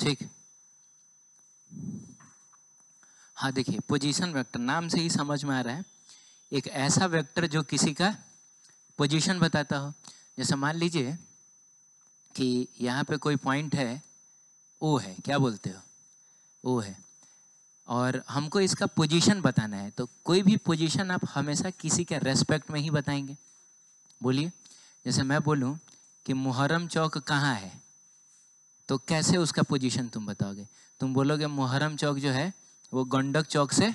ठीक। हाँ देखिए, पोजीशन वेक्टर नाम से ही समझ में आ रहा है, एक ऐसा वेक्टर जो किसी का पोजीशन बताता हो। जैसे मान लीजिए कि यहाँ पे कोई पॉइंट है, ओ है, क्या बोलते हो, ओ है, और हमको इसका पोजीशन बताना है। तो कोई भी पोजीशन आप हमेशा किसी के रेस्पेक्ट में ही बताएंगे। बोलिए, जैसे मैं बोलूँ कि मुहर्रम चौक कहाँ है, तो कैसे उसका पोजीशन तुम बताओगे? तुम बोलोगे मुहर्रम चौक जो है वो गंडक चौक से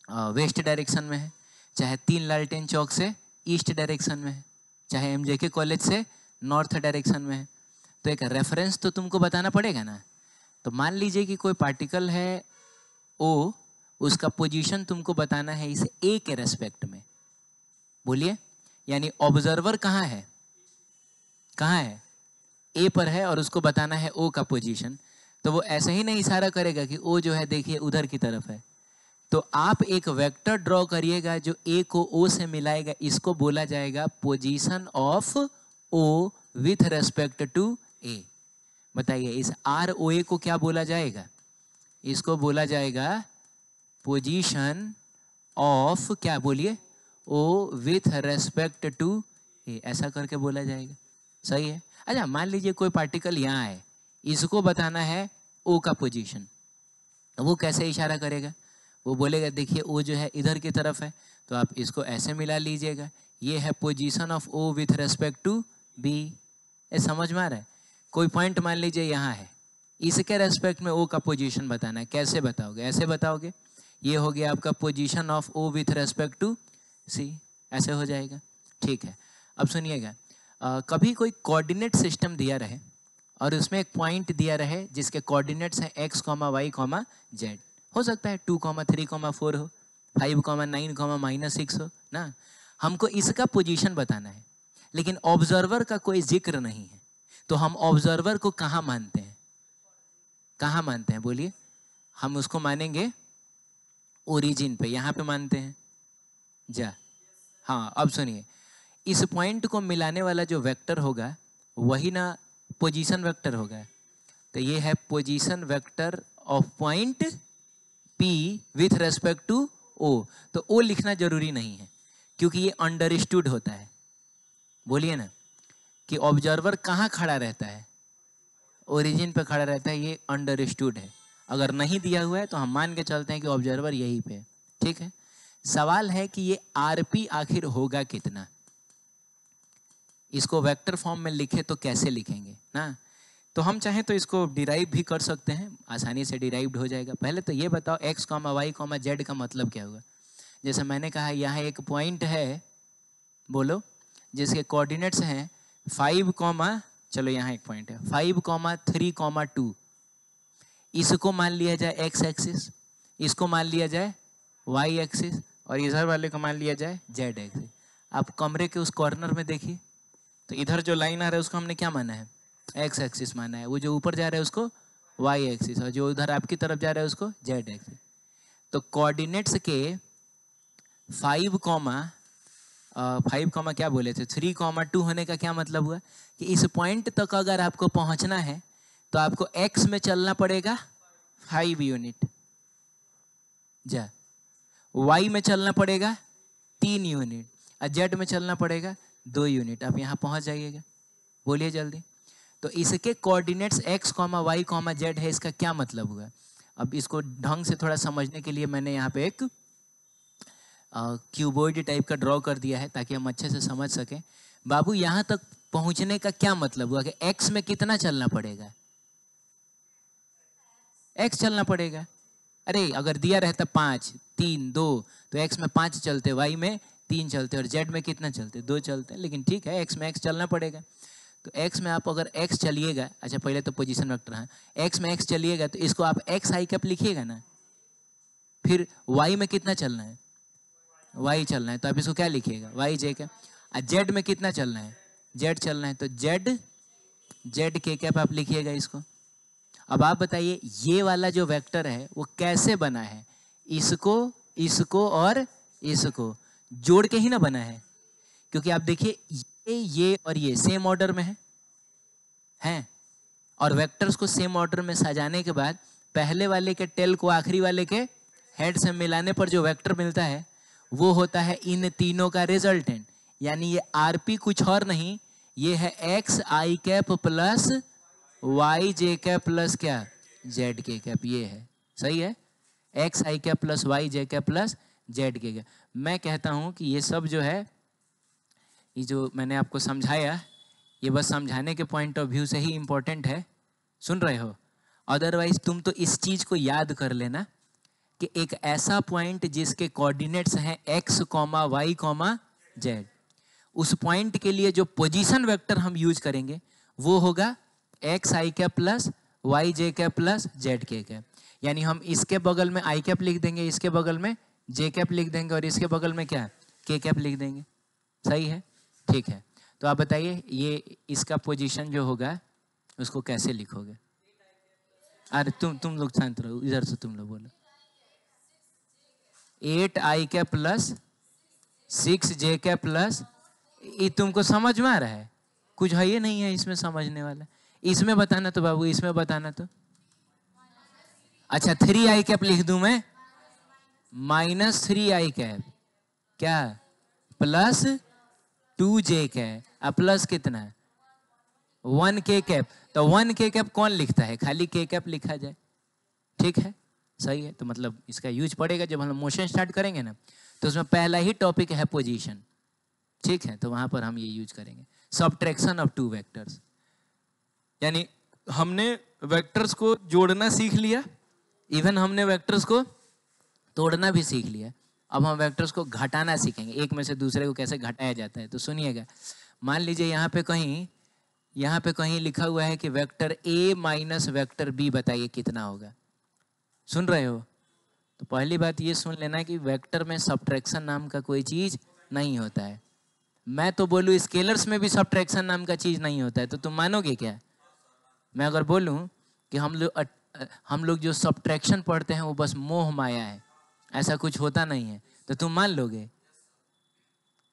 वेस्ट डायरेक्शन में है, चाहे 3 लालटेन चौक से ईस्ट डायरेक्शन में है, चाहे एमजेके कॉलेज से नॉर्थ डायरेक्शन में है। तो एक रेफरेंस तो तुमको बताना पड़ेगा ना। तो मान लीजिए कि कोई पार्टिकल है ओ, उसका पोजीशन तुमको बताना है इस ए के रेस्पेक्ट में। बोलिए, यानी ऑब्जर्वर कहाँ है, कहाँ है, ए पर है, और उसको बताना है ओ का पोजीशन। तो वो ऐसे ही नहीं इशारा करेगा कि ओ जो है देखिए उधर की तरफ है। तो आप एक वेक्टर ड्रॉ करिएगा जो ए को ओ से मिलाएगा, इसको बोला जाएगा position of O with respect to A. बताइए, इस आर ओ ए को क्या बोला जाएगा? इसको बोला जाएगा पोजीशन ऑफ, क्या बोलिए, ओ विथ रेस्पेक्ट टू ए, ऐसा करके बोला जाएगा। सही है। अच्छा, मान लीजिए कोई पार्टिकल यहाँ है, इसको बताना है ओ का पोजीशन। वो कैसे इशारा करेगा? वो बोलेगा देखिए ओ जो है इधर की तरफ है, तो आप इसको ऐसे मिला लीजिएगा, ये है position of O with respect to B. ये समझ में आ रहा है? कोई पॉइंट मान लीजिए यहाँ है, इसके रेस्पेक्ट में ओ का पोजीशन बताना है, कैसे बताओगे? ऐसे बताओगे, ये हो गया आपका position of O with respect to C, ऐसे हो जाएगा। ठीक है, अब सुनिएगा, कभी कोई कोऑर्डिनेट सिस्टम दिया रहे और उसमें एक पॉइंट दिया रहे जिसके कोऑर्डिनेट्स हैं x, y, z। हो सकता है 2, 3, 4 हो, 5, 9, -6 हो ना। हमको इसका पोजीशन बताना है, लेकिन ऑब्जर्वर का कोई जिक्र नहीं है। तो हम ऑब्जर्वर को कहाँ मानते हैं, कहाँ मानते हैं? बोलिए। हम उसको मानेंगे ओरिजिन पे, यहाँ पे मानते हैं जा। हाँ, अब सुनिए, इस पॉइंट को मिलाने वाला जो वेक्टर होगा वही ना पोजीशन वेक्टर होगा। तो ये है position vector of point P with respect to O। तो O लिखना जरूरी नहीं है, क्योंकि ये अंडरस्टूड होता है। बोलिए ना कि ऑब्जर्वर कहाँ खड़ा रहता है, ओरिजिन पे खड़ा रहता है, ये अंडरस्टूड है। अगर नहीं दिया हुआ है तो हम मान के चलते हैं कि ऑब्जर्वर यहीं पे है। ठीक है, सवाल है कि ये RP आखिर होगा कितना। इसको वेक्टर फॉर्म में लिखे तो कैसे लिखेंगे ना। तो हम चाहें तो इसको डिराइव भी कर सकते हैं, आसानी से डिराइव्ड हो जाएगा। पहले तो ये बताओ x, y, z का मतलब क्या होगा। जैसे मैंने कहा यहाँ एक पॉइंट है, बोलो, जिसके कोऑर्डिनेट्स हैं 5, चलो यहाँ एक पॉइंट है 5, 3, 2। इसको मान लिया जाए x एक्सिस, इसको मान लिया जाए y एक्सिस, और इधर वाले को मान लिया जाए z एक्सिस। आप कमरे के उस कॉर्नर में देखिए, तो इधर जो लाइन आ रहा है उसको हमने क्या माना है, एक्स एक्सिस माना है। वो जो ऊपर जा रहा है उसको वाई एक्सिस, और जो उधर आपकी तरफ जा रहा है उसको जेड एक्सिस। तो कोऑर्डिनेट्स के 5, क्या बोले थे, 3, 2 होने का क्या मतलब हुआ कि इस पॉइंट तक अगर आपको पहुंचना है तो आपको एक्स में चलना पड़ेगा 5 यूनिट, जा वाई में चलना पड़ेगा 3 यूनिट, और जेड में चलना पड़ेगा 2 यूनिट। आप यहाँ पहुंच जाइएगा। बोलिए जल्दी। तो इसके कोऑर्डिनेट्स x, y, z है, इसका क्या मतलब हुआ? अब इसको ढंग से थोड़ा समझने के लिए मैंने यहाँ पे एक क्यूबॉइड टाइप का ड्रॉ कर दिया है ताकि हम अच्छे से समझ सकें। बाबू, यहाँ तक पहुँचने का क्या मतलब हुआ कि x में कितना चलना पड़ेगा, x चलना पड़ेगा। अरे अगर दिया रहता 5, 3, 2 तो x में 5 चलते, y में 3 चलते, और z में कितना चलते, 2 चलते। लेकिन ठीक है, x में x चलना पड़ेगा। तो x में आप अगर x चलिएगा, अच्छा पहले तो पोजीशन वेक्टर है, x में x चलिएगा तो इसको आप x i कैप लिखिएगा ना। फिर y में कितना चलना है, y चलना है, तो आप इसको क्या लिखिएगा, y j कैप। z में कितना चलना है, z चलना है, तो z k कैप आप लिखिएगा इसको। अब आप बताइए ये वाला जो वेक्टर है वो कैसे बना है, इसको और इसको जोड़ के ही ना बना है। क्योंकि आप देखिए ये और ये सेम ऑर्डर में है, और वेक्टर्स को सेम ऑर्डर में सजाने के बाद पहले वाले के टेल को आखिरी वाले के हेड से मिलाने पर जो वेक्टर मिलता है वो होता है इन तीनों का रिजल्टेंट। यानी ये आरपी कुछ और नहीं, ये है एक्स आई कैप प्लस वाई जे कैप प्लस क्या जेड के कैप। ये है, सही है, एक्स आई कैप प्लस वाई जे कैप प्लस जेड के कैप। मैं कहता हूं कि ये सब जो है, ये जो मैंने आपको समझाया, ये बस समझाने के पॉइंट ऑफ व्यू से ही इंपॉर्टेंट है, सुन रहे हो? अदरवाइज तुम तो इस चीज को याद कर लेना कि एक ऐसा पॉइंट जिसके कोऑर्डिनेट्स हैं x, y, z, उस पॉइंट के लिए जो पोजीशन वेक्टर हम यूज करेंगे वो होगा एक्स आई कैप प्लस वाई जे कैप प्लस जेड के कैप। यानी हम इसके बगल में आई कैप लिख देंगे, इसके बगल में जे कैप लिख देंगे और इसके बगल में क्या के कैप लिख देंगे। सही है, ठीक है। तो आप बताइए ये इसका पोजीशन जो होगा उसको कैसे लिखोगे? अरे तुम लोग शांत रहो, इधर से तुम लोग बोलो। 8 आई कैप प्लस 6 जे कैप प्लस, ये तुमको समझ में आ रहा है? कुछ है ये नहीं है इसमें समझने वाला। इसमें बताना तो बाबू, इसमें बताना तो। अच्छा 3 आई कैप लिख दूं मैं, -3 आई कैप क्या प्लस 2 जे कैप, अब प्लस कितना है 1 के कैप। तो 1 के कैप कौन लिखता है? खाली के कैप लिखा जाए, ठीक है, सही है। तो मतलब इसका यूज पड़ेगा जब हम मोशन स्टार्ट करेंगे ना, तो उसमें पहला ही टॉपिक है पोजीशन, ठीक है। तो वहां पर हम ये यूज करेंगे, सबट्रैक्शन ऑफ 2 वेक्टर्स। यानी हमने वेक्टर्स को जोड़ना सीख लिया, इवन हमने वेक्टर्स को तोड़ना भी सीख लिया। अब हम वेक्टर्स को घटाना सीखेंगे, एक में से दूसरे को कैसे घटाया जाता है। तो सुनिएगा, मान लीजिए यहाँ पे कहीं लिखा हुआ है कि vector a minus vector b बताइए कितना होगा। सुन रहे हो? तो पहली बात ये सुन लेना कि वेक्टर में सब्ट्रैक्शन नाम का कोई चीज नहीं होता है। मैं तो बोलूँ स्केलर्स में भी सब्ट्रैक्शन नाम का चीज नहीं होता है, तो तुम मानोगे क्या? मैं अगर बोलूँ कि हम लोग जो सब्ट्रैक्शन पढ़ते हैं वो बस मोह माया है, ऐसा कुछ होता नहीं है, तो तुम मान लोगे?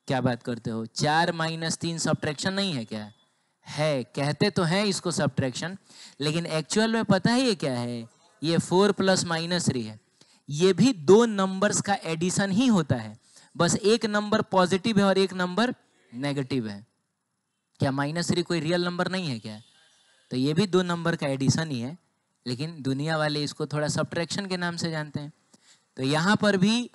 क्या बात करते हो? 4 - 3 सब्ट्रैक्शन नहीं है क्या? है, कहते तो हैं इसको सब्ट्रैक्शन, लेकिन एक्चुअल में पता है ये क्या है? ये 4 + -3 है। ये भी 2 नंबर्स का एडिशन ही होता है, बस एक नंबर पॉजिटिव है और एक नंबर नेगेटिव है। क्या -3 कोई रियल नंबर नहीं है क्या? तो ये भी 2 नंबर का एडिशन ही है, लेकिन दुनिया वाले इसको थोड़ा सब्ट्रैक्शन के नाम से जानते हैं। तो यहाँ पर भी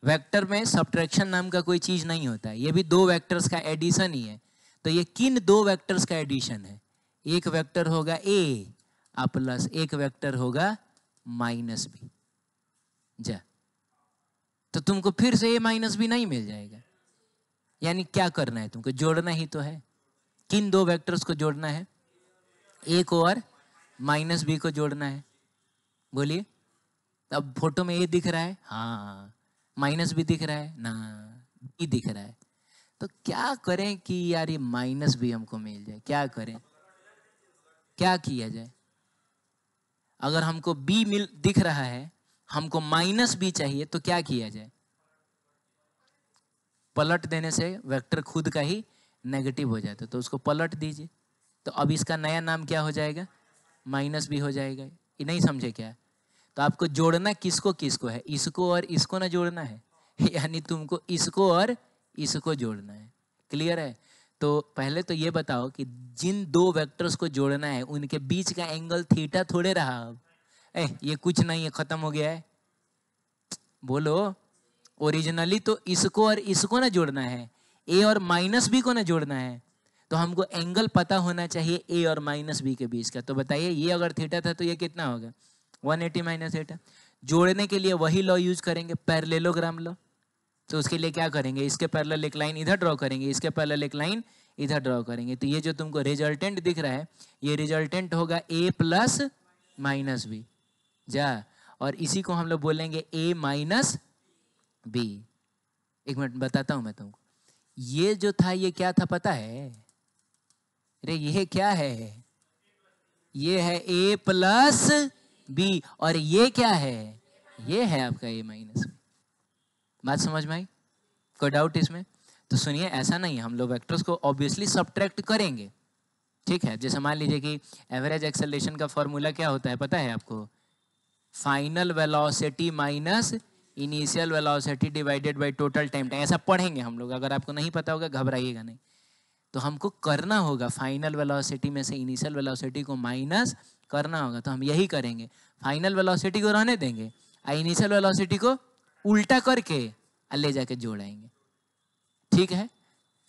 वेक्टर में सब्ट्रैक्शन नाम का कोई चीज नहीं होता है, ये भी 2 वेक्टर्स का एडिशन ही है। तो ये किन 2 वेक्टर्स का एडिशन है? एक वेक्टर होगा a प्लस एक वेक्टर होगा -b। जा, तो तुमको फिर से a - b नहीं मिल जाएगा। यानी क्या करना है तुमको? जोड़ना ही तो है। किन 2 वेक्टर्स को जोड़ना है? a को और -b को जोड़ना है। बोलिए, अब फोटो में a दिख रहा है, हाँ, -b दिख रहा है ना, b दिख रहा है। तो क्या करें कि यार ये -b हमको मिल जाए? क्या करें, क्या किया जाए? अगर हमको b दिख रहा है, हमको -b चाहिए, तो क्या किया जाए? पलट देने से वेक्टर खुद का ही नेगेटिव हो जाता है, तो उसको पलट दीजिए। तो अब इसका नया नाम क्या हो जाएगा? -b हो जाएगा। ये नहीं समझे क्या? तो आपको जोड़ना किसको किसको है? इसको और इसको ना जोड़ना है यानी तुमको इसको और इसको जोड़ना है। क्लियर है? तो पहले तो ये बताओ कि जिन 2 वेक्टर्स को जोड़ना है उनके बीच का एंगल थीटा थोड़े रहा। अब ये कुछ नहीं है, खत्म हो गया है। बोलो, ओरिजिनली तो इसको और इसको ना जोड़ना है, a और -b को ना जोड़ना है। तो हमको एंगल पता होना चाहिए a और -b के बीच का। तो बताइए, ये अगर थीटा था तो ये कितना होगा? 180 - थीटा। जोड़ने के लिए वही लॉ यूज करेंगे, पैरेललोग्राम लॉ। तो उसके लिए क्या करेंगे? इसके पैरेलल एक लाइन इधर ड्रॉ करेंगे, इसके पैरेलल एक लाइन इधर ड्रॉ करेंगे। तो ये जो तुमको रिजल्टेंट दिख रहा है, ये रिजल्टेंट होगा a प्लस -b। जा, और इसी को हम लोग बोलेंगे a - b। एक मिनट बताता हूं मैं तुमको। ये जो था ये क्या था पता है? अरे ये क्या है? ये है a प्लस b, और ये क्या है? ये है आपका a - b। बात समझ में आई? कोई डाउट इसमें? तो सुनिए, ऐसा नहीं है, हम लोग वेक्टर्स को ऑब्वियसली सब्ट्रैक्ट करेंगे, ठीक है, जैसे मान लीजिए कि एवरेज एक्सेलरेशन का फॉर्मूला क्या होता है पता है आपको? Final velocity minus initial velocity divided by total time. ऐसा पढ़ेंगे हम लोग, अगर आपको नहीं पता होगा घबराइएगा नहीं। तो हमको करना होगा फाइनल वेलोसिटी में से इनिशियल वेलोसिटी को माइनस करना होगा, तो हम यही करेंगे। फाइनल वेलोसिटी को रहने देंगे और इनिशियल वेलोसिटी को उल्टा करके ले जाके जोड़ाएंगे। ठीक है,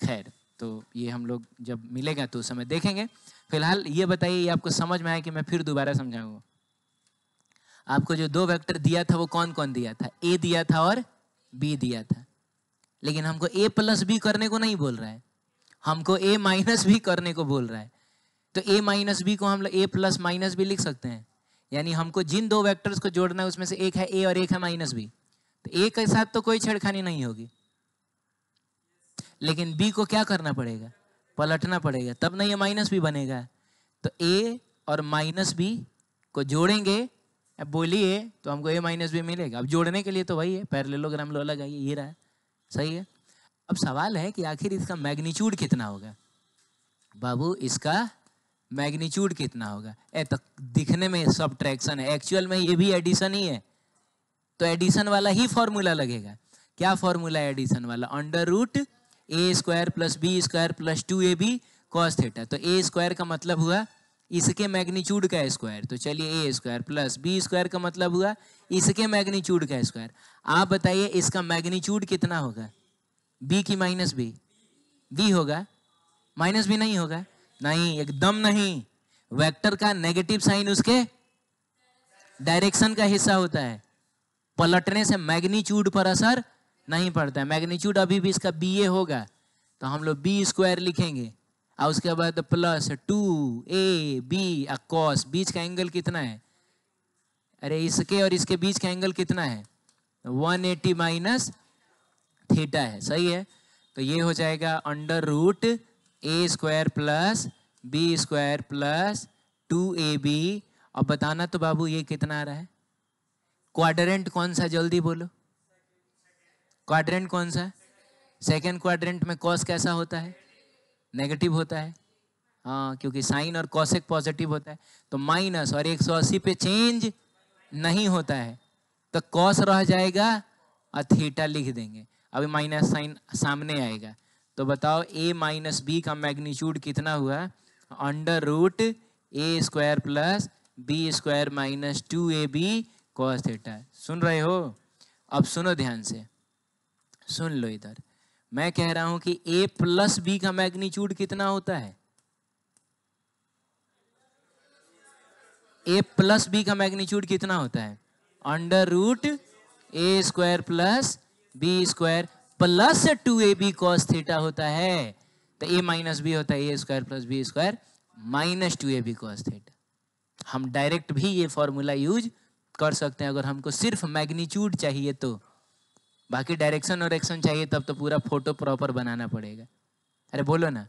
खैर तो ये हम लोग जब मिलेगा तो उस समय देखेंगे। फिलहाल ये बताइए, ये आपको समझ में आया कि मैं फिर दोबारा समझाऊंगा? आपको जो दो वेक्टर दिया था वो कौन कौन दिया था? ए दिया था और बी दिया था। लेकिन हमको ए प्लस बी करने को नहीं बोल रहा है, हमको ए माइनस बी करने को बोल रहा है। तो ए माइनस बी को हम लोग ए प्लस माइनस बी लिख सकते हैं। यानी हमको जिन दो वेक्टर्स को जोड़ना है उसमें से एक है ए और एक है माइनस बी। तो ए के साथ तो कोई छेड़खानी नहीं होगी, लेकिन बी को क्या करना पड़ेगा? पलटना पड़ेगा, तब ना ये माइनस बी बनेगा। तो ए और माइनस बी को जोड़ेंगे, अब बोलिए तो हमको ए माइनस बी मिलेगा। अब जोड़ने के लिए तो वही है, पैरेललोग्राम लो लगाइए, ये रहा, सही है। अब सवाल है कि आखिर इसका मैग्नीट्यूड कितना होगा? बाबू इसका मैग्नीट्यूड कितना होगा? तो दिखने में सबट्रैक्शन है, एक्चुअल में ये भी एडिशन ही है। तो एडिशन वाला ही फॉर्मूला लगेगा। क्या फॉर्मूला है एडिशन वाला? Under root A square plus B square plus 2ab cos theta. तो ए स्क्वायर का मतलब हुआ इसके मैग्नीट्यूड का स्क्वायर, तो चलिए ए स्क्वायर प्लस बी स्क्वायर का मतलब हुआ इसके मैग्नीट्यूड का स्क्वायर। आप बताइए इसका मैग्नीट्यूड कितना होगा? बी की माइनस बी? बी होगा, माइनस बी नहीं होगा। नहीं, एकदम नहीं। वेक्टर का नेगेटिव साइन उसके डायरेक्शन का हिस्सा होता है, पलटने से मैग्नीट्यूड पर असर नहीं पड़ता है। मैग्नीट्यूड अभी भी इसका बी ए होगा, तो हम लोग बी स्क्वायर लिखेंगे और उसके बाद प्लस 2ab कॉस। बीच का एंगल कितना है? अरे इसके और इसके बीच का एंगल कितना है? 180 माइनस थीटा है, सही है। तो ये हो जाएगा under root A square plus B square plus 2ab। अब बताना तो बाबू ये कितना आ रहा है? क्वाड्रेंट कौन सा, जल्दी बोलो। क्वाड्रेंट कौन सा? सेकेंड क्वाड्रेंट में कॉस कैसा होता है? नेगेटिव होता है। हाँ, क्योंकि साइन और कॉसेक पॉजिटिव होता है। तो माइनस और 180 पे चेंज नहीं होता है, तो कॉस रह जाएगा और थीटा लिख देंगे। अभी माइनस साइन सामने आएगा, तो बताओ ए माइनस बी का मैग्नीट्यूड कितना हुआ? Under root A square plus B square minus 2ab cos theta. सुन रहे हो? अब सुनो ध्यान से, सुन लो इधर। मैं कह रहा हूं कि a प्लस बी का मैग्नीट्यूड कितना होता है? a प्लस बी का मैग्नीट्यूड कितना होता है? Under root A square plus B square plus 2ab cos theta होता है। तो a माइनस बी होता है A square plus B square minus 2ab cos theta. हम डायरेक्ट भी ये फॉर्मूला यूज कर सकते हैं अगर हमको सिर्फ मैग्नीट्यूड चाहिए तो। बाकी डायरेक्शन और एक्शन चाहिए तब तो पूरा फोटो प्रॉपर बनाना पड़ेगा। अरे बोलो ना,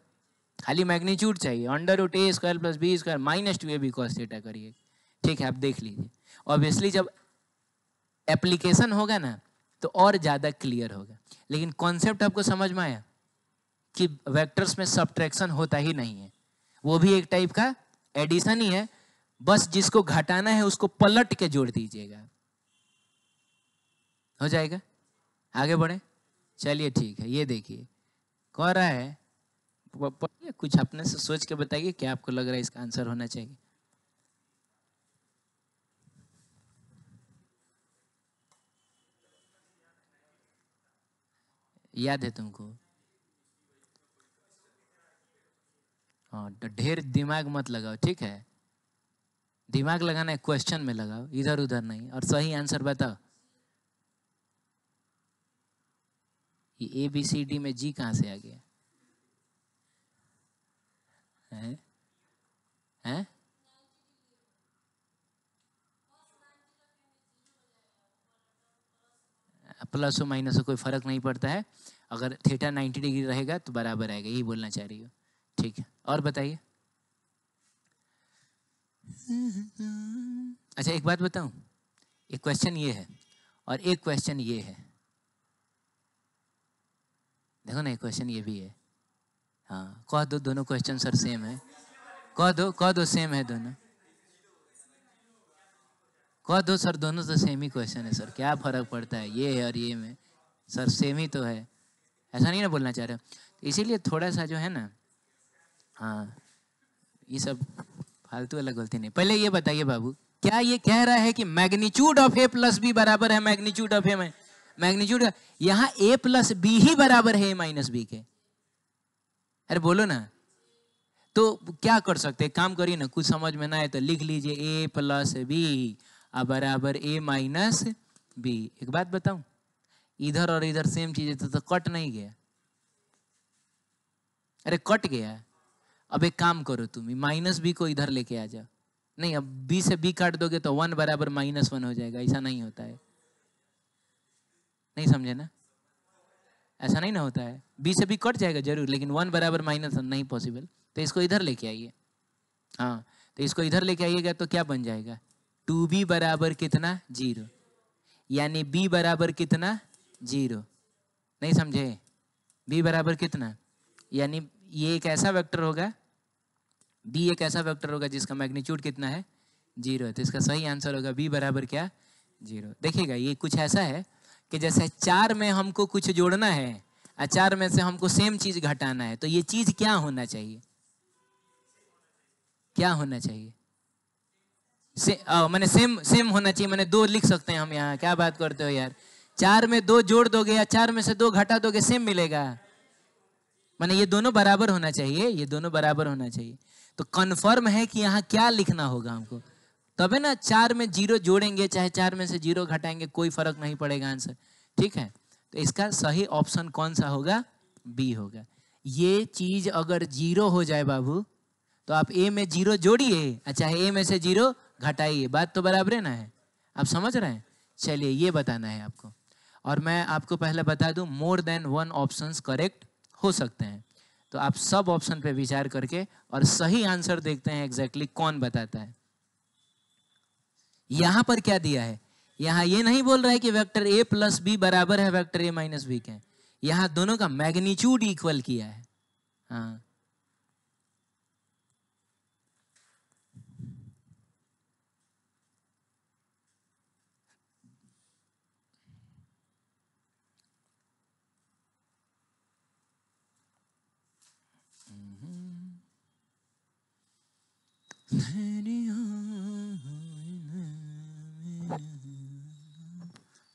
खाली मैग्नीट्यूड चाहिए। Under root A square plus B square minus 2ab cos theta करिए। ठीक है, आप देख लीजिए। ऑब्वियसली जब एप्लीकेशन होगा ना तो और ज़्यादा क्लियर होगा, लेकिन कॉन्सेप्ट आपको समझ में आया कि वेक्टर्स में सबट्रैक्शन होता ही नहीं है, वो भी एक टाइप का एडिशन ही है। बस जिसको घटाना है उसको पलट के जोड़ दीजिएगा, हो जाएगा। आगे बढ़े, चलिए ठीक है। ये देखिए कह रहा है, कुछ अपने से सोच के बताइए क्या आपको लग रहा है इसका आंसर होना चाहिए। याद है तुमको? हाँ, तो ढेर दिमाग मत लगाओ, ठीक है? दिमाग लगाना है क्वेश्चन में लगाओ, इधर उधर नहीं। और सही आंसर बताओ। ये ABCD में G कहाँ से आ गया? हैं? हैं? प्लस और माइनस से कोई फर्क नहीं पड़ता है, अगर थीटा 90 डिग्री रहेगा तो बराबर आएगा, यही बोलना चाह रही हो। ठीक है, और बताइए। अच्छा एक बात बताऊं, एक क्वेश्चन ये है और एक क्वेश्चन ये है। देखो ना, एक क्वेश्चन ये भी है। हाँ, कह दो दोनों क्वेश्चन सर सेम है। कह दो सेम है दोनों। कह दो सर, दोनों तो सेम ही क्वेश्चन है सर, क्या फर्क पड़ता है ये है और ये में, सर सेम ही तो है, ऐसा नहीं ना बोलना चाह रहे हो। तो इसीलिए थोड़ा सा जो है ना, हाँ ये सब फालतू वाला गलती नहीं। पहले ये बताइए बाबू, क्या ये कह रहा है कि magnitude of A plus B बराबर है मैग्नीट्यूड ऑफ ए में, मैग्नीट्यूड यहाँ ए प्लस बी ही बराबर है ए माइनस बी के? अरे बोलो ना। तो क्या कर सकते हैं, काम करिए ना, कुछ समझ में ना आए तो लिख लीजिए ए प्लस बी बराबर ए माइनस बी। एक बात बताऊं, इधर और इधर सेम चीज है तो कट नहीं गया? अरे कट गया। अब एक काम करो, तुम माइनस बी को इधर लेके आ जाओ। नहीं, अब बी से बी काट दोगे तो 1 बराबर -1 हो जाएगा, ऐसा नहीं होता है। नहीं समझे ना, ऐसा नहीं ना होता है। बी से बी कट जाएगा जरूर, लेकिन 1 बराबर -1 नहीं पॉसिबल। तो इसको इधर लेके आइए। हाँ, तो इसको इधर लेके आइएगा तो क्या बन जाएगा, 2b बराबर कितना 0, यानी b बराबर कितना 0। नहीं समझे, b बराबर कितना, यानी ये एक ऐसा वेक्टर होगा, b एक ऐसा वेक्टर होगा जिसका मैग्नीट्यूड कितना है 0 है। तो इसका सही आंसर होगा b बराबर क्या 0। देखिएगा ये कुछ ऐसा है कि जैसे 4 में हमको कुछ जोड़ना है और 4 में से हमको सेम चीज घटाना है, तो ये चीज क्या होना चाहिए, क्या होना चाहिए, मैंने सेम होना चाहिए। मैंने 2 लिख सकते हैं हम यहाँ, क्या बात करते हो यार। 4 में 2 जोड़ दोगे या 4 में से 2 घटा दोगे, सेम मिलेगा। मैंने ये दोनों बराबर होना चाहिए, ये दोनों बराबर होना चाहिए। तो कन्फर्म है कि यहाँ क्या लिखना होगा हमको, तबे ना 4 में 0 जोड़ेंगे चाहे 4 में से 0 घटाएंगे, कोई फर्क नहीं पड़ेगा आंसर। ठीक है, तो इसका सही ऑप्शन कौन सा होगा, बी होगा। ये चीज अगर 0 हो जाए बाबू, तो आप ए में 0 जोड़िए, चाहे ए में से 0 घटाइए, बात तो बराबर है ना है। आप समझ रहे हैं। चलिए ये बताना है आपको, और मैं आपको पहले बता दूं, मोर देन 1 ऑप्शंस करेक्ट हो सकते हैं। तो आप सब ऑप्शन पे विचार करके और सही आंसर देखते हैं एग्जैक्टली कौन बताता है। यहां पर क्या दिया है, यहां ये नहीं बोल रहा है कि वेक्टर ए प्लस बी बराबर है वेक्टर ए माइनस बी के, यहां दोनों का मैग्नीट्यूड इक्वल किया है। हाँ,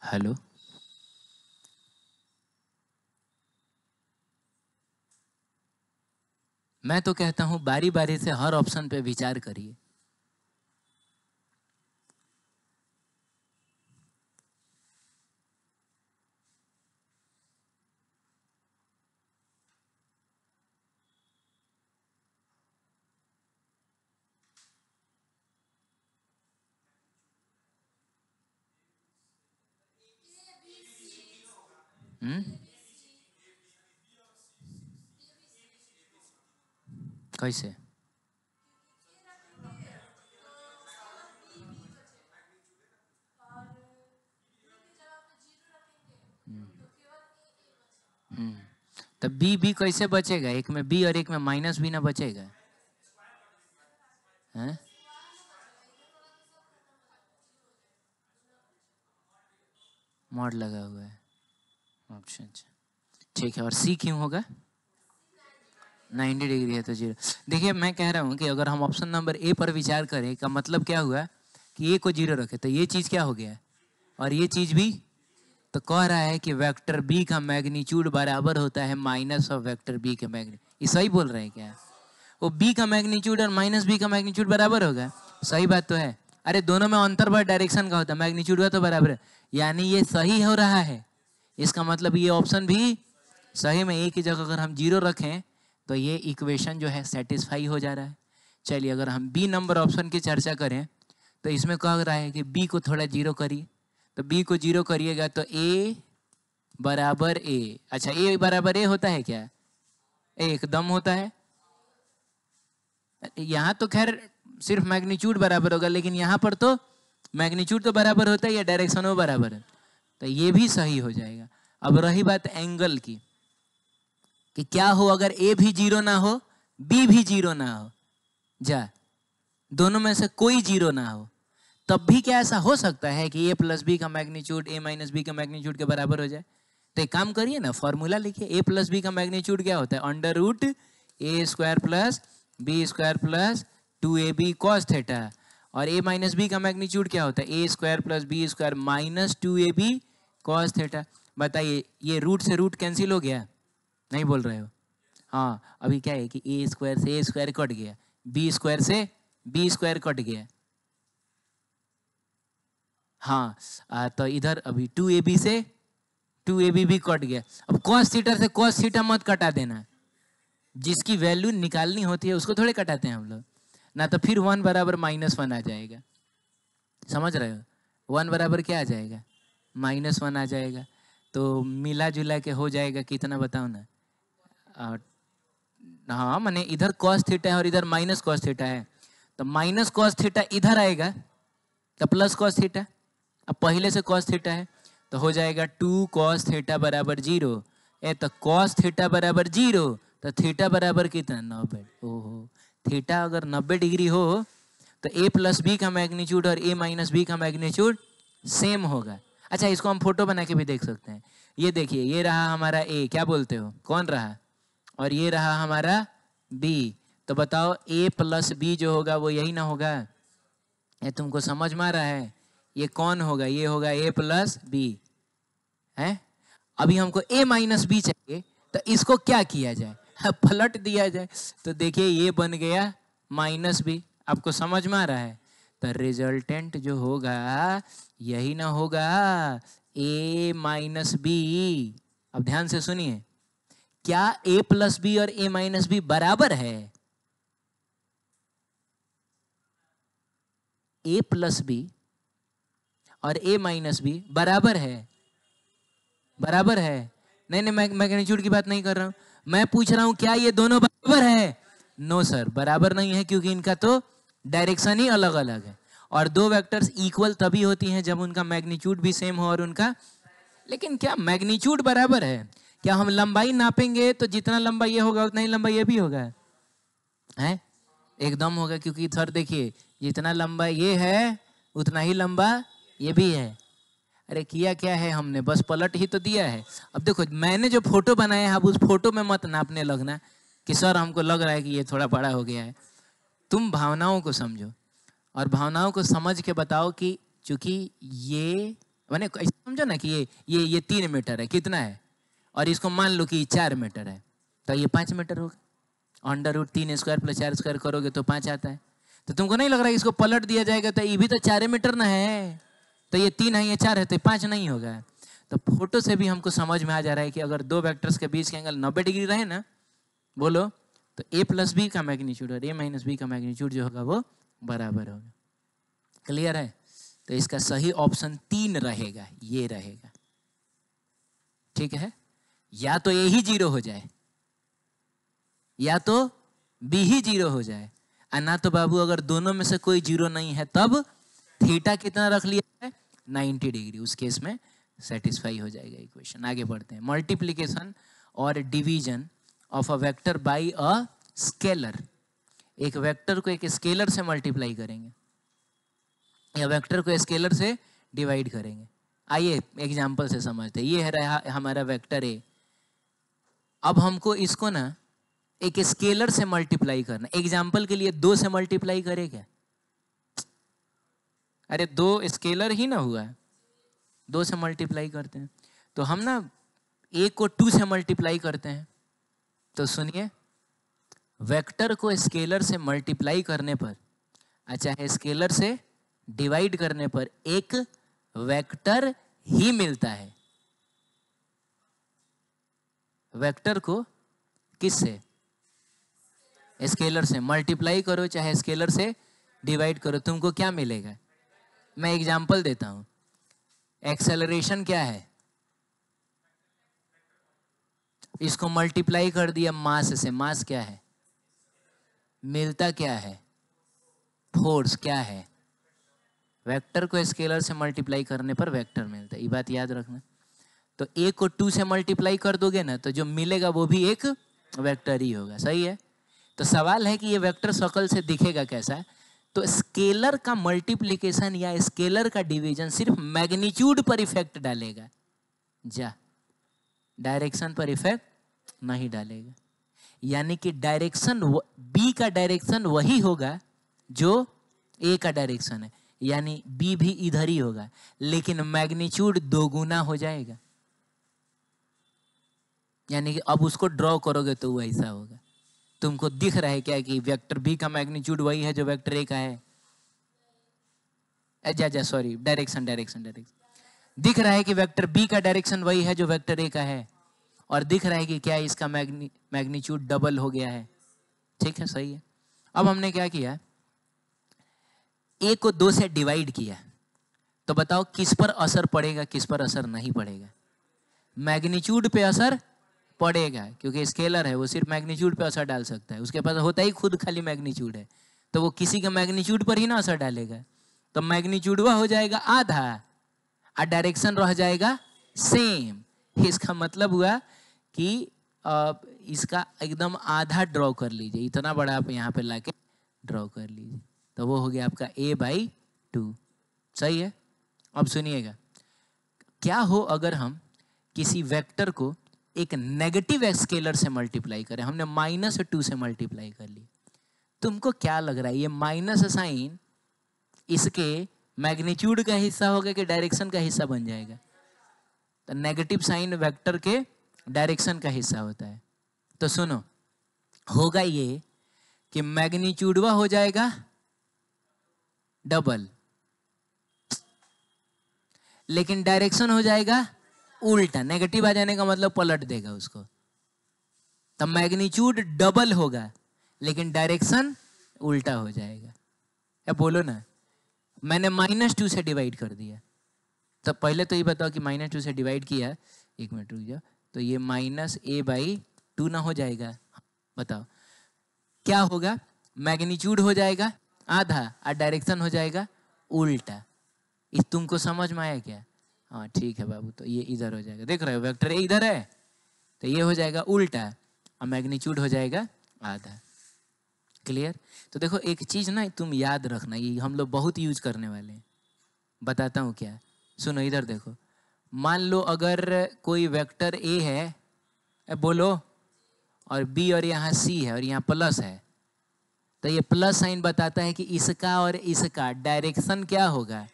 हेलो, मैं तो कहता हूं बारी बारी से हर ऑप्शन पे विचार करिए। कैसे, तब बी बी कैसे बचेगा, एक में बी और एक में माइनस बी ना बचेगा है? मॉड लगा हुआ है, ऑप्शन। ठीक है, और सी क्यों होगा, 90 डिग्री है तो 0। देखिए मैं कह रहा हूं कि अगर हम ऑप्शन नंबर ए पर विचार करें, का मतलब क्या हुआ कि ए को 0 रखे, तो ये चीज क्या हो गया और ये चीज भी, तो कह रहा है कि वेक्टर बी का मैग्नीट्यूड बराबर होता है माइनस ऑफ वेक्टर बी के मैग्नीट्यूड। ये सही बोल रहे हैं क्या, वो बी का मैग्नीट्यूड और माइनस बी का मैग्नीट्यूड बराबर होगा, सही बात तो है। अरे दोनों में अंतर बस डायरेक्शन का होता है, मैग्नीट्यूड का तो बराबर है, यानी ये सही हो रहा है। इसका मतलब ये ऑप्शन भी सही में, एक ही जगह अगर हम 0 रखें तो ये इक्वेशन जो है सेटिस्फाई हो जा रहा है। चलिए अगर हम बी नंबर ऑप्शन की चर्चा करें तो इसमें कह रहा है कि बी को थोड़ा 0 करिए, तो बी को 0 करिएगा तो ए बराबर ए, अच्छा ए बराबर ए होता है क्या, ए एकदम होता है। यहाँ तो खैर सिर्फ मैग्नीट्यूड बराबर होगा, लेकिन यहाँ पर तो मैग्नीट्यूड तो बराबर होता है या डायरेक्शन हो बराबर है, तो ये भी सही हो जाएगा। अब रही बात एंगल की, कि क्या हो अगर ए भी 0 ना हो बी भी 0 ना हो, जा, दोनों में से कोई जीरो ना हो, तब भी क्या ऐसा हो सकता है कि a प्लस बी का मैग्नीट्यूड a माइनस बी के मैग्नीट्यूड के बराबर हो जाए? तो एक काम करिए ना, फॉर्मूला लिखिए, a प्लस बी का मैग्नीट्यूड क्या होता है? Under root A square plus B square plus 2ab cos theta, और a माइनस बी का मैग्नीट्यूड क्या होता है? A square plus B square minus 2ab cos theta. बताइए, ये रूट से रूट कैंसिल हो गया? नहीं बोल रहे हो? हाँ, अभी क्या है कि ए स्क्वायर से ए स्क्वायर कट गया, बी स्क्वायर से बी स्क्वायर कट गया। हाँ, तो इधर अभी 2ab से 2ab भी कट गया। अब cos थीटा से cos थीटा मत कटा देना, जिसकी वैल्यू निकालनी होती है उसको थोड़े कटाते हैं हम लोग ना, तो फिर 1 बराबर -1 आ जाएगा। समझ रहे हो? 1 बराबर क्या आ जाएगा? -1 आ जाएगा। तो मिला जुला के हो जाएगा कितना बताओ ना? हाँ, माने इधर cos थीटा है और इधर माइनस cos थीटा है, तो माइनस cos थीटा इधर आएगा तो प्लस cos थीटा, अब पहले से cos थीटा है तो हो जाएगा 2 cos थीटा बराबर 0। तो cos थीटा बराबर 0 तो थीटा बराबर कितना? 90। ओहो, थीटा अगर 90 डिग्री हो तो a प्लस बी का मैग्नीट्यूड और a माइनस बी का मैग्नीट्यूड सेम होगा। अच्छा, इसको हम फोटो बना के भी देख सकते हैं। ये देखिए, ये रहा हमारा a, क्या बोलते हो, कौन रहा? और ये रहा हमारा b। तो बताओ a प्लस बी जो होगा वो यही ना होगा? ये तुमको समझ में आ रहा है? ये कौन होगा? ये होगा a प्लस बी है। अभी हमको a माइनस बी चाहिए, तो इसको क्या किया जाए? पलट दिया जाए। तो देखिए, ये बन गया माइनस बी। आपको समझ में आ रहा है? तो रिजल्टेंट जो होगा यही ना होगा, a माइनस बी। अब ध्यान से सुनिए, क्या a प्लस बी और a माइनस बी बराबर है? a प्लस बी और a माइनस बी बराबर है? बराबर है? नहीं नहीं, मैं मैग्नीट्यूड की बात नहीं कर रहा हूं, मैं पूछ रहा हूं क्या ये दोनों बराबर है? नो सर, बराबर नहीं है, क्योंकि इनका तो डायरेक्शन ही अलग अलग है। और दो वेक्टर्स इक्वल तभी होती हैं जब उनका मैग्नीट्यूड भी सेम हो और उनका, लेकिन क्या मैग्नीट्यूड बराबर है? क्या हम लंबाई नापेंगे तो जितना लंबा ये होगा उतना ही लंबा ये भी होगा? है? एकदम होगा, क्योंकि इधर देखिए, जितना लंबा ये है उतना ही लंबा ये भी है। अरे किया क्या है हमने? बस पलट ही तो दिया है। अब देखो, मैंने जो फोटो बनाया है, अब उस फोटो में मत नापने लगना कि सर हमको लग रहा है कि ये थोड़ा बड़ा हो गया है। तुम भावनाओं को समझो और भावनाओं को समझ के बताओ कि चूंकि ये, मैंने समझो ना कि ये 3 मीटर है, कितना है? और इसको मान लो कि 4 मीटर है, तो ये 5 मीटर होगा। Under root 3 square plus 4 square करोगे तो 5 आता है। तो तुमको नहीं लग रहा है इसको पलट दिया जाएगा तो ये भी तो 4 मीटर ना है, तो ये 3 है, ये 4 है, तो 5 नहीं होगा। तो फोटो से भी हमको समझ में आ जा रहा है कि अगर दो वेक्टर्स के बीच के एंगल 90 डिग्री रहे ना, बोलो, तो a प्लस बी का मैग्नीट्यूड और a माइनस बी का मैग्नीट्यूड जो होगा वो बराबर होगा। क्लियर है? तो इसका सही ऑप्शन 3 रहेगा, ये रहेगा। ठीक है? या तो a ही 0 हो जाए या तो b ही 0 हो जाए, ना तो बाबू अगर दोनों में से कोई 0 नहीं है तब थीटा कितना रख लिया है? 90 डिग्री। उस केस में सेटिस्फाई हो जाएगा इक्वेशन। आगे बढ़ते हैं। मल्टीप्लिकेशन और division of a vector by a scalar. एक वेक्टर को एक स्केलर से मल्टीप्लाई करेंगे या वेक्टर को स्केलर से डिवाइड करेंगे। आइए एग्जांपल से समझते हैं। ये है रहा हमारा वेक्टर ए। अब हमको इसको ना एक स्केलर से मल्टीप्लाई करना। एग्जांपल के लिए 2 से मल्टीप्लाई करें क्या? अरे 2 स्केलर ही ना हुआ है, 2 से मल्टीप्लाई करते हैं। तो हम ना a को 2 से मल्टीप्लाई करते हैं। तो सुनिए, वेक्टर को स्केलर से मल्टीप्लाई करने पर, अच्छा है, स्केलर से डिवाइड करने पर एक वेक्टर ही मिलता है। वेक्टर को किससे? स्केलर से मल्टीप्लाई करो चाहे स्केलर से डिवाइड करो, तुमको क्या मिलेगा? मैं एग्जांपल देता हूं। एक्सेलरेशन क्या है? इसको मल्टीप्लाई कर दिया मास से, मास क्या है? मिलता क्या है? फोर्स क्या है? वेक्टर को स्केलर से मल्टीप्लाई करने पर वेक्टर मिलता है, ये बात याद रखना। तो a को 2 से मल्टीप्लाई कर दोगे ना, तो जो मिलेगा वो भी एक वेक्टर ही होगा। सही है? तो सवाल है कि ये वेक्टर शक्ल से दिखेगा कैसा। तो स्केलर का मल्टीप्लिकेशन या स्केलर का डिवीजन सिर्फ मैग्नीट्यूड पर इफेक्ट डालेगा, जा डायरेक्शन पर इफेक्ट नहीं डालेगा। यानी कि डायरेक्शन बी का डायरेक्शन वही होगा जो ए का डायरेक्शन है, यानी बी भी इधर ही होगा, लेकिन मैग्नीट्यूड 2 गुना हो जाएगा। यानी कि अब उसको ड्रॉ करोगे तो वो ऐसा होगा। तुमको दिख रहा है क्या कि वेक्टर बी का मैग्नीट्यूड वही है जो वेक्टर ए का है? सॉरी, डायरेक्शन दिख रहा है कि वेक्टर बी का डायरेक्शन वही है जो वेक्टर ए का है, और दिख रहा है कि क्या इसका मैग्नीट्यूड डबल हो गया है। ठीक है, सही है। अब हमने क्या किया, ए को 2 से डिवाइड किया, तो बताओ किस पर असर पड़ेगा, किस पर असर नहीं पड़ेगा? मैग्नीट्यूड पे असर पड़ेगा, क्योंकि स्केलर है, वो सिर्फ मैग्नीट्यूड पे असर डाल सकता है। उसके पास होता ही खुद खाली मैग्नीट्यूड है, तो वो किसी का मैग्नीट्यूड पर ही ना असर डालेगा। तो मैग्नीट्यूड वह हो जाएगा आधा और डायरेक्शन रह जाएगा सेम। इसका मतलब हुआ कि इसका एकदम आधा ड्रॉ कर लीजिए, इतना बड़ा आप यहाँ पे लाके ड्रॉ कर लीजिए, तो वो हो गया आपका a/2। सही है। अब सुनिएगा, क्या हो अगर हम किसी वेक्टर को एक नेगेटिव स्केलर से मल्टीप्लाई करें। हमने -2 से मल्टीप्लाई कर ली। तुमको क्या लग रहा है, ये माइनस साइन इसके मैग्नीट्यूड का हिस्सा होगा कि डायरेक्शन का हिस्सा बन जाएगा? तो नेगेटिव साइन वेक्टर के डायरेक्शन का हिस्सा होता है। तो सुनो, होगा ये कि मैग्नीट्यूड वह हो जाएगा डबल, लेकिन डायरेक्शन हो जाएगा उल्टा। नेगेटिव आ जाने का मतलब पलट देगा उसको। तो मैग्नीट्यूड डबल होगा लेकिन डायरेक्शन उल्टा हो जाएगा। या बोलो ना, मैंने -2 से डिवाइड कर दिया, तो पहले तो ये बताओ कि -2 से डिवाइड किया, 1 मिनट रुक जाओ, तो ये -a/2 ना हो जाएगा? बताओ क्या होगा, मैग्नीट्यूड हो जाएगा आधा और डायरेक्शन हो जाएगा उल्टा। इस तुमको समझ में आया क्या? हाँ ठीक है बाबू, तो ये इधर हो जाएगा, देख रहे हो वेक्टर इधर है, तो ये हो जाएगा उल्टा और मैग्नीट्यूड हो जाएगा आधा। क्लियर? तो देखो एक चीज ना तुम याद रखना, ये हम लोग बहुत यूज करने वाले हैं। बताता हूँ क्या, सुनो इधर देखो। मान लो अगर कोई वेक्टर ए है, बोलो, और बी और यहाँ सी है और यहाँ प्लस है, तो ये प्लस साइन बताता है कि इसका और इसका डायरेक्शन क्या होगा?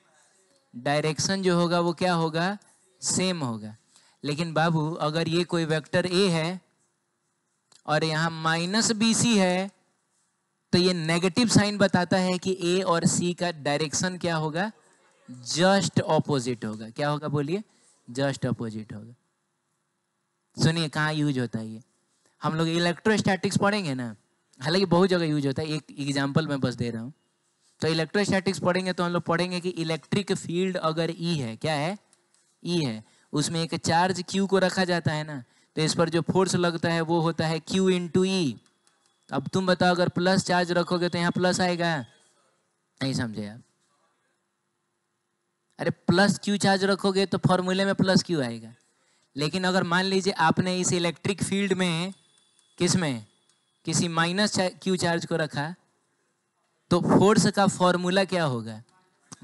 डायरेक्शन जो होगा वो क्या होगा? सेम होगा। लेकिन बाबू अगर ये कोई वेक्टर ए है और यहाँ -BC है, तो ये नेगेटिव साइन बताता है कि ए और सी का डायरेक्शन क्या होगा? जस्ट ऑपोजिट होगा। क्या होगा बोलिए? जस्ट ऑपोजिट होगा। सुनिए कहाँ यूज होता है ये, हम लोग इलेक्ट्रोस्टैटिक्स पढ़ेंगे ना, हालांकि बहुत जगह यूज होता है, एक एग्जांपल मैं बस दे रहा हूँ। तो इलेक्ट्रोस्टैटिक्स पढ़ेंगे तो हम लोग पढ़ेंगे कि इलेक्ट्रिक फील्ड अगर ई है, क्या है? ई है, उसमें एक चार्ज क्यू को रखा जाता है ना, तो इस पर जो फोर्स लगता है वो होता है Q × E। अब तुम बताओ अगर प्लस चार्ज रखोगे तो यहाँ प्लस आएगा? नहीं समझे आप? अरे प्लस Q चार्ज रखोगे तो फॉर्मूले में प्लस Q आएगा। लेकिन अगर मान लीजिए आपने इस इलेक्ट्रिक फील्ड में किसमें किसी -Q चार्ज को रखा, तो फोर्स का फॉर्मूला क्या होगा?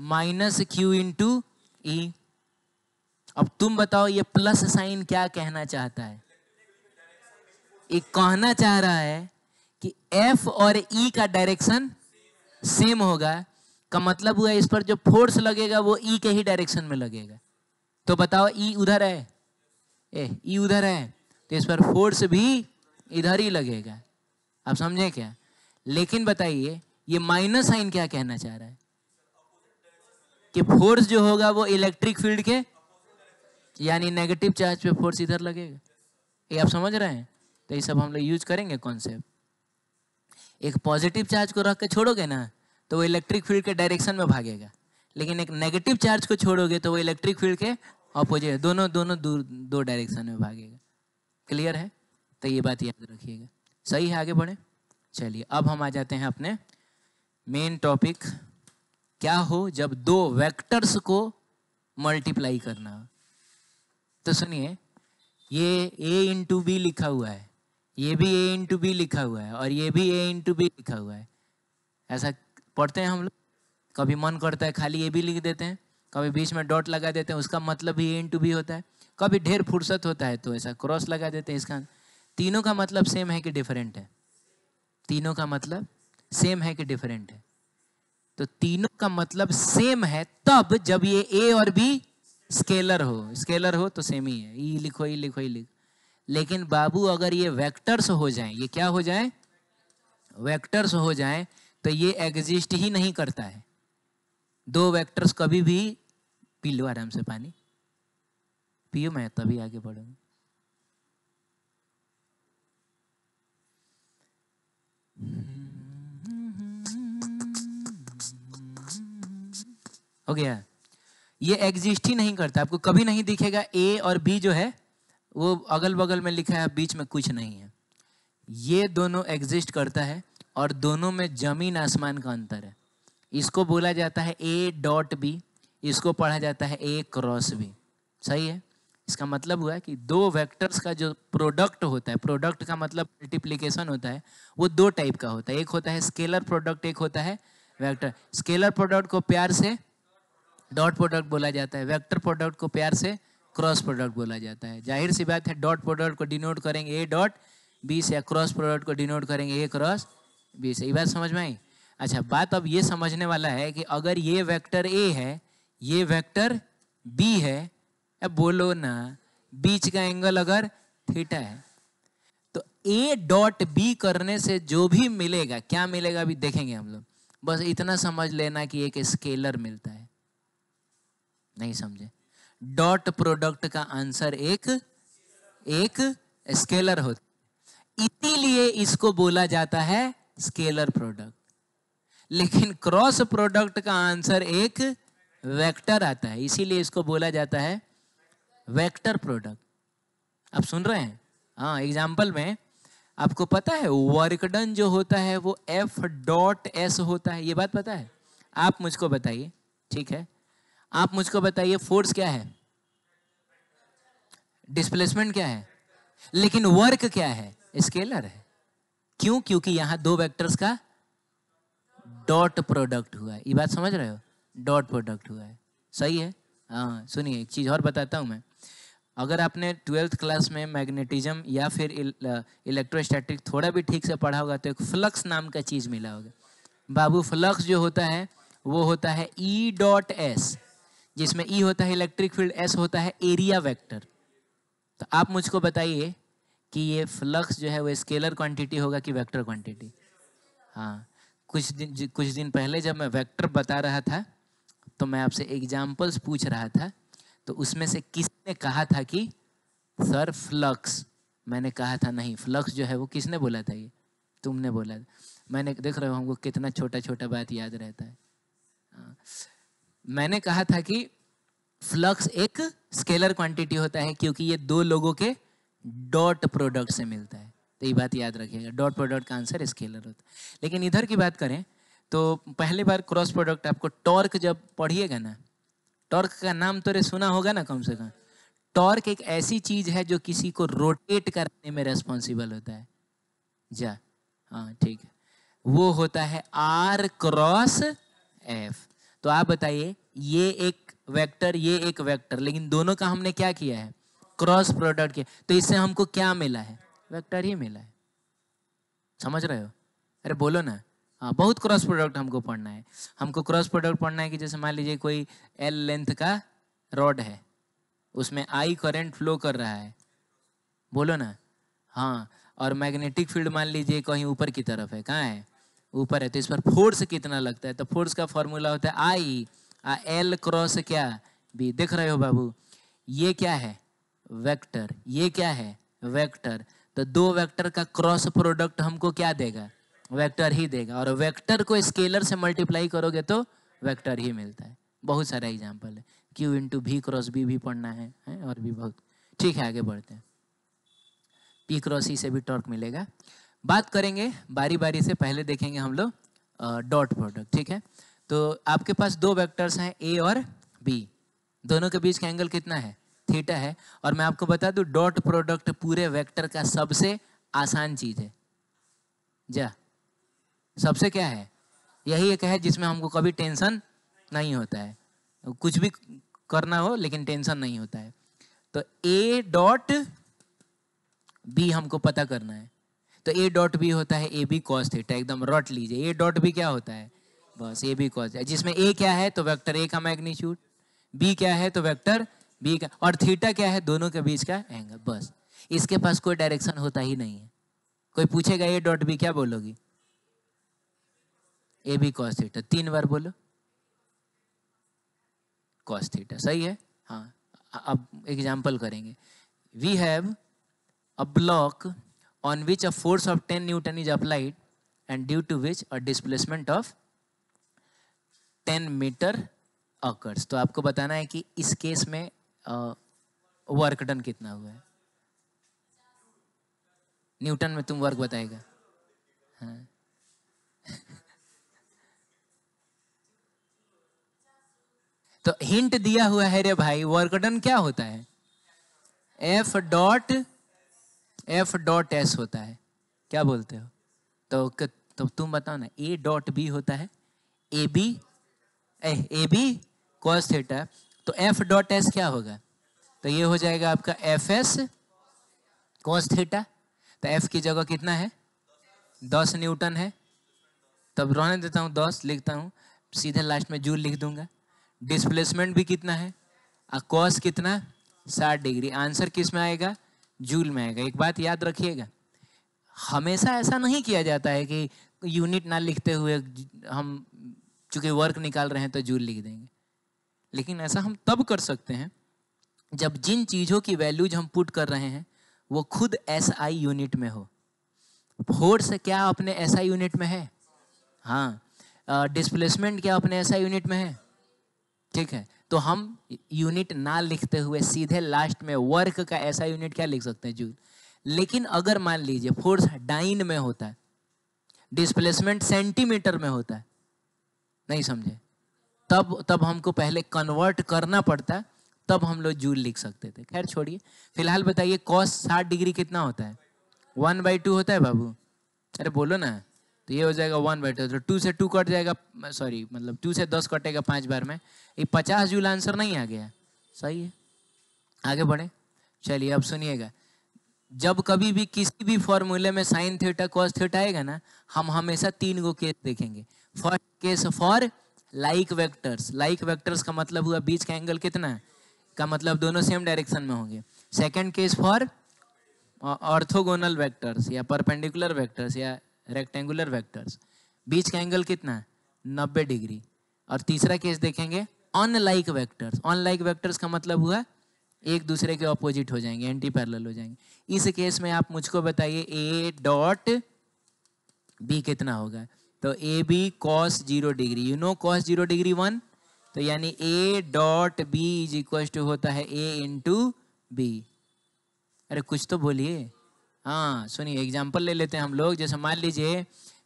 -Q × E। अब तुम बताओ ये प्लस साइन क्या कहना चाहता है? ये कहना चाह रहा है कि F और E का डायरेक्शन सेम होगा, का मतलब हुआ इस पर जो फोर्स लगेगा वो E के ही डायरेक्शन में लगेगा। तो बताओ E उधर है, E उधर है, तो इस पर फोर्स भी इधर ही लगेगा। आप समझे क्या? लेकिन बताइए ये माइनस साइन क्या कहना चाह रहा है? कि फोर्स जो होगा वो इलेक्ट्रिक फील्ड के, यानी नेगेटिव चार्ज पे फोर्स इधर लगेगा। ये आप समझ रहे हैं? तो ये सब हम लोग यूज करेंगे कॉन्सेप्ट। एक पॉजिटिव चार्ज को रख के छोड़ोगे ना तो वो इलेक्ट्रिक फील्ड के डायरेक्शन में भागेगा, लेकिन एक नेगेटिव चार्ज को छोड़ोगे तो वो इलेक्ट्रिक फील्ड के ऑपोजिट, दोनों दो डायरेक्शन में भागेगा। क्लियर है? तो ये बात याद रखिएगा। सही है, आगे बढ़े। चलिए अब हम आ जाते हैं अपने मेन टॉपिक। क्या हो जब दो वेक्टर्स को मल्टीप्लाई करना हो। तो सुनिए, ये A × B लिखा हुआ है, ये भी a इंटू बी लिखा हुआ है और ये भी a इंटू बी लिखा हुआ है। ऐसा पढ़ते हैं हम लोग, कभी मन करता है खाली ए बी लिख देते हैं, कभी बीच में डॉट लगा देते हैं, उसका मतलब भी ए इंटू बी होता है, कभी ढेर फुर्सत होता है तो ऐसा क्रॉस लगा देते हैं। इसका तीनों का मतलब सेम है कि डिफरेंट है? तीनों का मतलब सेम है कि डिफरेंट है? तो तीनों का मतलब सेम है तब जब ये ए और बी स्केलर हो। स्केलर हो तो सेम ही है, ई लिखो ई लिखो ई लिखो। लेकिन बाबू अगर ये वेक्टर्स हो जाएं, ये क्या हो जाए? वेक्टर्स हो जाएं, तो ये एग्जिस्ट ही नहीं करता है। दो वेक्टर्स कभी भी, पी लो आराम से पानी पियो, मैं तभी आगे बढ़ूंगा। हो गया? ये एग्जिस्ट ही नहीं करता, आपको कभी नहीं दिखेगा ए और बी जो है वो अगल बगल में लिखा है, बीच में कुछ नहीं है। ये दोनों एग्जिस्ट करता है और दोनों में जमीन आसमान का अंतर है। इसको बोला जाता है ए डॉट बी, इसको पढ़ा जाता है ए क्रॉस बी। सही है? इसका मतलब हुआ कि दो वेक्टर्स का जो प्रोडक्ट होता है, प्रोडक्ट का मतलब मल्टीप्लिकेशन होता है, वो दो टाइप का होता है। एक होता है स्केलर प्रोडक्ट, एक होता है वेक्टर। स्केलर प्रोडक्ट को प्यार से डॉट प्रोडक्ट बोला जाता है, वेक्टर प्रोडक्ट को प्यार से क्रॉस प्रोडक्ट बोला जाता है। जाहिर सी बात है, डॉट प्रोडक्ट को डिनोट करेंगे ए डॉट बी से, या क्रॉस प्रोडक्ट को डिनोट करेंगे ए क्रॉस बी से। ये बात समझ में आई? अच्छा, बात अब ये समझने वाला है कि अगर ये वेक्टर ए है, ये वेक्टर बी है, अब बोलो ना, बीच का एंगल अगर थीटा है, तो ए डॉट बी करने से जो भी मिलेगा, क्या मिलेगा अभी देखेंगे हम लोग। बस इतना समझ लेना कि एक स्केलर मिलता है। नहीं समझे? डॉट प्रोडक्ट का आंसर एक स्केलर होता है, इसीलिए इसको बोला जाता है स्केलर प्रोडक्ट। लेकिन क्रॉस प्रोडक्ट का आंसर एक वेक्टर आता है, इसीलिए इसको बोला जाता है वेक्टर प्रोडक्ट। आप सुन रहे हैं? हाँ, एग्जाम्पल में आपको पता है वर्क डन जो होता है वो एफ डॉट एस होता है, ये बात पता है? आप मुझको बताइए, ठीक है, आप मुझको बताइए फोर्स क्या है, डिस्प्लेसमेंट क्या है, लेकिन वर्क क्या है? स्केलर है। क्यों? क्योंकि यहां दो वेक्टर्स का डॉट प्रोडक्ट हुआ है। ये बात समझ रहे हो? डॉट प्रोडक्ट हुआ है। सही है? हाँ, सुनिए एक चीज़ और बताता हूँ मैं। अगर आपने 12th क्लास में मैग्नेटिज्म या फिर इलेक्ट्रोस्टैटिक थोड़ा भी ठीक से पढ़ा होगा तो एक फ्लक्स नाम का चीज़ मिला होगा। बाबू, फ्लक्स जो होता है वो होता है ई डॉट एस, जिसमें ई होता है इलेक्ट्रिक फील्ड, एस होता है एरिया वेक्टर। तो आप मुझको बताइए कि ये फ्लक्स जो है वो स्केलर क्वांटिटी होगा कि वेक्टर क्वांटिटी? हाँ, कुछ दिन पहले जब मैं वेक्टर बता रहा था तो मैं आपसे एग्जाम्पल्स पूछ रहा था, तो उसमें से किसने कहा था कि सर फ्लक्स? मैंने कहा था नहीं, फ्लक्स जो है वो किसने बोला था? ये तुमने बोला था। मैंने, देख रहे हो हमको कितना छोटा छोटा बात याद रहता है। मैंने कहा था कि फ्लक्स एक स्केलर क्वांटिटी होता है क्योंकि ये दो लोगों के डॉट प्रोडक्ट से मिलता है। तो ये बात याद रखिएगा, डॉट प्रोडक्ट का आंसर स्केलर होता है। लेकिन इधर की बात करें तो पहली बार क्रॉस प्रोडक्ट, आपको टॉर्क जब पढ़िएगा ना, टॉर्क का नाम तो सुना होगा ना कम से कम। टॉर्क एक ऐसी चीज है जो किसी को रोटेट करने में रेस्पॉन्सिबल होता है। जा, हाँ ठीक है, वो होता है आर क्रॉस एफ। तो आप बताइए, ये एक वेक्टर, ये एक वेक्टर, लेकिन दोनों का हमने क्या किया है? क्रॉस प्रोडक्ट किया। तो इससे हमको क्या मिला है? वेक्टर ही मिला है। समझ रहे हो? अरे बोलो ना। हाँ, बहुत क्रॉस प्रोडक्ट हमको पढ़ना है। हमको क्रॉस प्रोडक्ट पढ़ना है कि जैसे मान लीजिए कोई एल लेंथ का रॉड है, उसमें आई करंट फ्लो कर रहा है, बोलो ना। हाँ, और मैग्नेटिक फील्ड मान लीजिए कहीं ऊपर की तरफ है, कहाँ है? ऊपर है, तो इस पर फोर्स कितना लगता है? तो फोर्स का फॉर्मूला होता है आई एल क्रॉस क्या बी। देख रहे हो बाबू, ये क्या है? वेक्टर। ये क्या है? वेक्टर। तो दो वेक्टर का क्रॉस प्रोडक्ट हमको क्या देगा? वेक्टर ही देगा। और वेक्टर को स्केलर से मल्टीप्लाई करोगे तो वेक्टर ही मिलता है। बहुत सारा एग्जाम्पल है, क्यू इंटू भी क्रॉस बी भी पढ़ना है और भी बहुत। ठीक है, आगे बढ़ते हैं। पी क्रॉस ई से भी टॉर्क मिलेगा, बात करेंगे बारी बारी से। पहले देखेंगे हम लोग डॉट प्रोडक्ट, ठीक है? तो आपके पास दो वेक्टर्स हैं ए और बी, दोनों के बीच का एंगल कितना है? थीटा है। और मैं आपको बता दूं, डॉट प्रोडक्ट पूरे वेक्टर का सबसे आसान चीज है। जा सबसे क्या है, यही एक है जिसमें हमको कभी टेंशन नहीं होता है, कुछ भी करना हो लेकिन टेंशन नहीं होता है। तो ए डॉट बी हमको पता करना है। तो ए डॉट बी होता है ए बी कॉस थीटा, एकदम रट लीजिए। ए डॉट बी क्या होता है, बस ए बी कॉस, जिसमें ए क्या है तो वेक्टर ए का मैग्नीट्यूड, बी क्या है तो वेक्टर बी का, और थीटा क्या है दोनों के बीच का एंगल। बस इसके पास कोई डायरेक्शन होता ही नहीं है। कोई पूछेगा ए डॉट बी क्या बोलोगी, ए बी कॉस थीटा, 3 बार बोलो कॉस थीटा, सही है। हाँ अब एग्जाम्पल करेंगे। We have a block on which a force of 10 Newton is applied and due to which a displacement of 10 meter occurs। तो आपको बताना है कि इस केस में वर्क डन कितना हुआ है। न्यूटन में तुम वर्क बताएगा। हाँ तो हिंट दिया हुआ है रे भाई, वर्क डन क्या होता है, एफ डॉट एस होता है। क्या बोलते हो, तो तुम बताओ ना, ए डॉट बी होता है ए बी कॉस थीटा, तो एफ डॉट एस क्या होगा, तो ये हो जाएगा आपका एफ एस कॉस थीटा। तो एफ की जगह कितना है 10 न्यूटन है, तब रहने देता हूँ 10 लिखता हूँ, सीधे लास्ट में जूल लिख दूंगा। डिस्प्लेसमेंट भी कितना है, कॉस कितना 60 डिग्री, आंसर किस में आएगा जूल में आएगा। एक बात याद रखिएगा, हमेशा ऐसा नहीं किया जाता है कि यूनिट ना लिखते हुए हम चूंकि वर्क निकाल रहे हैं तो जूल लिख देंगे, लेकिन ऐसा हम तब कर सकते हैं जब जिन चीज़ों की वैल्यूज हम पुट कर रहे हैं वो खुद SI यूनिट में हो। फोर्स क्या अपने SI यूनिट में है, हाँ डिस्प्लेसमेंट क्या अपने SI यूनिट में है, ठीक है। तो हम यूनिट ना लिखते हुए सीधे लास्ट में वर्क का SI यूनिट क्या लिख सकते हैं जूल। लेकिन अगर मान लीजिए फोर्स डाइन में होता है, डिस्प्लेसमेंट सेंटीमीटर में होता है, नहीं समझे, तब हमको पहले कन्वर्ट करना पड़ता, तब हम लोग जूल लिख सकते थे। खैर छोड़िए, फिलहाल बताइए cos 60 डिग्री कितना होता है, 1/2 होता है बाबू, अरे बोलो ना। तो ये हो जाएगा 1/2, तो 2 से 2 कट जाएगा, सॉरी मतलब 2 से 10 कटेगा 5 बार में, ये 50 जूल आंसर नहीं आ गया, सही है। आगे बढ़े, चलिए अब सुनिएगा। जब कभी भी किसी भी फॉर्मूले में साइन थीटा कॉस थीटा आएगा ना, हम हमेशा 3 गो केस देखेंगे। First case for like vectors, like vectors का मतलब हुआ बीच का एंगल कितना है, का मतलब दोनों सेम डायरेक्शन में होंगे। Second case for orthogonal vectors या परपेंडिकुलर वेक्टर्स या रेक्टेंगुलर वेक्टर्स, बीच का एंगल कितना है 90 डिग्री। और तीसरा केस देखेंगे अनलाइक वेक्टर्स, अनलाइक वेक्टर्स का मतलब हुआ एक दूसरे के ऑपोजिट हो जाएंगे, एंटी पैरेलल हो जाएंगे। इस केस में आप मुझको बताइए ए डॉट बी कितना होगा, तो A B cos 0 degree, you know cos 0 degree 1, तो यानी A dot B is equal to होता है ए इंटू बी। अरे कुछ तो बोलिए। हाँ सुनिए, एग्जाम्पल ले लेते हैं हम लोग। जैसे मान लीजिए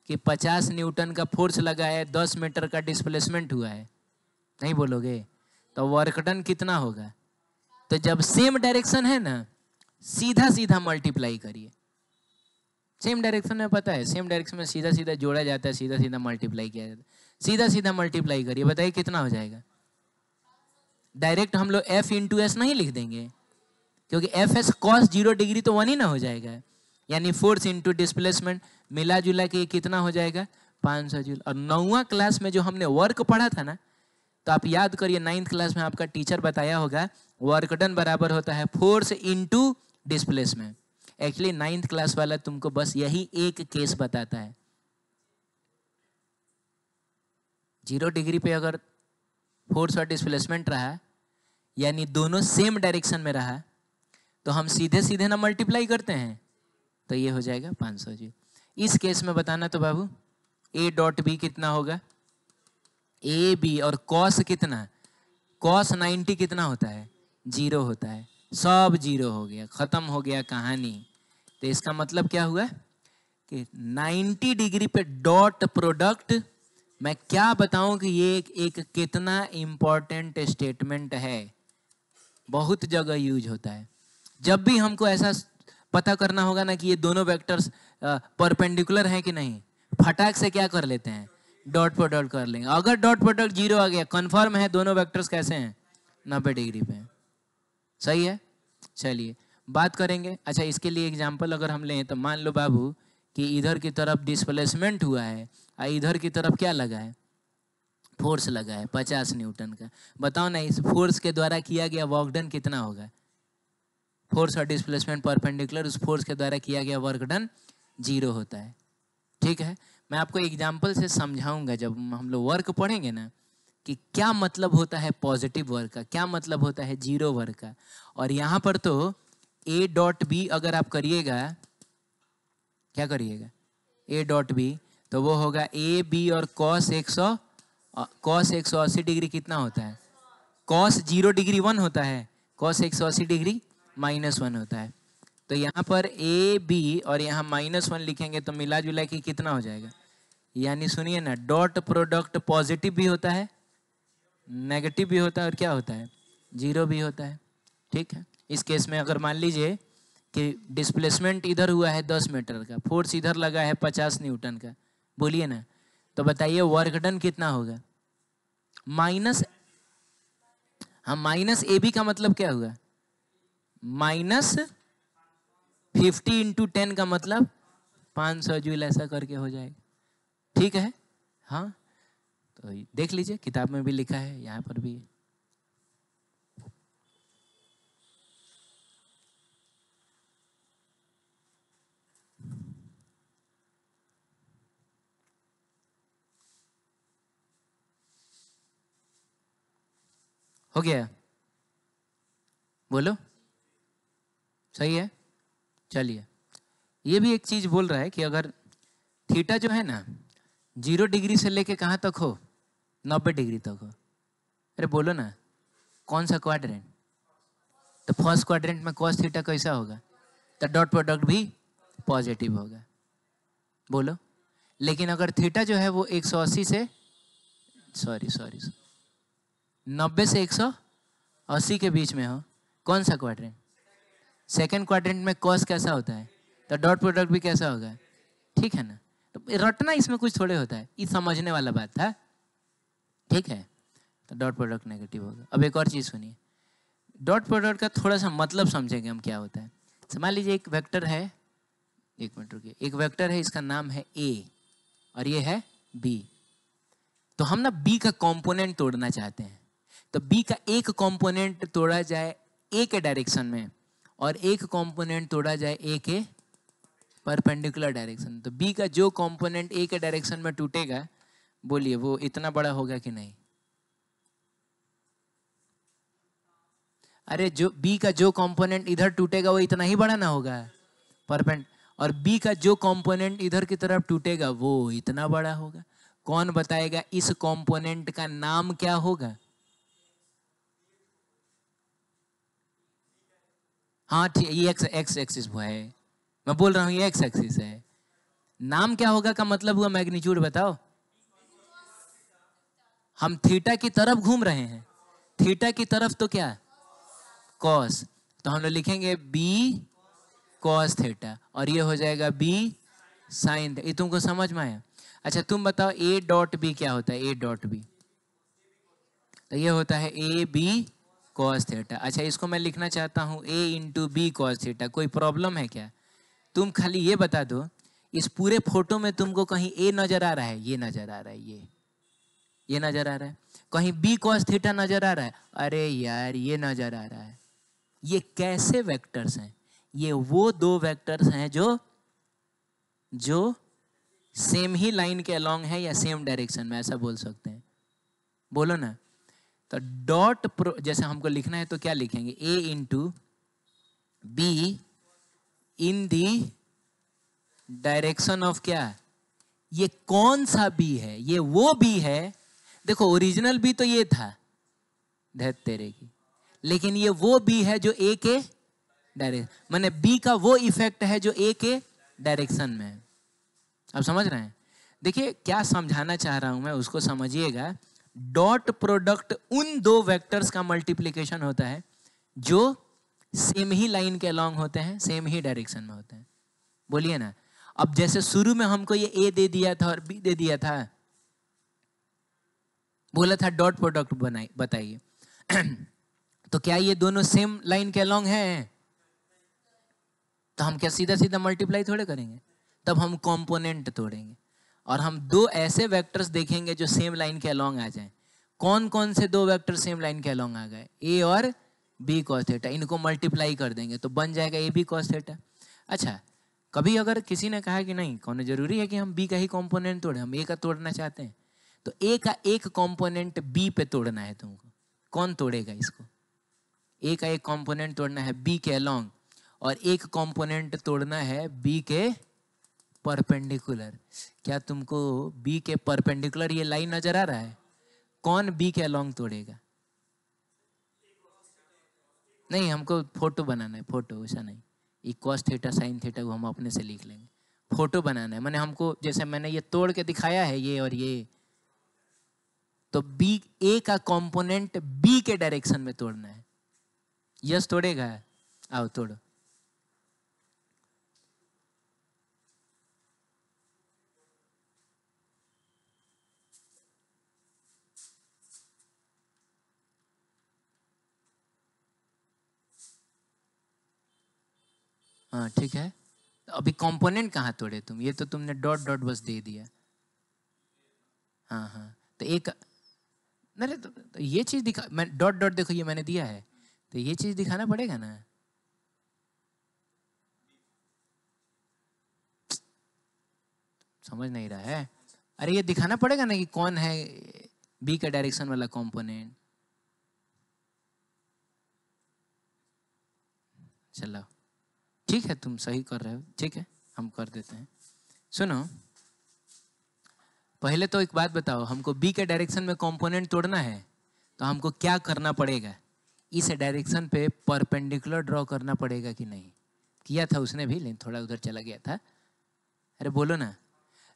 कि 50 न्यूटन का फोर्स लगा है, 10 मीटर का डिस्प्लेसमेंट हुआ है, नहीं बोलोगे, तो वर्क डन कितना होगा। तो जब सेम डायरेक्शन है ना, सीधा सीधा मल्टीप्लाई करिए। सेम डायरेक्शन में पता है, सेम डायरेक्शन में सीधा सीधा जोड़ा जाता है, सीधा सीधा मल्टीप्लाई किया जाता है। सीधा सीधा मल्टीप्लाई करिए, बताइए कितना हो जाएगा। डायरेक्ट हम लोग F इंटू एस नहीं लिख देंगे, क्योंकि एफ एस कॉस 0 डिग्री तो 1 ही ना हो जाएगा, यानी फोर्स इंटू डिस्प्लेसमेंट मिला जुला के कितना हो जाएगा 500 जूल। और 9वां क्लास में जो हमने वर्क पढ़ा था ना, तो आप याद करिए 9th क्लास में आपका टीचर बताया होगा वर्क डन बराबर होता है force into displacement. Actually 9th class वाला तुमको बस यही एक केस बताता है, 0 डिग्री पे अगर फोर्स और डिस्प्लेसमेंट रहा, यानी दोनों सेम डायरेक्शन में रहा, तो हम सीधे सीधे ना मल्टीप्लाई करते हैं, तो ये हो जाएगा 500 जी। इस केस में बताना तो बाबू ए डॉट बी कितना होगा, ए बी, और कॉस कितना, कॉस 90 कितना होता है 0 होता है, सब 0 हो गया, खत्म हो गया कहानी। तो इसका मतलब क्या हुआ कि 90 डिग्री पे डॉट प्रोडक्ट, मैं क्या बताऊं कि ये एक कितना इंपॉर्टेंट स्टेटमेंट है, बहुत जगह यूज होता है। जब भी हमको ऐसा पता करना होगा ना कि ये दोनों वेक्टर्स परपेंडिकुलर हैं कि नहीं। फटाक से क्या कर लेते हैं, डॉट प्रोडक्ट कर लेंगे। अगर डॉट प्रोडक्ट 0 आ गया, कंफर्म है दोनों वेक्टर्स कैसे हैं, 90 डिग्री पे। सही है। चलिए बात करेंगे। अच्छा, इसके लिए एग्जांपल अगर हम लें तो मान लो बाबू कि इधर की तरफ डिस्प्लेसमेंट हुआ है और इधर की तरफ क्या लगा है, फोर्स लगा है 50 न्यूटन का। बताओ ना, इस फोर्स के द्वारा किया गया वर्क डन कितना होगा। फोर्स और डिस्प्लेसमेंट परपेंडिकुलर, उस फोर्स के द्वारा किया गया वर्क डन 0 होता है। ठीक है, मैं आपको एग्जाम्पल से समझाऊंगा जब हम लोग वर्क पढ़ेंगे ना कि क्या मतलब होता है पॉजिटिव वर्क का, क्या मतलब होता है 0 वर्क का। और यहाँ पर तो ए डॉट बी अगर आप करिएगा, क्या करिएगा, ए डॉट बी, तो वो होगा ए बी और कॉस 180 डिग्री कितना होता है, कॉस 0 डिग्री 1 होता है, कॉस 180 डिग्री -1 होता है। तो यहाँ पर ए बी और यहाँ -1 लिखेंगे तो मिला जुला के कितना हो जाएगा। यानी सुनिए ना, डॉट प्रोडक्ट पॉजिटिव भी होता है, नेगेटिव भी होता है और क्या होता है, 0 भी होता है। ठीक है, इस केस में अगर मान लीजिए कि डिस्प्लेसमेंट इधर हुआ है 10 मीटर का, फोर्स इधर लगा है 50 न्यूटन का, बोलिए ना, तो बताइए वर्क डन कितना होगा। माइनस, हाँ माइनस ए बी का मतलब क्या हुआ, -50 × 10 का मतलब 500 जूल, ऐसा करके हो जाएगा। ठीक है, हाँ तो देख लीजिए किताब में भी लिखा है, यहाँ पर भी। हो गया, बोलो, सही है। चलिए, ये भी एक चीज बोल रहा है कि अगर थीटा जो है ना 0 डिग्री से लेके कहाँ तक हो, 90 डिग्री तक हो। अरे बोलो ना, कौन सा क्वाड्रेंट, तो फर्स्ट क्वाड्रेंट में cos थीटा कैसा होगा, तो डॉट प्रोडक्ट भी पॉजिटिव होगा। बोलो, लेकिन अगर थीटा जो है वो 180 से सॉरी 90 से 180 के बीच में हो, कौन सा क्वाड्रेंट, सेकेंड क्वाड्रेंट में cos कैसा होता है, तो डॉट प्रोडक्ट भी कैसा होगा। ठीक है ना, तो रटना इसमें कुछ थोड़े होता है, ये समझने वाला बात था। ठीक है, तो डॉट प्रोडक्ट नेगेटिव होगा। अब एक और चीज़ सुनिए, डॉट प्रोडक्ट का थोड़ा सा मतलब समझेंगे हम क्या होता है। मान लीजिए एक वेक्टर है, एक मिनट रुकिए, एक वेक्टर है, इसका नाम है ए और ये है बी। तो हम ना बी का कंपोनेंट तोड़ना चाहते हैं, तो बी का एक कंपोनेंट तोड़ा जाए ए के डायरेक्शन में और एक कंपोनेंट तोड़ा जाए ए के परपेंडिकुलर डायरेक्शन। तो बी का जो कंपोनेंट ए के डायरेक्शन में टूटेगा, बोलिए वो इतना बड़ा होगा कि नहीं। अरे जो बी का जो कंपोनेंट इधर टूटेगा वो इतना ही बड़ा ना होगा परपेंड, और बी का जो कंपोनेंट इधर की तरफ टूटेगा वो इतना बड़ा होगा। कौन बताएगा इस कंपोनेंट का नाम क्या होगा। हाँ ठीक, ये एक्स एक्सिस है, मैं बोल रहा हूँ ये एक्स एक्सिस है। नाम क्या होगा का मतलब हुआ मैग्नीट्यूड बताओ। हम थीटा की तरफ घूम रहे हैं, थीटा की तरफ तो क्या कॉस, तो हम लोग लिखेंगे बी कॉस थीटा और ये हो जाएगा बी साइन। ये तुमको समझ में आया। अच्छा तुम बताओ ए डॉट बी क्या होता है, ए डॉट बी, तो ये होता है ए बी कॉस थीटा। अच्छा इसको मैं लिखना चाहता हूँ ए इंटू बी कॉस थीटा, कोई प्रॉब्लम है क्या। तुम खाली ये बता दो इस पूरे फोटो में तुमको कहीं ए नजर आ रहा है, ये नजर आ रहा है, ये नजर आ रहा है, कहीं बी कॉस थीटा नजर आ रहा है, अरे यार ये नजर आ रहा है। ये कैसे वेक्टर्स हैं, ये वो दो वेक्टर्स हैं जो सेम ही लाइन के अलोंग है या सेम डायरेक्शन में, ऐसा बोल सकते हैं। बोलो ना, तो डॉट प्रो जैसे हमको लिखना है तो क्या लिखेंगे, A into B in the direction of क्या, ये कौन सा बी है, ये वो बी है। देखो ओरिजिनल बी तो ये था धैत तेरे की, लेकिन ये वो बी है जो ए के डायरेक्शन, माने बी का वो इफेक्ट है जो ए के डायरेक्शन में है। अब समझ रहे हैं। देखिए क्या समझाना चाह रहा हूं मैं, उसको समझिएगा। डॉट प्रोडक्ट उन दो वेक्टर्स का मल्टीप्लिकेशन होता है जो सेम ही लाइन के अलॉन्ग होते हैं, सेम ही डायरेक्शन में होते हैं। बोलिए ना। अब जैसे शुरू में हमको ये ए दे दिया था और बी दे दिया था, बोला था डॉट प्रोडक्ट बनाइए, बताइए तो क्या ये दोनों सेम लाइन के अलॉन्ग हैं? तो हम क्या सीधा सीधा मल्टीप्लाई थोड़े करेंगे, तब हम कंपोनेंट तोड़ेंगे और हम दो ऐसे वेक्टर्स देखेंगे जो सेम लाइन के अलॉन्ग आ जाएं। कौन कौन से दो वेक्टर सेम लाइन के अलॉन्ग आ गए? ए और बी कॉस थीटा। इनको मल्टीप्लाई कर देंगे तो बन जाएगा ए बी कॉस थीटा। अच्छा, कभी अगर किसी ने कहा कि नहीं, कौन जरूरी है कि हम बी का ही कंपोनेंट तोड़े, हम ए का तोड़ना चाहते हैं, तो ए का एक कंपोनेंट बी पे तोड़ना है तुमको, कौन तोड़ेगा इसको? ए का एक कंपोनेंट तोड़ना है बी के अलॉन्ग और एक कंपोनेंट तोड़ना है बी के परपेंडिकुलर। क्या तुमको बी के परपेंडिकुलर ये लाइन नजर आ रहा है? कौन बी के अलॉन्ग तोड़ेगा? नहीं, हमको फोटो बनाना है, फोटो, ऐसा नहीं cos थीटा sin थीटा को हम अपने से लिख लेंगे। फोटो बनाना है, मैंने हमको जैसे मैंने ये तोड़ के दिखाया है ये और ये, तो बी ए का कंपोनेंट बी के डायरेक्शन में तोड़ना है। यस तोड़ेगा? आओ तोड़ो। हाँ ठीक है, तो अभी कंपोनेंट कहाँ तोड़े तुम? ये तो तुमने डॉट डॉट बस दे दिया। हाँ हाँ, तो एक नहीं तो ये चीज दिखा, मैं डॉट डॉट देखो ये मैंने दिया है, तो ये चीज दिखाना पड़ेगा ना। समझ नहीं रहा है? अरे ये दिखाना पड़ेगा ना कि कौन है बी का डायरेक्शन वाला कंपोनेंट। चलो ठीक है, तुम सही कर रहे हो, ठीक है हम कर देते हैं। सुनो, पहले तो एक बात बताओ, हमको बी के डायरेक्शन में कंपोनेंट तोड़ना है तो हमको क्या करना पड़ेगा? इस डायरेक्शन पे परपेंडिकुलर ड्रॉ करना पड़ेगा कि नहीं? किया था उसने भी, लेकिन थोड़ा उधर चला गया था। अरे बोलो ना।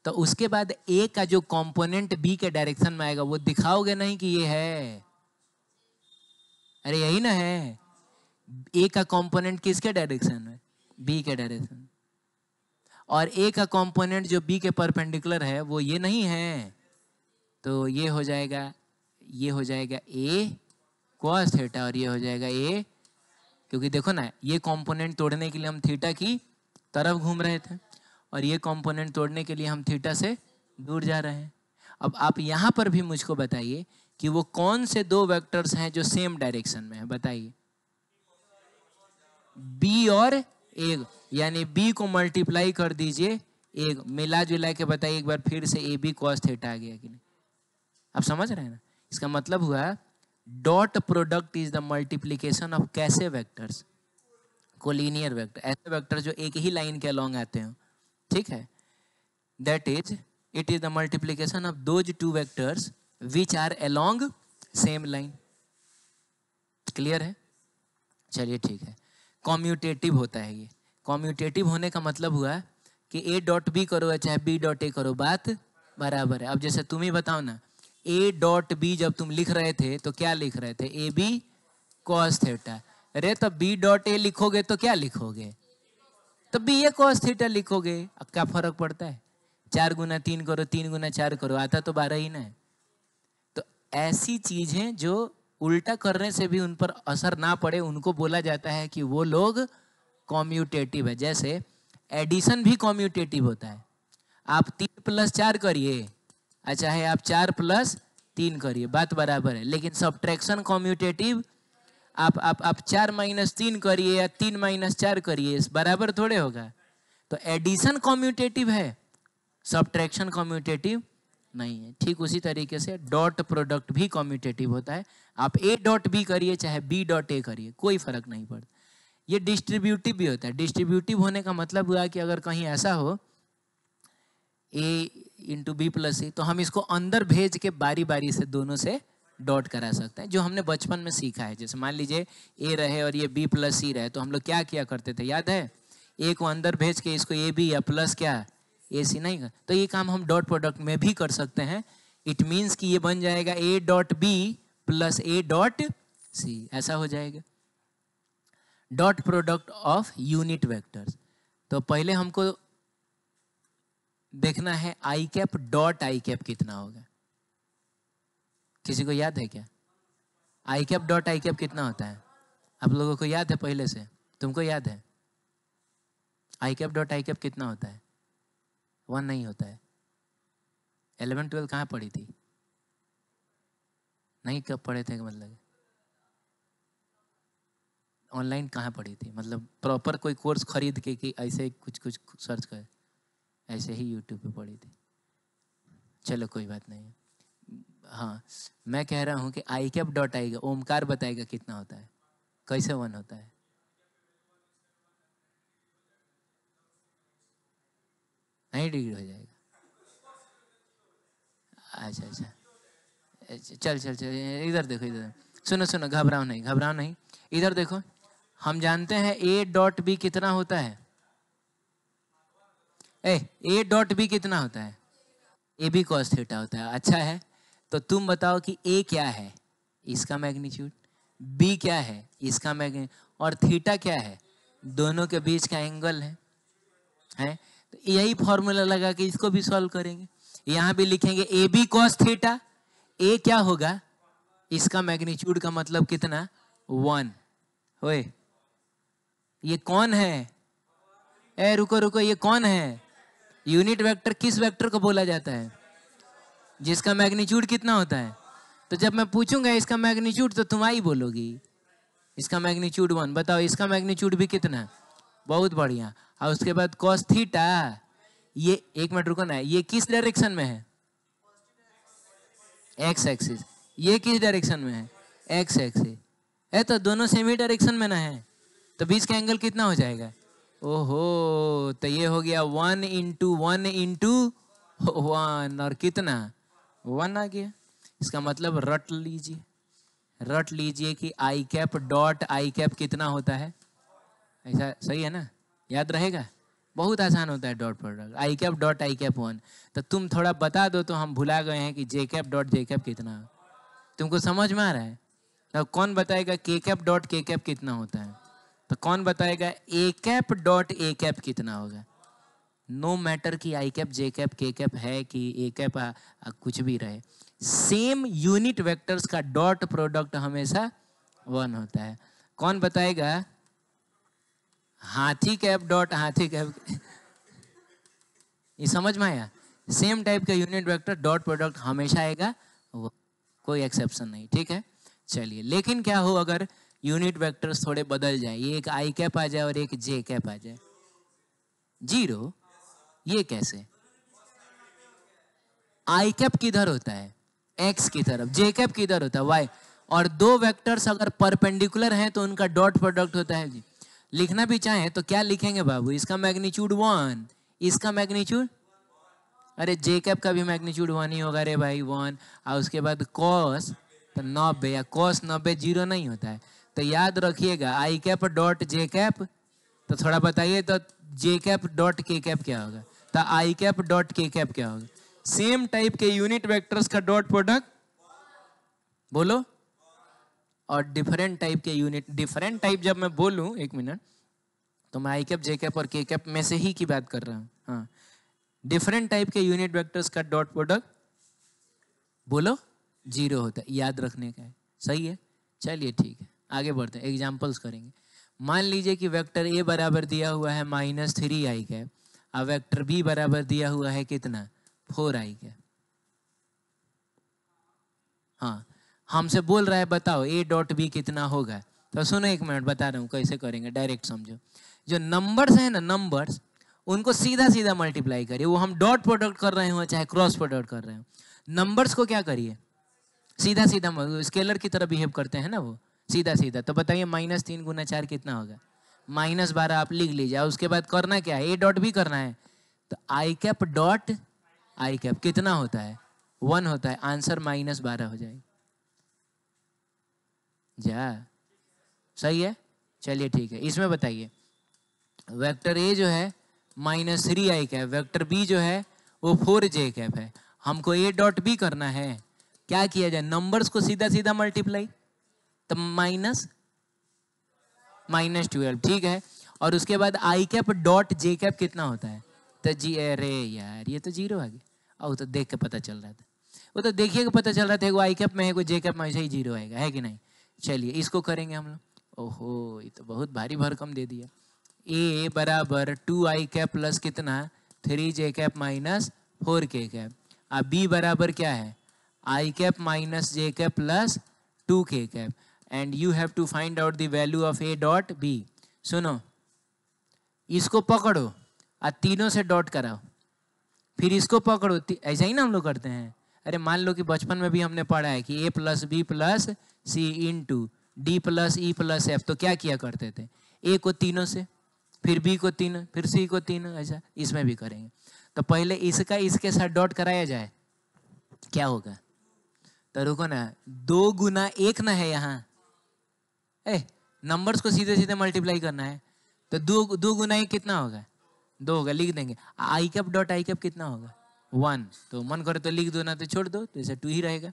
तो उसके बाद ए का जो कंपोनेंट बी के डायरेक्शन में आएगा वो दिखाओगे नहीं कि ये है? अरे यही ना है, ए का कंपोनेंट किसके डायरेक्शन में? बी के डायरेक्शन। और ए का कंपोनेंट जो बी के परपेंडिकुलर है वो ये नहीं है, तो ये हो जाएगा, ये हो जाएगा ए cos थीटा और ये हो जाएगा ए, क्योंकि देखो ना ये कंपोनेंट तोड़ने के लिए हम थीटा की तरफ घूम रहे थे और ये कंपोनेंट तोड़ने के लिए हम थीटा से दूर जा रहे हैं। अब आप यहाँ पर भी मुझको बताइए कि वो कौन से दो वेक्टर्स हैं जो सेम डायरेक्शन में है, बताइए। बी और ए, यानी बी को मल्टीप्लाई कर दीजिए, एक मिला जुला के बताइए एक बार फिर से ए बी cos थीटा आ गया कि नहीं? आप समझ रहे हैं ना? इसका मतलब हुआ dot product is the multiplication of कैसे वेक्टर्स? कोलिनियर वेक्टर, ऐसे वेक्टर जो एक ही लाइन के अलॉन्ग आते हो, ठीक है। That is it is the multiplication of those two vectors which are along same line. Clear है? चलिए ठीक है। कॉम्यूटेटिव होता है ये। कॉम्यूटेटिव होने का मतलब हुआ कि ए डॉट बी करो या चाहे बी डॉट ए करो, बात बराबर है। अब जैसे तुम ही बताओ ना, ए डॉट बी जब तुम लिख रहे थे तो क्या लिख रहे थे? A B cos theta. अरे तो बी डॉट ए लिखोगे तो क्या लिखोगे? तो बी ए cos थीटा लिखोगे। अब क्या फर्क पड़ता है? 4 गुना 3 करो, 3 गुना 4 करो, आता तो 12 ही ना है। तो ऐसी चीजें जो उल्टा करने से भी उन पर असर ना पड़े उनको बोला जाता है कि वो लोग कॉम्यूटेटिव है। जैसे एडिशन भी कॉम्यूटेटिव होता है। आप 3 + 4 करिए, अच्छा है आप 4 + 3 करिए, बात बराबर है। लेकिन सब्ट्रैक्शन कॉम्यूटेटिव, आप 4 - 3 करिए या 3 - 4 करिए, बराबर थोड़े होगा। तो एडिशन कॉम्यूटेटिव है, सब्ट्रैक्शन कॉम्यूटेटिव नहीं है। ठीक उसी तरीके से डॉट प्रोडक्ट भी कॉम्यूटेटिव होता है। आप ए डॉट बी करिए चाहे बी डॉट ए करिए, कोई फर्क नहीं पड़ता। ये डिस्ट्रीब्यूटिव भी होता है। डिस्ट्रीब्यूटिव होने का मतलब हुआ कि अगर कहीं ऐसा हो ए इंटू बी प्लस सी, तो हम इसको अंदर भेज के बारी बारी से दोनों से डॉट करा सकते हैं, जो हमने बचपन में सीखा है। जैसे मान लीजिए ए रहे और ये बी प्लस सी रहे, तो हम लोग क्या किया करते थे, याद है? ए को अंदर भेज के इसको ए बी या प्लस क्या ए सी नहीं कर, तो ये काम हम डॉट प्रोडक्ट में भी कर सकते हैं। इट मीन्स कि ये बन जाएगा A dot B plus A dot C, ऐसा हो जाएगा। Dot product of unit vectors. तो पहले हमको देखना है I cap dot I cap कितना होगा। किसी को याद है क्या? I cap dot I cap कितना होता है? आप लोगों को याद है पहले से? तुमको याद है I cap dot I cap कितना होता है? 1 नहीं होता है। 11 12 कहाँ पढ़ी थी? नहीं कब पढ़े थे? मतलब ऑनलाइन कहाँ पढ़ी थी? मतलब प्रॉपर कोई कोर्स खरीद के कि ऐसे कुछ कुछ सर्च कर? ऐसे ही यूट्यूब पे पढ़ी थी। चलो कोई बात नहीं। हाँ, मैं कह रहा हूँ कि आई कैप डॉट आएगा, ओमकार बताएगा कितना होता है, कैसे 1 होता है। 90 डिग्री हो जाएगा। अच्छा अच्छा, चल चल चल, इधर देखो, इधर सुनो सुनो, घबराओ नहीं घबराओ नहीं, इधर देखो। हम जानते हैं ए डॉट बी कितना होता है? ए डॉट बी कितना होता है? ए बी कॉस थीटा होता है। अच्छा है, तो तुम बताओ कि ए क्या है? इसका मैग्नीट्यूड। बी क्या है? इसका मैग्नीट्यूड। और थीटा क्या है? दोनों के बीच का एंगल है? तो यही फॉर्मूला लगा के इसको भी सॉल्व करेंगे। यहाँ भी लिखेंगे ए बी कॉस थीटा। ए क्या होगा? इसका मैग्नीट्यूड का मतलब कितना? 1। ओए ये कौन है? रुको रुको, ये कौन है? यूनिट वेक्टर किस वेक्टर को बोला जाता है? जिसका मैग्नीट्यूड कितना होता है। तो जब मैं पूछूंगा इसका मैग्नीट्यूड तो तुम आई बोलोगी इसका मैग्नीट्यूड 1। बताओ इसका मैग्नीट्यूड भी कितना है? बहुत बढ़िया। और उसके बाद कॉस थीटा, ये 1 मिनट रुको ना, ये किस डायरेक्शन में है? X axis. ये किस डायरेक्शन में है? एक्स एक्सिस है, तो दोनों सेम ही डायरेक्शन में ना है, तो बीच का एंगल कितना हो जाएगा? ओहो, तो ये हो गया 1 इंटू 1 इंटू 1, और कितना? 1 आ गया। इसका मतलब रट लीजिए कि आई कैप डॉट आई कैप कितना होता है। ऐसा सही है ना? याद रहेगा? बहुत आसान होता है dot product. I cap dot I cap 1। तो तुम थोड़ा बता दो तो हम भुला गए हैं कि जे कैप डॉट जे कैप कितना। तुमको समझ में आ रहा है? तो कौन बताएगा के कैप डॉट के कैप कितना होता है? तो कौन बताएगा A cap dot A cap कितना होगा? नो मैटर कि आई cap J cap K cap है कि ए कैप कुछ भी रहे, सेम यूनिट वेक्टर्स का डॉट प्रोडक्ट हमेशा 1 होता है। कौन बताएगा? हाथी कैप डॉट हाथी कैप। ये समझ में आया? सेम टाइप का यूनिट वेक्टर डॉट प्रोडक्ट हमेशा आएगा, वो कोई एक्सेप्शन नहीं। ठीक है, चलिए। लेकिन क्या हो अगर यूनिट वेक्टर्स थोड़े बदल जाए, ये एक आई कैप आ जाए और एक जे कैप आ जाए? 0? ये कैसे? आई कैप किधर होता है? एक्स की तरफ। जे कैप किधर होता है? वाई। और दो वेक्टर्स अगर परपेंडिकुलर हैं तो उनका डॉट प्रोडक्ट होता है जी। लिखना भी चाहें तो क्या लिखेंगे बाबू? इसका मैग्नीट्यूड 1, इसका मैग्नीट्यूड, अरे जे कैप का भी मैग्नीट्यूड 1 ही होगा रे भाई, 1। और उसके बाद कॉस, तो 90, या कॉस 90 0 नहीं होता है। तो याद रखिएगा आई कैप डॉट जे कैप, तो थोड़ा बताइए तो जे कैप डॉट के कैप क्या होगा? तो आई कैप डॉट के कैप क्या होगा? सेम टाइप के यूनिट वेक्टर्स का डॉट प्रोडक्ट बोलो। और डिफरेंट टाइप के यूनिट, डिफरेंट टाइप जब मैं बोलूं, 1 मिनट, तो मैं आई कैप जे कैप और के कैप में से ही की बात कर रहा हूं। हाँ, डिफरेंट टाइप के यूनिट वेक्टर्स का डॉट प्रोडक्ट बोलो 0 होता है। याद रखने का है, सही है। चलिए ठीक है, आगे बढ़ते हैं, एग्जाम्पल्स करेंगे। मान लीजिए कि वेक्टर ए बराबर दिया हुआ है -3 आई कैप, और वेक्टर बी बराबर दिया हुआ है कितना? 4 आई कैप। हाँ, हमसे बोल रहा है बताओ ए डॉट बी कितना होगा। तो सुनो 1 मिनट, बता रहा हूँ कैसे करेंगे, डायरेक्ट समझो। जो नंबर्स हैं ना, नंबर्स, उनको सीधा सीधा मल्टीप्लाई करिए। वो हम डॉट प्रोडक्ट कर रहे हो चाहे क्रॉस प्रोडक्ट कर रहे हो, नंबर्स को क्या करिए? सीधा सीधा, स्केलर की तरह बिहेव करते हैं ना वो, सीधा सीधा। तो बताइए -3 गुना 4 कितना होगा? -12 आप लिख लीजिए। उसके बाद करना क्या है? ए डॉट भी करना है। तो आई कैप डॉट आई कैप कितना होता है? 1 होता है। आंसर -12 हो जाएगा। जा सही है। चलिए ठीक है, इसमें बताइए वेक्टर ए जो है -3 आई कैप, वेक्टर बी जो है वो 4 जे कैप है। हमको ए डॉट बी करना है। क्या किया जाए? नंबर्स को सीधा सीधा मल्टीप्लाई, तो माइनस -12, ठीक है। और उसके बाद आई कैप डॉट जे कैप कितना होता है? तो जी, अरे यार ये तो जीरो आ गया। और तो देख के पता चल रहा था, वो तो देखिए पता चल रहा था, वो आई कैप में है, कोई जे कैप में, ऐसे ही जीरो आएगा, है कि नहीं? चलिए इसको करेंगे हम लोग। ओहो, ये तो बहुत भारी भरकम दे दिया। ए बराबर 2 आई कैप प्लस कितना, 3 जे कैप माइनस 4 के कैप। अब बी बराबर क्या है, I cap minus J cap plus 2 K cap. And you have to find out the value of A dot B. सुनो, इसको पकड़ो और तीनों से डॉट कराओ, फिर इसको पकड़ो, ऐसा ही ना हम लोग करते हैं। अरे मान लो कि बचपन में भी हमने पढ़ा है कि A plus B plus C into D plus E plus F. तो क्या किया करते थे, ए को तीनों से, फिर बी को तीनों, फिर सी को तीनों, ऐसा इसमें भी करेंगे। तो पहले इसका इसके साथ डॉट कराया जाए, क्या होगा? तो रुको ना, 2 गुना 1 ना है यहाँ, नंबर्स को सीधे सीधे मल्टीप्लाई करना है। तो 2 गुना 1 कितना होगा? 2 होगा, लिख देंगे। आई कैप डॉट आई कैप कितना होगा? 1। तो मन करे तो लिख दो, ना तो छोड़ दो, तो ऐसे 2 ही रहेगा।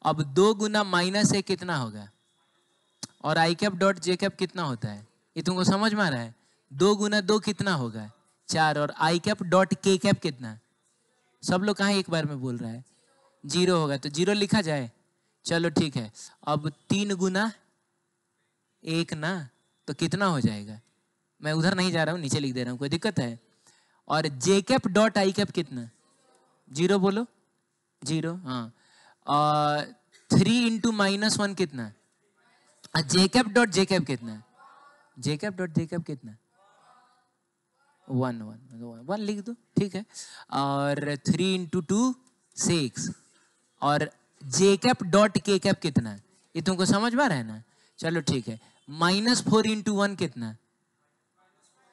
अब 2 गुना -1 कितना होगा? और आई कैप डॉट जे कैप कितना होता है, ये तुमको समझ में आ रहा है? 2 गुना 2 कितना होगा? 4। और आई कैप डॉट के कैप कितना? सब लोग कहाँ एक बार में बोल रहा है? 0 होगा, तो 0 लिखा जाए। चलो ठीक है। अब 3 गुना 1 ना, तो कितना हो जाएगा? मैं उधर नहीं जा रहा हूँ, नीचे लिख दे रहा हूँ, कोई दिक्कत है? और जे कैप डॉट आई कैप कितना? 0 बोलो, 0। हाँ, और 3 × -1 कितना? जे कैप डॉट जे कैप कितना? जे कैप डॉट जे कैप कितना? 1 1 1 लिख दो, ठीक है। और 3 × 2 6। और जे कैप डॉट के कैप कितना? ये तुमको समझ में आ रहा है ना? चलो ठीक है। -4 × 1 कितना?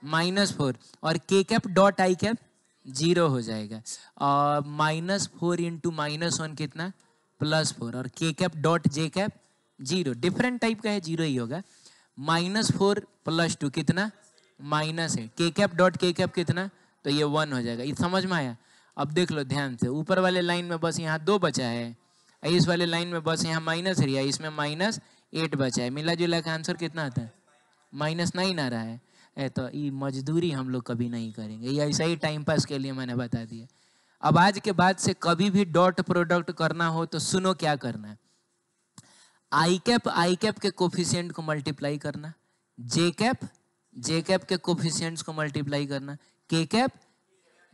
-4। और के कैप डॉट आई कैप 0 हो जाएगा। और -4 × -1 कितना? +4। और के cap dot J cap 0, different type का है, 0 ही होगा। -4 + 2 कितना? माइनस है। के कैप डॉट के कैप कितना? तो ये 1 हो जाएगा। ये समझ में आया? अब देख लो ध्यान से, ऊपर वाले लाइन में बस यहाँ 2 बचा है, इस वाले लाइन में बस यहाँ -3 है, इसमें -8 बचा है। मिला जुला का आंसर कितना आता है? -9 आ रहा है। तो ये मजदूरी हम लोग कभी नहीं करेंगे, ये ऐसा ही टाइम पास के लिए मैंने बता दिया। अब आज के बाद से कभी भी डॉट प्रोडक्ट करना हो तो सुनो क्या करना है। आई कैप के कोफिशिएंट को मल्टीप्लाई करना, जे कैप के कोफिशिएंट्स को मल्टीप्लाई करना, के कैप,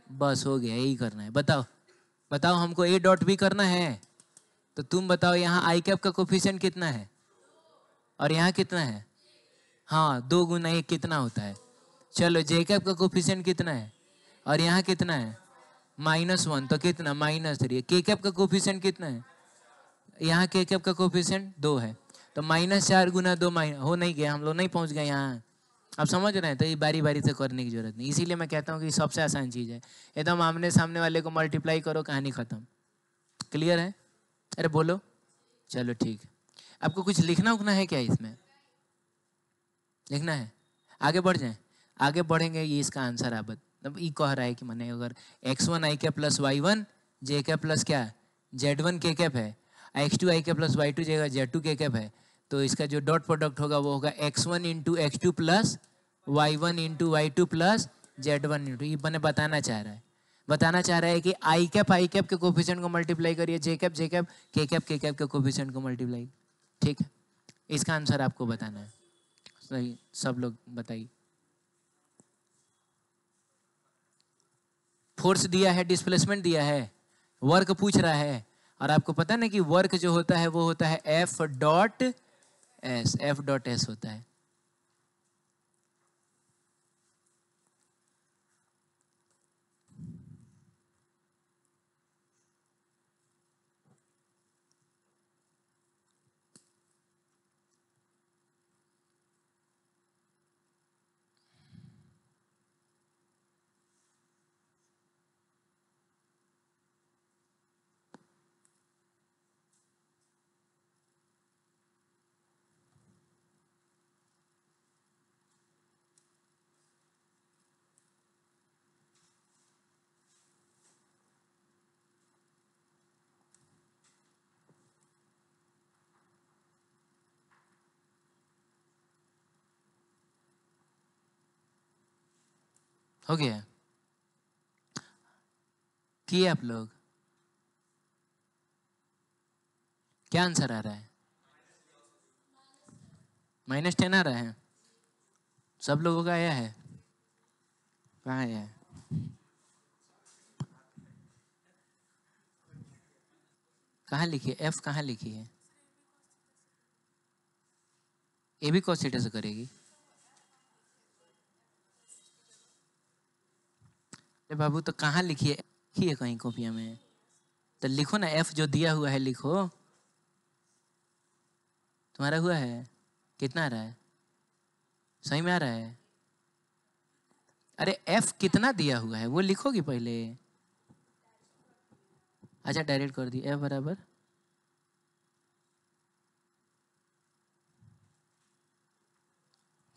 बस हो गया, यही करना है। बताओ बताओ, हमको ए डॉट भी करना है। तो तुम बताओ, यहाँ आई कैप का कोफिशिएंट कितना है और यहाँ कितना है? हाँ, 2 गुना 1 कितना होता है? चलो, जे कैप का कोफिशिएंट कितना है और यहाँ कितना है? -1, तो कितना? -3। के कैप का कोफिशिएंट कितना है? यहाँ के कैप का कोफिशिएंट 2 है, तो -4 × 2 हो नहीं गया, हम लोग नहीं पहुंच गए यहाँ। अब समझ रहे हैं? तो ये बारी बारी से करने की जरूरत नहीं, इसीलिए मैं कहता हूँ कि सबसे आसान चीज़ है, एकदम आमने सामने वाले को मल्टीप्लाई करो, कहानी खत्म। क्लियर है? अरे बोलो। चलो ठीक है। आपको कुछ लिखना उखना है क्या इसमें? लिखना है? आगे बढ़ जाए? आगे बढ़ेंगे, ये इसका आंसर आप मतलब ये कह रहा है कि मैंने अगर x1 आई कैप प्लस y1 जे कैप प्लस क्या z1 के कैप है, x2 आई कैप प्लस y2 जगह z2 के कैप है, तो इसका जो डॉट प्रोडक्ट होगा वो होगा x1 × x2 plus y1 × y2 plus z1 × ये मैंने बताना चाह रहा है कि आई कैप के कोफिशिएंट को मल्टीप्लाई करिए, जे कैप के कैप के कोफिशिएंट को मल्टीप्लाई। ठीक है, इसका आंसर आपको बताना है। सही, सब लोग बताइए। फोर्स दिया है, डिस्प्लेसमेंट दिया है, वर्क पूछ रहा है, और आपको पता ना कि वर्क जो होता है वो होता है F.S होता है। हो गया? किए आप लोग? क्या आंसर आ रहा है? -10 आ रहा है। सब लोगों का आया है? कहाँ आया है? कहाँ लिखी है? एफ कहाँ लिखी है? ए भी cos थीटा से करेगी? अरे बाबू तो कहाँ लिखी है? लिखी है कहीं कॉपिया में? तो लिखो ना, एफ जो दिया हुआ है लिखो। तुम्हारा हुआ है? कितना आ रहा है? सही में आ रहा है? अरे एफ कितना दिया हुआ है वो लिखोगी पहले। अच्छा डायरेक्ट कर दी, एफ बराबर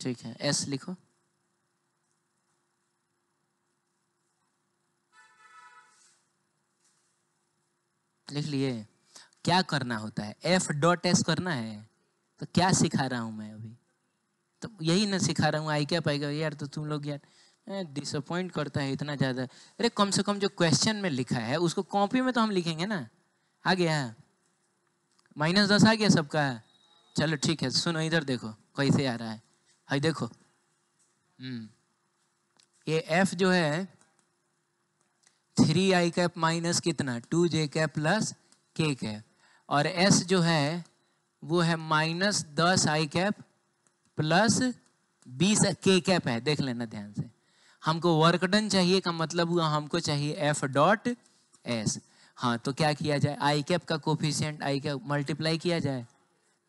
ठीक है, एस लिखो। लिख लिए? क्या करना होता है? एफ डॉट एस करना है। तो क्या सिखा रहा हूं मैं अभी? तो यही ना सिखा रहा हूँ, आई क्या पाएगा यार। तो तुम लोग यार डिसअपॉइंट करता है इतना ज़्यादा। अरे कम से कम जो क्वेश्चन में लिखा है उसको कॉपी में तो हम लिखेंगे ना। आ गया? -10 आ गया सबका? चलो ठीक है, सुनो इधर देखो कैसे आ रहा है। हाई देखो, ये एफ जो है 3i कैप माइनस कितना 2j cap plus k cap, और s जो है वो है -10i cap plus 20 k cap है। देख लेना ध्यान से। हमको वर्क डन चाहिए का मतलब हुआ हमको चाहिए एफ डॉट एस। हाँ तो क्या किया जाए, आई कैप का कोफिशिएंट आई कैप मल्टीप्लाई किया जाए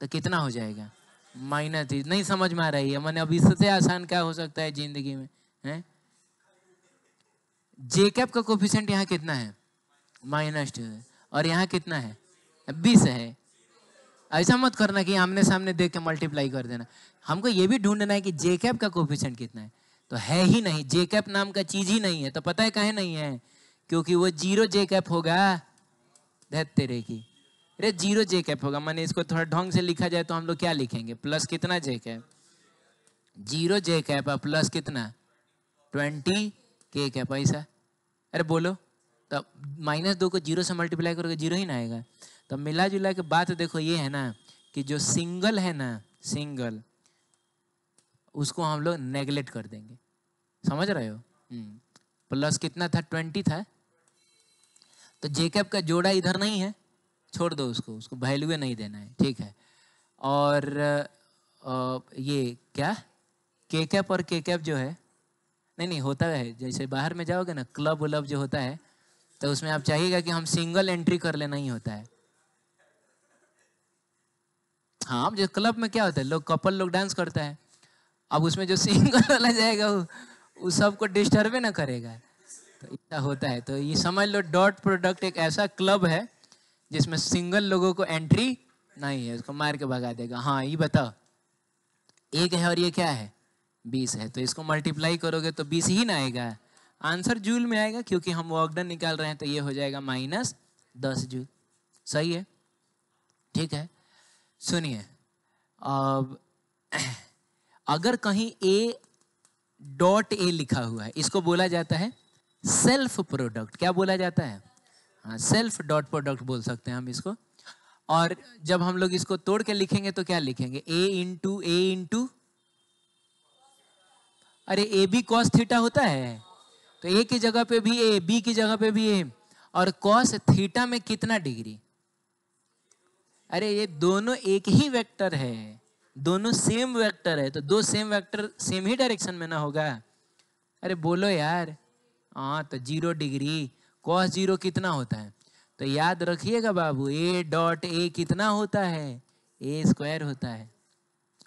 तो कितना हो जाएगा? -3। नहीं समझ में आ रही है? मैंने अब इससे आसान क्या हो सकता है जिंदगी में? है जे कैप का कोफिशिएंट यहाँ कितना है? -2 है, और यहाँ कितना है? 20 है। ऐसा मत करना कि आमने सामने देख के मल्टीप्लाई कर देना। हमको ये भी ढूंढना है कि जे कैप का कोफिशिएंट कितना है। तो है ही नहीं, जे कैप नाम का चीज ही नहीं है। तो पता है काहे नहीं है? क्योंकि वो 0 जे कैप होगा। धैत तेरे की, अरे 0 जे कैप होगा। मैंने इसको थोड़ा ढंग से लिखा जाए तो हम लोग क्या लिखेंगे? प्लस कितना जे कैप? 0 जे कैप प्लस कितना 20 के कैप। ऐसा? अरे बोलो, तब -2 को 0 से मल्टीप्लाई करोगे 0 ही ना आएगा। तो मिला जुला के बात देखो ये है ना कि जो सिंगल है ना, सिंगल, उसको हम लोग नेगलेक्ट कर देंगे। समझ रहे हो? प्लस कितना था? 20 था। तो जेकब का जोड़ा इधर नहीं है, छोड़ दो उसको, उसको वैल्यू नहीं देना है, ठीक है। और ये क्या के कैप और के कैप जो है, नहीं होता है जैसे बाहर में जाओगे ना क्लब उलब जो होता है तो उसमें आप चाहिएगा कि हम सिंगल एंट्री कर ले, नहीं होता है। हाँ जो क्लब में क्या होता है, लोग कपल लोग डांस करता है, अब उसमें जो सिंगल वाला जाएगा वो सबको डिस्टर्ब ना करेगा। तो ऐसा होता है। तो ये समझ लो डॉट प्रोडक्ट एक ऐसा क्लब है जिसमें सिंगल लोगों को एंट्री नहीं है, उसको मार के भगा देगा। हाँ ये बताओ, एक है और ये क्या है 20 है, तो इसको मल्टीप्लाई करोगे तो 20 ही ना आएगा, आंसर जूल में आएगा क्योंकि हम वर्क डन निकाल रहे हैं। तो ये हो जाएगा -10 जूल। सही है, ठीक है। सुनिए अब अगर कहीं ए डॉट ए लिखा हुआ है, इसको बोला जाता है सेल्फ प्रोडक्ट। क्या बोला जाता है? हाँ सेल्फ डॉट प्रोडक्ट बोल सकते हैं हम इसको। और जब हम लोग इसको तोड़ के लिखेंगे तो क्या लिखेंगे? ए इंटू अरे ए बी कॉस थीटा होता है, तो ए की जगह पे भी ए, बी की जगह पे भी ए, और कॉस थीटा में कितना डिग्री? अरे ये दोनों एक ही वेक्टर है, दोनों सेम वेक्टर है, तो दो सेम वेक्टर सेम ही डायरेक्शन में ना होगा। अरे बोलो यार। हाँ तो 0 डिग्री कॉस 0 कितना होता है? तो याद रखिएगा बाबू, ए डॉट ए कितना होता है? ए स्क्वायर होता है।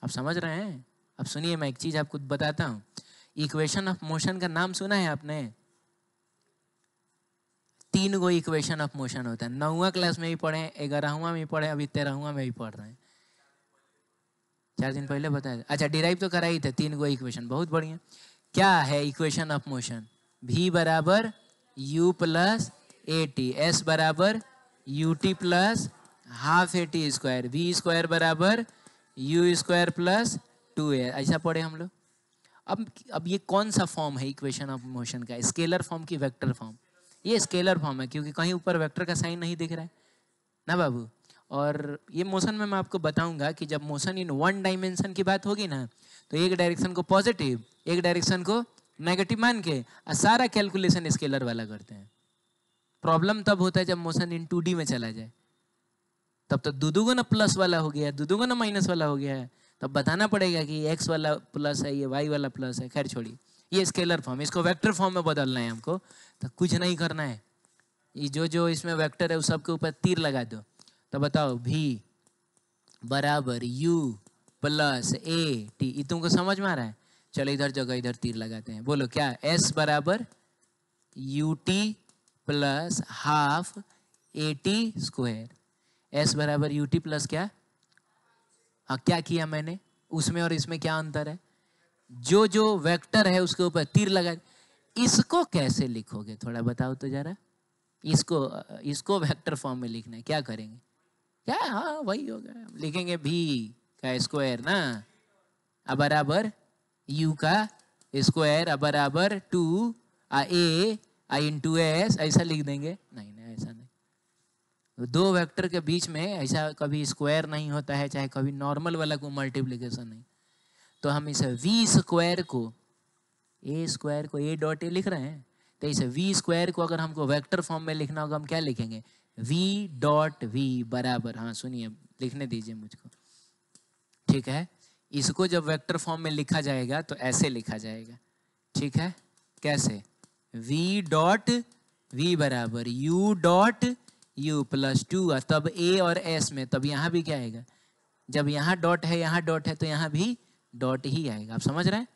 आप समझ रहे हैं? अब सुनिए मैं एक चीज आपको बताता हूँ। इक्वेशन ऑफ मोशन का नाम सुना है आपने? 3 गो इक्वेशन ऑफ मोशन होता है। 9वीं क्लास में भी पढ़े, 11वां में भी पढ़े, अभी 13वां में भी पढ़ रहे हैं। 4 दिन पहले बताया। अच्छा डिराइव तो करा ही थे 3 गो इक्वेशन, बहुत बढ़िया। क्या है इक्वेशन ऑफ मोशन? v बराबर u plus A T, S बराबर U T plus half A T square, V square बराबर यू स्क्वायर प्लस 2a। ऐसा पढ़े हम लोग। अब ये कौन सा फॉर्म है इक्वेशन ऑफ मोशन का, स्केलर फॉर्म की वेक्टर फॉर्म? ये स्केलर फॉर्म है क्योंकि कहीं ऊपर वेक्टर का साइन नहीं दिख रहा है ना बाबू। और ये मोशन में मैं आपको बताऊंगा कि जब मोशन इन वन डायमेंशन की बात होगी ना, तो एक डायरेक्शन को पॉजिटिव, एक डायरेक्शन को नेगेटिव मान के सारा कैलकुलेशन स्केलर वाला करते हैं। प्रॉब्लम तब होता है जब मोशन इन 2D में चला जाए, तब तो दुगुना प्लस वाला हो गया, दुगुना माइनस वाला हो गया है, तब बताना पड़ेगा कि एक्स वाला प्लस है, ये वाई वाला प्लस है। खैर छोड़िए, ये स्केलर फॉर्म, इसको वेक्टर फॉर्म में बदलना है हमको, तो कुछ नहीं करना है। ये जो जो इसमें वेक्टर है उस सबके ऊपर तीर लगा दो। तो बताओ v बराबर u प्लस ए टी, ये तुमको समझ में आ रहा है? चलो इधर जगह इधर तीर लगाते हैं। बोलो क्या? s बराबर U T plus half A T square. s बराबर यू टी प्लस क्या? हाँ, क्या किया मैंने? उसमें और इसमें क्या अंतर है? जो जो वेक्टर है उसके ऊपर तीर लगा। इसको कैसे लिखोगे थोड़ा बताओ तो जरा। इसको वेक्टर फॉर्म में लिखना है, क्या करेंगे? क्या? हाँ वही होगा, लिखेंगे v का स्क्वायर ना बराबर u का स्क्वायर बराबर 2 a इंटू एस, ऐसा लिख देंगे। नहीं नहीं, ऐसा नहीं। दो वेक्टर के बीच में ऐसा कभी स्क्वायर नहीं होता है, चाहे कभी नॉर्मल वाला को मल्टीप्लिकेशन नहीं। तो हम इसे v स्क्वायर को a डॉट ए लिख रहे हैं, तो इसे v स्क्वायर को अगर हमको वेक्टर फॉर्म में लिखना होगा, हम क्या लिखेंगे? v डॉट v बराबर, हाँ सुनिए, लिखने दीजिए मुझको, ठीक है। इसको जब वेक्टर फॉर्म में लिखा जाएगा तो ऐसे लिखा जाएगा, ठीक है। कैसे? v डॉट v बराबर u डॉट u प्लस 2, तब a और s में, तब यहाँ भी क्या आएगा? जब यहाँ डॉट है यहाँ डॉट है तो यहाँ भी डॉट ही आएगा। आप समझ रहे हैं?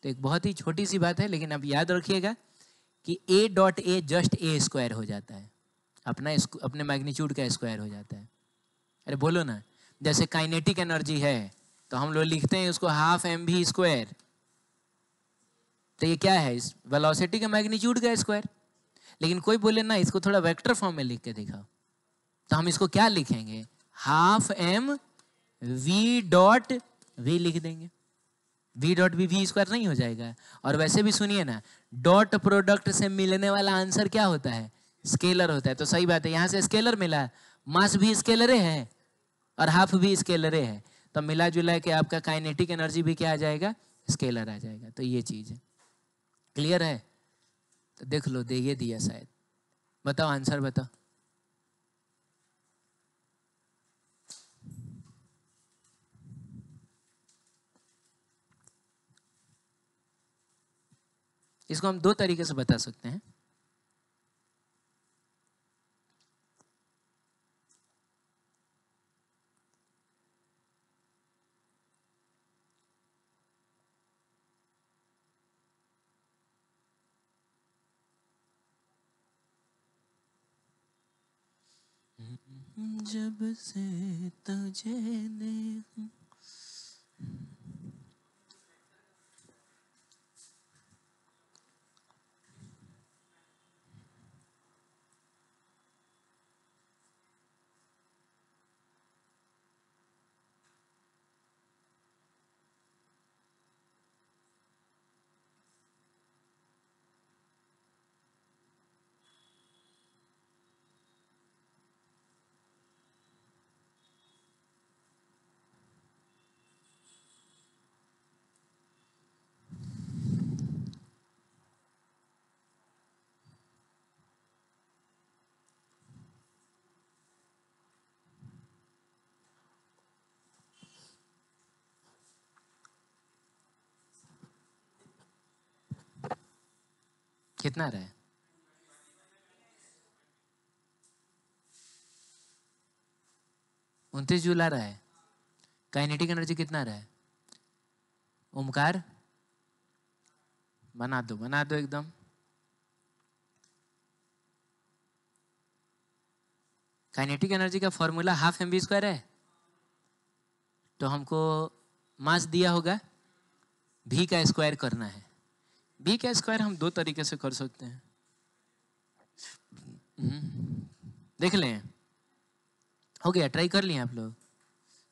तो एक बहुत ही छोटी सी बात है, लेकिन अब याद रखिएगा कि a dot A just a square हो जाता है, अपने मैग्नीट्यूड का स्क्वायर हो जाता है। अरे बोलो ना, जैसे काइनेटिक एनर्जी है तो हम लोग लिखते हैं उसको हाफ एम वी स्क्वायर, तो ये क्या है? इस वेलोसिटी का मैग्नीट्यूड का स्क्वायर। लेकिन कोई बोले ना इसको थोड़ा वेक्टर फॉर्म में लिख के दिखाओ, तो हम इसको क्या लिखेंगे? Half M V dot V लिख देंगे। v डॉट वी स्क्वायर नहीं हो जाएगा? और वैसे भी सुनिए ना, डॉट प्रोडक्ट से मिलने वाला आंसर क्या होता है? स्केलर होता है। तो सही बात है, यहाँ से स्केलर मिला, मास भी स्केलरे है और हाफ भी स्केलरे है, तो मिला जुला के आपका काइनेटिक एनर्जी भी क्या आ जाएगा? स्केलर आ जाएगा। तो ये चीज है, क्लियर है? तो देख लो, दे ये दिया शायद, बताओ आंसर बताओ। इसको हम दो तरीके से बता सकते हैं। जब से तुझे ने कितना रहा है? 29 जूल आ रहा है। काइनेटिक एनर्जी कितना रहा है? ओमकार बना दो एकदम। काइनेटिक एनर्जी का formula half M V square है। तो हमको मास दिया होगा, v का स्क्वायर करना है। v का स्क्वायर हम दो तरीके से कर सकते हैं, देख लें। हो गया, ट्राई कर लिए आप लोग?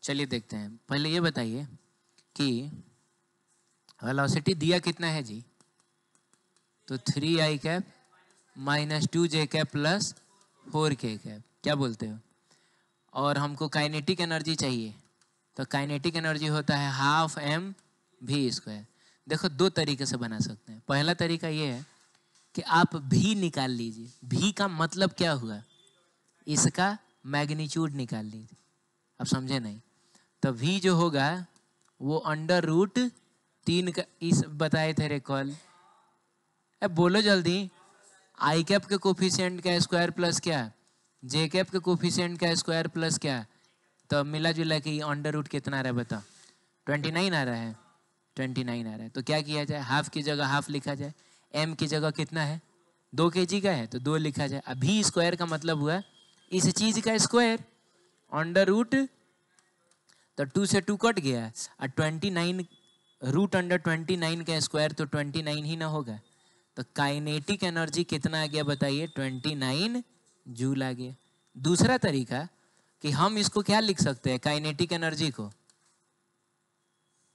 चलिए देखते हैं। पहले ये बताइए कि वेलोसिटी दिया कितना है जी, तो 3i cap minus 2j cap plus 4k cap, क्या बोलते हो। और हमको काइनेटिक एनर्जी चाहिए, तो काइनेटिक एनर्जी होता है हाफ एम वी स्क्वायर। देखो दो तरीके से बना सकते हैं। पहला तरीका ये है कि आप भी निकाल लीजिए। भी का मतलब क्या हुआ, इसका मैग्नीट्यूड निकाल लीजिए। आप समझे नहीं, तो भी जो होगा वो अंडर रूट 3 का, इस बताए थे रिकॉल, अब बोलो जल्दी। आई कैप के कोफिशिएंट का स्क्वायर प्लस क्या, जे कैप के कोफिशिएंट का स्क्वायर प्लस क्या, तो मिला जुला के अंडर रूट कितना आ रहा है बता, 29 आ रहा है, 29 आ रहा है। तो क्या किया जाए, हाफ की जगह हाफ लिखा जाए, एम की जगह कितना है 2 kg का है तो 2 लिखा जाए। अभी स्क्वायर का मतलब हुआ इस चीज का स्क्वायर, अंडर रूट, तो 2 से 2 कट गया और 29 रूट अंडर 29 का स्क्वायर तो 29 ही ना होगा। तो काइनेटिक एनर्जी कितना आ गया बताइए, 29 जूल आ गया। दूसरा तरीका कि हम इसको क्या लिख सकते हैं, काइनेटिक एनर्जी को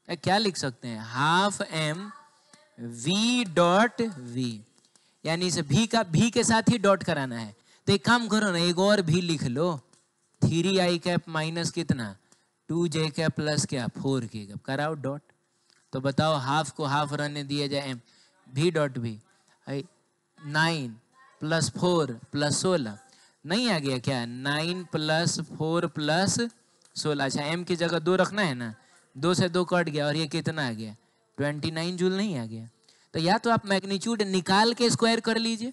क्या लिख सकते हैं, half M V dot V, यानी इसे भी का भी के साथ ही डॉट कराना है। तो एक काम करो ना, एक और भी लिख लो, 3i कैप माइनस कितना 2j कैप प्लस क्या 4k कैप, कराओ डॉट। तो बताओ हाफ को हाफ रहने दिया जाए, एम भी डॉट भी 9 प्लस 4 प्लस 16, नहीं आ गया क्या, 9 प्लस 4 प्लस 16। अच्छा एम की जगह 2 रखना है ना, 2 से 2 कट गया और ये कितना आ गया 29 जूल नहीं आ गया। तो या तो आप मैग्नीट्यूड निकाल के स्क्वायर कर लीजिए,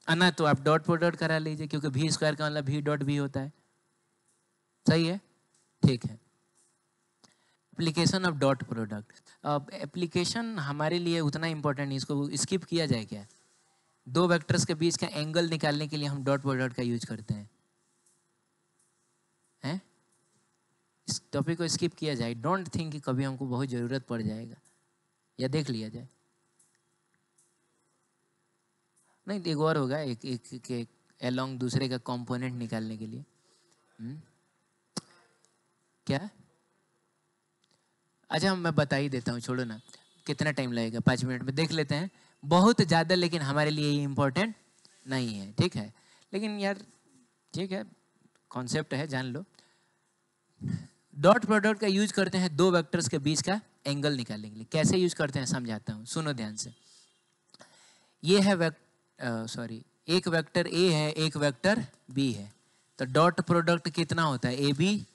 ना तो आप डॉट पर डॉट करा लीजिए, क्योंकि भी स्क्वायर का मतलब भी डॉट भी होता है। सही है, ठीक है। एप्लीकेशन ऑफ डॉट प्रोडक्ट, अब एप्लीकेशन हमारे लिए उतना इंपॉर्टेंट नहीं, इसको स्किप किया जाए क्या। दो वेक्टर्स के बीच का एंगल निकालने के लिए हम डॉट प्रोडक्ट का यूज करते हैं, हैं? इस टॉपिक को स्किप किया जाए, डोंट थिंक कि कभी हमको बहुत ज़रूरत पड़ जाएगा, या देख लिया जाए। नहीं एक और होगा, एक एक, एक अलोंग दूसरे का कंपोनेंट निकालने के लिए। क्या, अच्छा मैं बता ही देता हूँ, छोड़ो ना, कितना टाइम लगेगा, 5 मिनट में देख लेते हैं। बहुत ज़्यादा लेकिन हमारे लिए ये इम्पोर्टेंट नहीं है, ठीक है, लेकिन यार ठीक है, कॉन्सेप्ट है, जान लो। डॉट प्रोडक्ट का यूज करते हैं दो वेक्टर्स के बीच का एंगल निकालने के लिए। कैसे यूज करते हैं समझाता हूँ, सुनो ध्यान से। ये है एक वेक्टर ए है, एक वेक्टर बी है, तो डॉट प्रोडक्ट कितना होता है, ए बी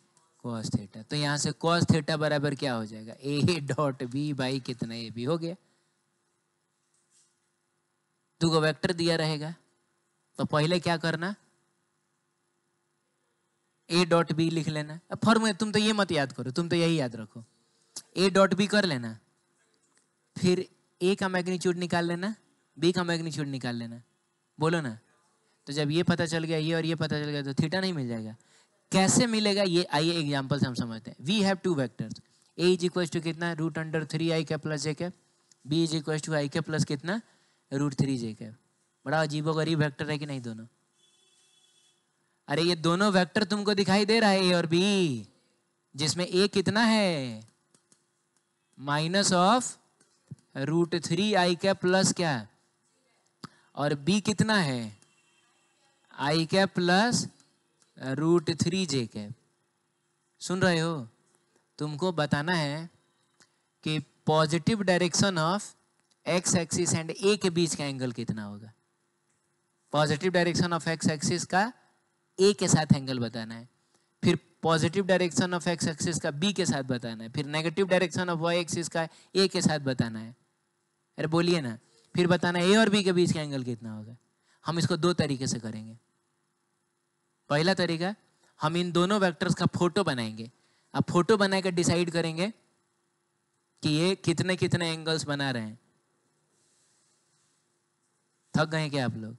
कॉस थीटा। तो यहाँ से कॉस थीटा बराबर क्या हो जाएगा, ए डॉट बी बाई कितना ए बी हो गया। तुमको वेक्टर दिया रहेगा तो पहले क्या करना, ए डॉट बी लिख लेना। अब फॉर्मूला तुम तो ये मत याद करो, तुम तो यही याद रखो, ए डॉट बी कर लेना, फिर ए का मैग्नीट्यूड निकाल लेना, बी का मैग्नीट्यूड निकाल लेना, बोलो ना। तो जब ये पता चल गया ये और ये पता चल गया तो थीटा नहीं मिल जाएगा। कैसे मिलेगा ये आइए एग्जांपल से हम समझते हैं। We have two vectors, A is equal to कितना root under 3i cap plus J cap, B is equal to I cap plus कितना रूट 3j कैप। बड़ा अजीबोगरीब वेक्टर है कि नहीं दोनों। अरे ये दोनों वेक्टर तुमको दिखाई दे रहा है, ए और बी, जिसमें ए कितना है minus of root 3i cap plus क्या, और बी कितना है I cap plus root 3j cap. सुन रहे हो, तुमको बताना है कि positive direction of X axis and A के बीच का एंगल कितना होगा। Positive direction of X axis का ए के साथ एंगल बताना है, फिर positive direction of X axis का बी के साथ बताना है, फिर negative direction of Y axis का ए के साथ बताना है। अरे बोलिए ना, फिर बताना ए और बी के बीच का एंगल कितना होगा। हम इसको दो तरीके से करेंगे। पहला तरीका, हम इन दोनों वेक्टर्स का फोटो बनाएंगे। अब फोटो बनाकर डिसाइड करेंगे कि ये कितने कितने एंगल्स बना रहे हैं। थक गए क्या आप लोग?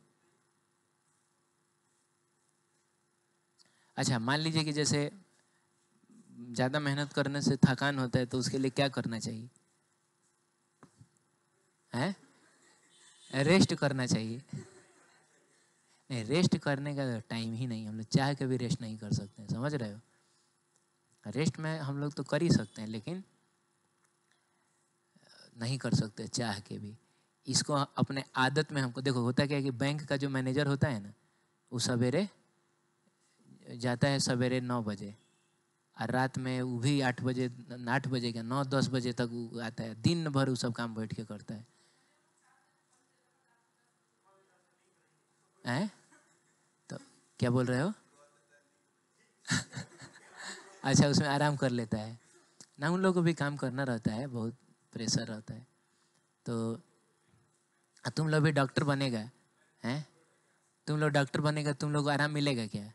अच्छा मान लीजिए कि जैसे ज़्यादा मेहनत करने से थकान होता है, तो उसके लिए क्या करना चाहिए, है रेस्ट करना चाहिए। नहीं, रेस्ट करने का टाइम ही नहीं, हम लोग चाह के भी रेस्ट नहीं कर सकते हैं, समझ रहे हो। रेस्ट में हम लोग तो कर ही सकते हैं, लेकिन नहीं कर सकते चाह के भी। इसको अपने आदत में हमको, देखो होता क्या है कि बैंक का जो मैनेजर होता है ना, वो सवेरे जाता है सवेरे 9 बजे, और रात में वो भी 8 बजे, 8 बजे क्या 9-10 बजे तक वो आता है, दिन भर वो सब काम बैठ के करता है। हैं? तो क्या बोल रहे हो? अच्छा, उसमें आराम कर लेता है ना। उन लोगों को भी काम करना रहता है, बहुत प्रेशर रहता है। तो तुम लोग भी डॉक्टर बनेगा हैं? तुम लोग डॉक्टर बनेगा, तुम लोग को आराम मिलेगा क्या?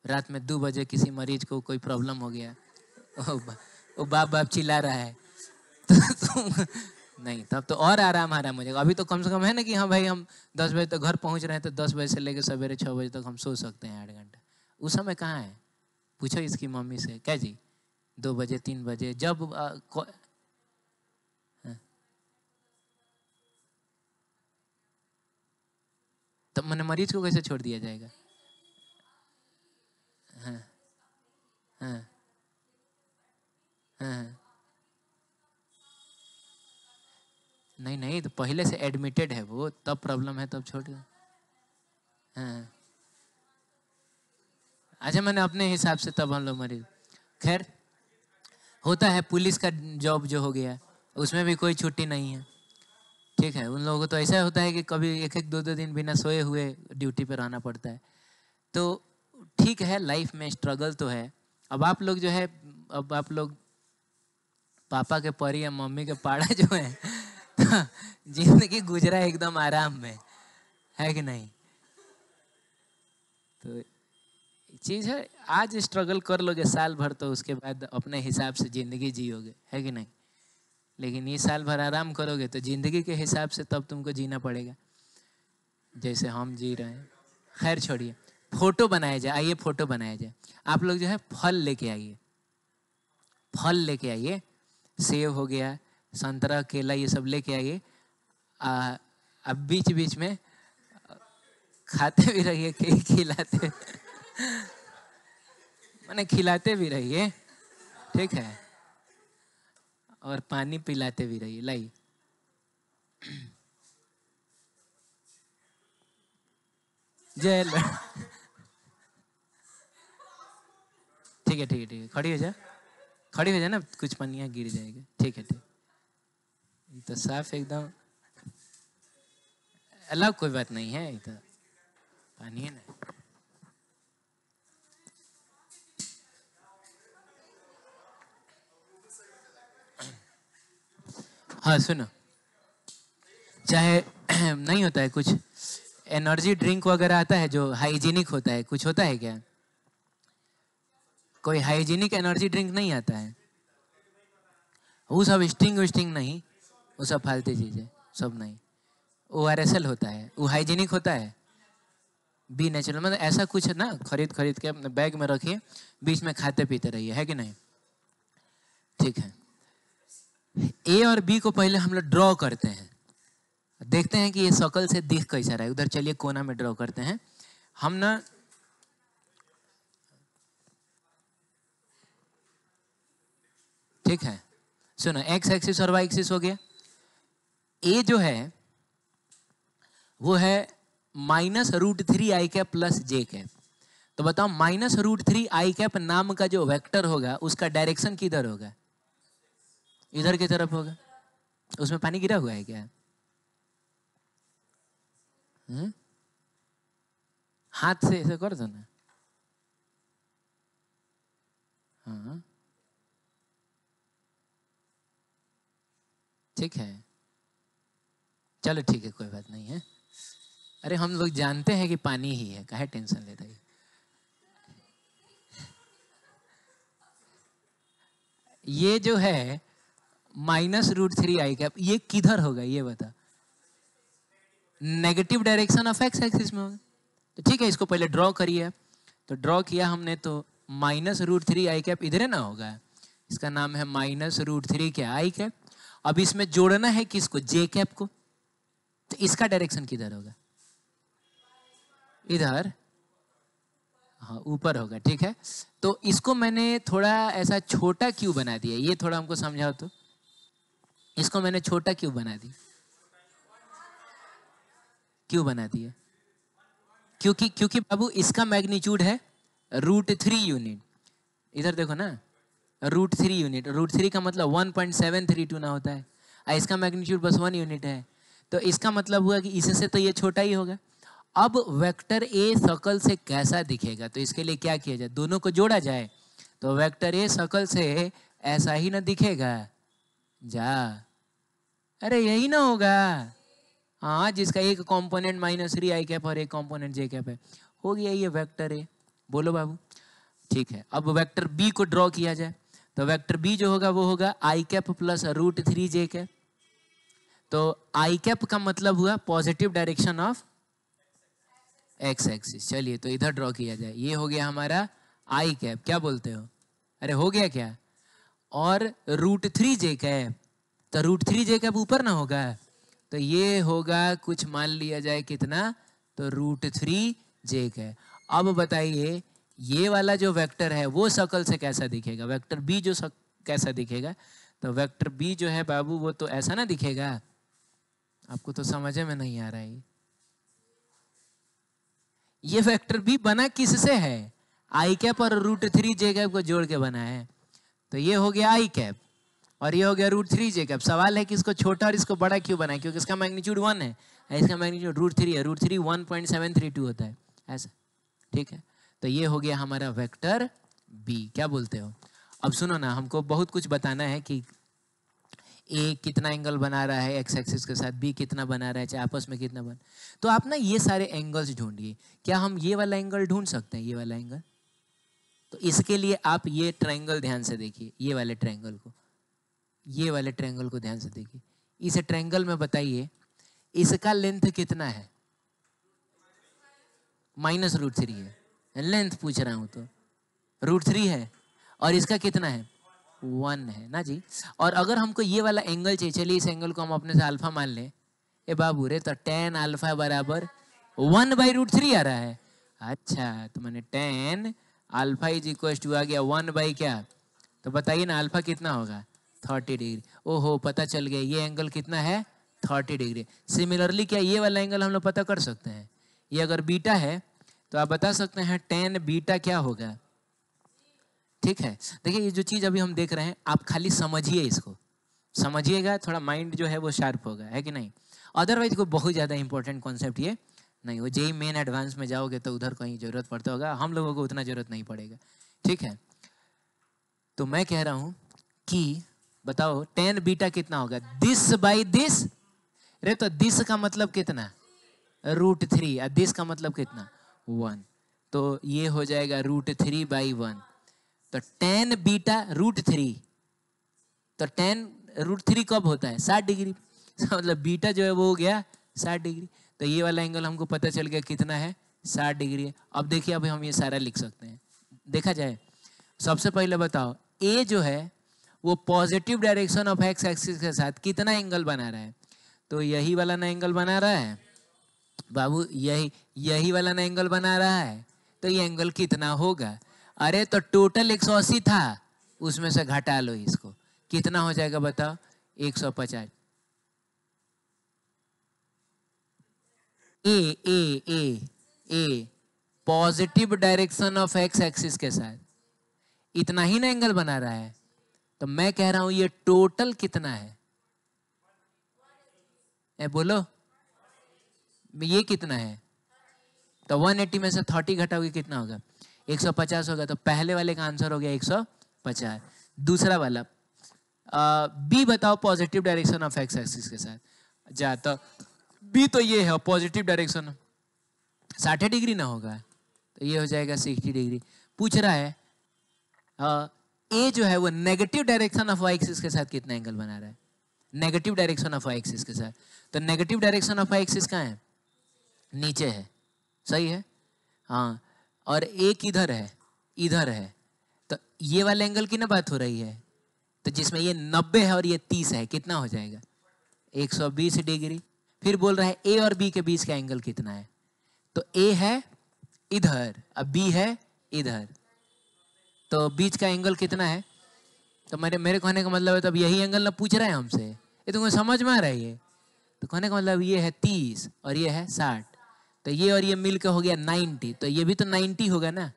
रात में 2 बजे किसी मरीज को कोई प्रॉब्लम हो गया, वो बाप बाप चिल्ला रहा है, तो तुम नहीं, तब तो और आराम हो जाएगा। अभी तो कम से कम है ना कि हाँ भाई हम 10 बजे तक घर पहुंच रहे हैं, तो 10 बजे से लेकर सवेरे 6 बजे तक हम सो सकते हैं 8 घंटा। उस समय कहाँ है? पूछो इसकी मम्मी से, क्या जी 2 बजे 3 बजे जब तब मैंने मरीज को कैसे छोड़ दिया जाएगा? हाँ हाँ हाँ। नहीं नहीं, तो पहले से एडमिटेड है वो, तब प्रॉब्लम है, तब छोड़ दो। हाँ। अच्छा, मैंने अपने हिसाब से तब हम लोग मरीज, खैर होता है। पुलिस का जॉब जो हो गया, उसमें भी कोई छुट्टी नहीं है, ठीक है। उन लोगों को तो ऐसा होता है कि कभी 1-1 2-2 दिन बिना सोए हुए ड्यूटी पे रहना पड़ता है। तो ठीक है, लाइफ में स्ट्रगल तो है। अब आप लोग जो है, अब आप लोग पापा के परी या मम्मी के पाड़ा जो है, तो जिंदगी गुजरा एकदम आराम में, है कि नहीं? तो चीज़ है, आज स्ट्रगल कर लोगे साल भर, तो उसके बाद अपने हिसाब से ज़िंदगी जियोगे, है कि नहीं? लेकिन ये साल भर आराम करोगे तो ज़िंदगी के हिसाब से तब तुमको जीना पड़ेगा, जैसे हम जी रहे हैं। खैर छोड़िए, फोटो बनाया जाए, आइए फोटो बनाया जाए। आप लोग जो है फल लेके आइए, फल लेके आइए, सेब हो गया, संतरा, केला, ये सब लेके आइए। अब बीच बीच में खाते भी रहिए, खिलाते मैंने खिलाते भी रहिए, ठीक है, और पानी पिलाते भी रहिए। लाई जय ठीक है ठीक है ठीक है, खड़ी हो जा, खड़ी हो जा ना, कुछ पनिया गिर जाएगा, ठीक है ठीक। ये तो साफ एकदम अलग, कोई बात नहीं है, ये तो पानी है ना। हाँ सुनो, चाहे नहीं होता है कुछ एनर्जी ड्रिंक वगैरह आता है जो हाइजीनिक होता है, कुछ होता है क्या? कोई हाइजीनिक एनर्जी ड्रिंक नहीं आता है? वो सब स्टिंग विस्टिंग नहीं, वो सब फालतू चीज़ें सब नहीं। ORSL होता है, वो हाइजीनिक होता है, बी नेचुरल। मतलब ऐसा कुछ ना, खरीद खरीद के अपने बैग में रखिए, बीच में खाते पीते रहिए, है कि नहीं? ठीक है। ए और बी को पहले हम लोग ड्रॉ करते हैं, देखते हैं कि ये शक्ल से दिख कैसा रहा है। उधर चलिए कोना में ड्रॉ करते हैं हम ना। ठीक है, सुनो, एक्स एक्सिस और वाई एक्सिस हो गया। ए जो है वो है -√3i cap plus J cap. तो बताओ, -√3i कैप नाम का जो वेक्टर होगा, उसका डायरेक्शन किधर होगा? इधर की तरफ होगा। उसमें पानी गिरा हुआ है क्या? हुँ? हाथ से ऐसे कर दो ना। हाँ ठीक है, चलो ठीक है, कोई बात नहीं है। अरे हम लोग जानते हैं कि पानी ही है, काहे टेंशन ले रही? ये जो है -√3i कैप, ये किधर होगा ये बता? Negative direction of X axis में होगा। तो ठीक है, इसको पहले ड्रॉ करिए। तो ड्रॉ किया हमने, तो -√3i कैप इधर है ना होगा, इसका नाम है -√3 क्या आई कैप। अब इसमें जोड़ना है किसको? जे कैप को। तो इसका डायरेक्शन किधर होगा? इधर, हाँ ऊपर होगा, ठीक है। तो इसको मैंने थोड़ा ऐसा छोटा क्यों बना दिया, ये थोड़ा हमको समझाओ तो। इसको मैंने छोटा क्यों बना दी? क्यों बना दिया? क्योंकि क्योंकि बाबू इसका मैग्नीट्यूड है √3 यूनिट। इधर देखो ना, √3 यूनिट, √3 का मतलब 1.732 ना होता है, इसका मैग्नीट्यूड बस 1 यूनिट है। तो इसका मतलब हुआ कि इससे तो ये छोटा ही होगा। अब वेक्टर ए सर्कल से कैसा दिखेगा? तो इसके लिए क्या किया जाए? दोनों को जोड़ा जाए तो वेक्टर ए सर्कल से ऐसा ही ना दिखेगा। जा, अरे यही ना होगा। हाँ, जिसका एक कंपोनेंट -3 आई कैप और एक कंपोनेंट जे कैप है, हो गया ये वेक्टर ए। बोलो बाबू, ठीक है। अब वेक्टर बी को ड्रॉ किया जाए तो वेक्टर बी जो होगा वो होगा आई कैप प्लस √3 जे कैप। तो आई कैप का मतलब हुआ positive direction of X axis. चलिए तो इधर ड्रॉ किया जाए, ये हो गया हमारा आई कैप। क्या बोलते हो? अरे हो गया क्या? और √3 जे कैप, तो √3 जे कैप ऊपर ना होगा, तो ये होगा कुछ मान लिया जाए कितना, तो √3 जे कैप। अब बताइए ये वाला जो वेक्टर है वो सर्कल से कैसा दिखेगा? वेक्टर बी जो कैसा दिखेगा? तो वेक्टर बी जो है बाबू वो तो ऐसा ना दिखेगा। आपको तो समझ में नहीं आ रहा है। ये वेक्टर बी बना किससे है? आई कैप और √3 जे कैप को जोड़ के बना है। तो ये हो गया आई कैप और ये हो गया √3 जे कैप। सवाल है कि इसको छोटा और इसको बड़ा क्यों बनाए? क्योंकि इसका मैग्नीट्यूड 1 है, इसका मैग्नीट्यूड √3 है। √3 1.732 होता है ऐसा, ठीक है। तो ये हो गया हमारा वेक्टर बी। क्या बोलते हो? अब सुनो ना, हमको बहुत कुछ बताना है कि ए कितना एंगल बना रहा है एक्स एक्सिस के साथ, बी कितना बना रहा है, चाहे आपस में कितना बन। तो आप ना ये सारे एंगल्स ढूंढिए। क्या हम ये वाला एंगल ढूंढ सकते हैं? ये वाला एंगल, तो इसके लिए आप ये ट्रायंगल ध्यान से देखिए, ये वाले ट्रायंगल को, ये वाले ट्रायंगल को ध्यान से देखिए। इस ट्रायंगल में बताइए इसका लेंथ कितना है? -√3 है। लेंथ पूछ रहा हूं तो √3 है और इसका कितना है? 1 है ना जी। और अगर हमको ये वाला एंगल चाहिए, चलिए इस एंगल को हम अपने से अल्फा मान लें। ए बाबू रे, तो tan अल्फा बराबर 1/√3 आ रहा है। अच्छा, तो मैंने tan alpha is equal to आ गया 1 क्या? तो बताइए ना अल्फा कितना होगा? 30 डिग्री। ओहो, पता चल गया ये एंगल कितना है? 30 डिग्री। सिमिलरली क्या ये वाला एंगल हम लोग पता कर सकते हैं? ये अगर बीटा है तो आप बता सकते हैं tan बीटा क्या होगा? ठीक है। देखिए ये जो चीज़ अभी हम देख रहे हैं, आप खाली समझिए, इसको समझिएगा, थोड़ा माइंड जो है वो शार्प होगा, है कि नहीं? अदरवाइज कोई बहुत ज़्यादा इंपॉर्टेंट कॉन्सेप्ट ये नहीं। वो जेई मेन एडवांस में जाओगे तो उधर कहीं ज़रूरत पड़ता होगा, हम लोगों को उतना ज़रूरत नहीं पड़ेगा, ठीक है। तो मैं कह रहा हूँ कि बताओ tan बीटा कितना होगा? This by this. अरे तो दिस का मतलब कितना? √3 और दिस का मतलब कितना? 1। तो ये हो जाएगा √3/1। तो tan बीटा √3, तो tan √3 कब होता है? 60 डिग्री। मतलब बीटा जो है वो हो गया 60 डिग्री। तो ये वाला एंगल हमको पता चल गया कितना है? 60 डिग्री है। अब देखिए अब हम ये सारा लिख सकते हैं। देखा जाए, सबसे पहले बताओ ए जो है वो positive direction of X axis के साथ कितना एंगल बना रहा है? तो यही वाला ना एंगल बना रहा है बाबू, यही वाला ना एंगल बना रहा है। तो ये एंगल कितना होगा? अरे तो टोटल 180 था, उसमें से घटा लो इसको, कितना हो जाएगा बताओ? 150। Uh uh uh uh positive direction of X axis के साथ इतना ही ना एंगल बना रहा है। तो मैं कह रहा हूं ये टोटल कितना है? बोलो, ये कितना है? तो 180 में से 30 घटाओगे कितना होगा? 150 होगा। तो पहले वाले का आंसर हो गया 150। दूसरा वाला बी बताओ, positive direction of X axis के साथ जा। तो बी तो ये है पॉजिटिव डायरेक्शन, 60 डिग्री ना होगा, तो ये हो जाएगा 60 डिग्री। पूछ रहा है ए जो है वो negative direction of Y axis के साथ कितना एंगल बना रहा है? Negative direction of Y axis के साथ। तो negative direction of Y axis कहाँ है? नीचे है, सही है। हाँ, और एक इधर है, इधर है। तो ये वाले एंगल की ना बात हो रही है, तो जिसमें ये 90 है और ये 30 है, कितना हो जाएगा? 120 डिग्री। फिर बोल रहा है ए और बी के बीच का एंगल कितना है? तो ए है इधर, अब बी है इधर, तो बीच का एंगल कितना है? तो मेरे कहने का मतलब है तब यही एंगल ना पूछ रहे हैं हमसे, ये तुमको समझ में आ रहा है? ये तो कहने का मतलब ये है 30 और ये है 60, तो ये और ये मिलकर हो गया 90, तो ये भी तो 90 होगा ना,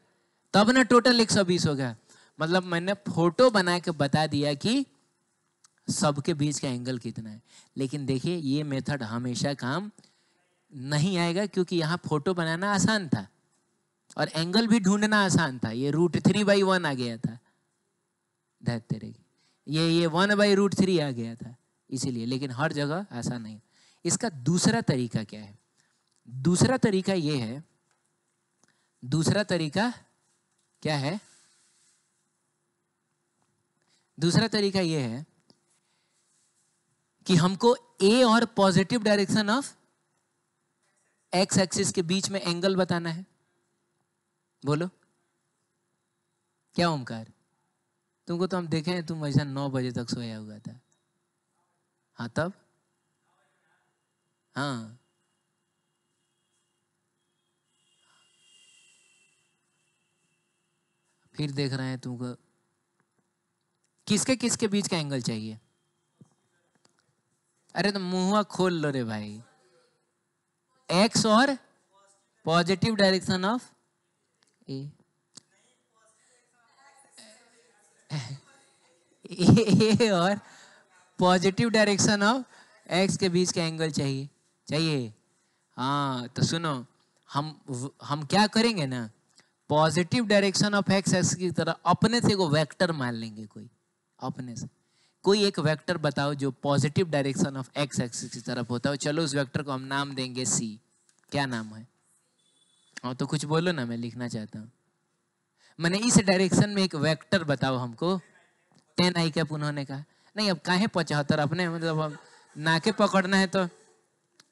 तब ना टोटल 120 होगा। मतलब मैंने फोटो बना के बता दिया कि सबके बीच का एंगल कितना है। लेकिन देखिए ये मेथड हमेशा काम नहीं आएगा, क्योंकि यहाँ फोटो बनाना आसान था और एंगल भी ढूंढना आसान था। ये √3/1 आ गया था, तेरे ये 1/√3 आ गया था इसीलिए। लेकिन हर जगह आसान नहीं। इसका दूसरा तरीका क्या है? दूसरा तरीका ये है, दूसरा तरीका क्या है? दूसरा तरीका ये है कि हमको ए और positive direction of X axis के बीच में एंगल बताना है। बोलो क्या ओमकार? तुमको तो हम देखे हैं तुम ऐसा 9 बजे तक सोया हुआ था। हाँ तब, हाँ फिर देख रहे हैं तुमको। किसके किसके बीच का एंगल चाहिए? अरे तो मुंह खोल लो रे भाई। एक्स और पॉजिटिव डायरेक्शन ऑफ ए, ए और पॉजिटिव डायरेक्शन ऑफ एक्स के बीच का एंगल चाहिए। चाहिए हाँ तो सुनो, हम क्या करेंगे ना, positive direction of x x की तरह अपने से को वेक्टर मान लेंगे। कोई अपने से कोई एक वेक्टर बताओ जो positive direction of X axis की तरफ होता है। चलो उस वेक्टर को हम नाम देंगे सी। क्या नाम है? हाँ तो कुछ बोलो ना, मैं लिखना चाहता हूँ। मैंने इस डायरेक्शन में एक वेक्टर बताओ हमको। 10 आई कैप उन्होंने कहा। नहीं अब काहे 75 अपने, मतलब अब नाके पकड़ना है तो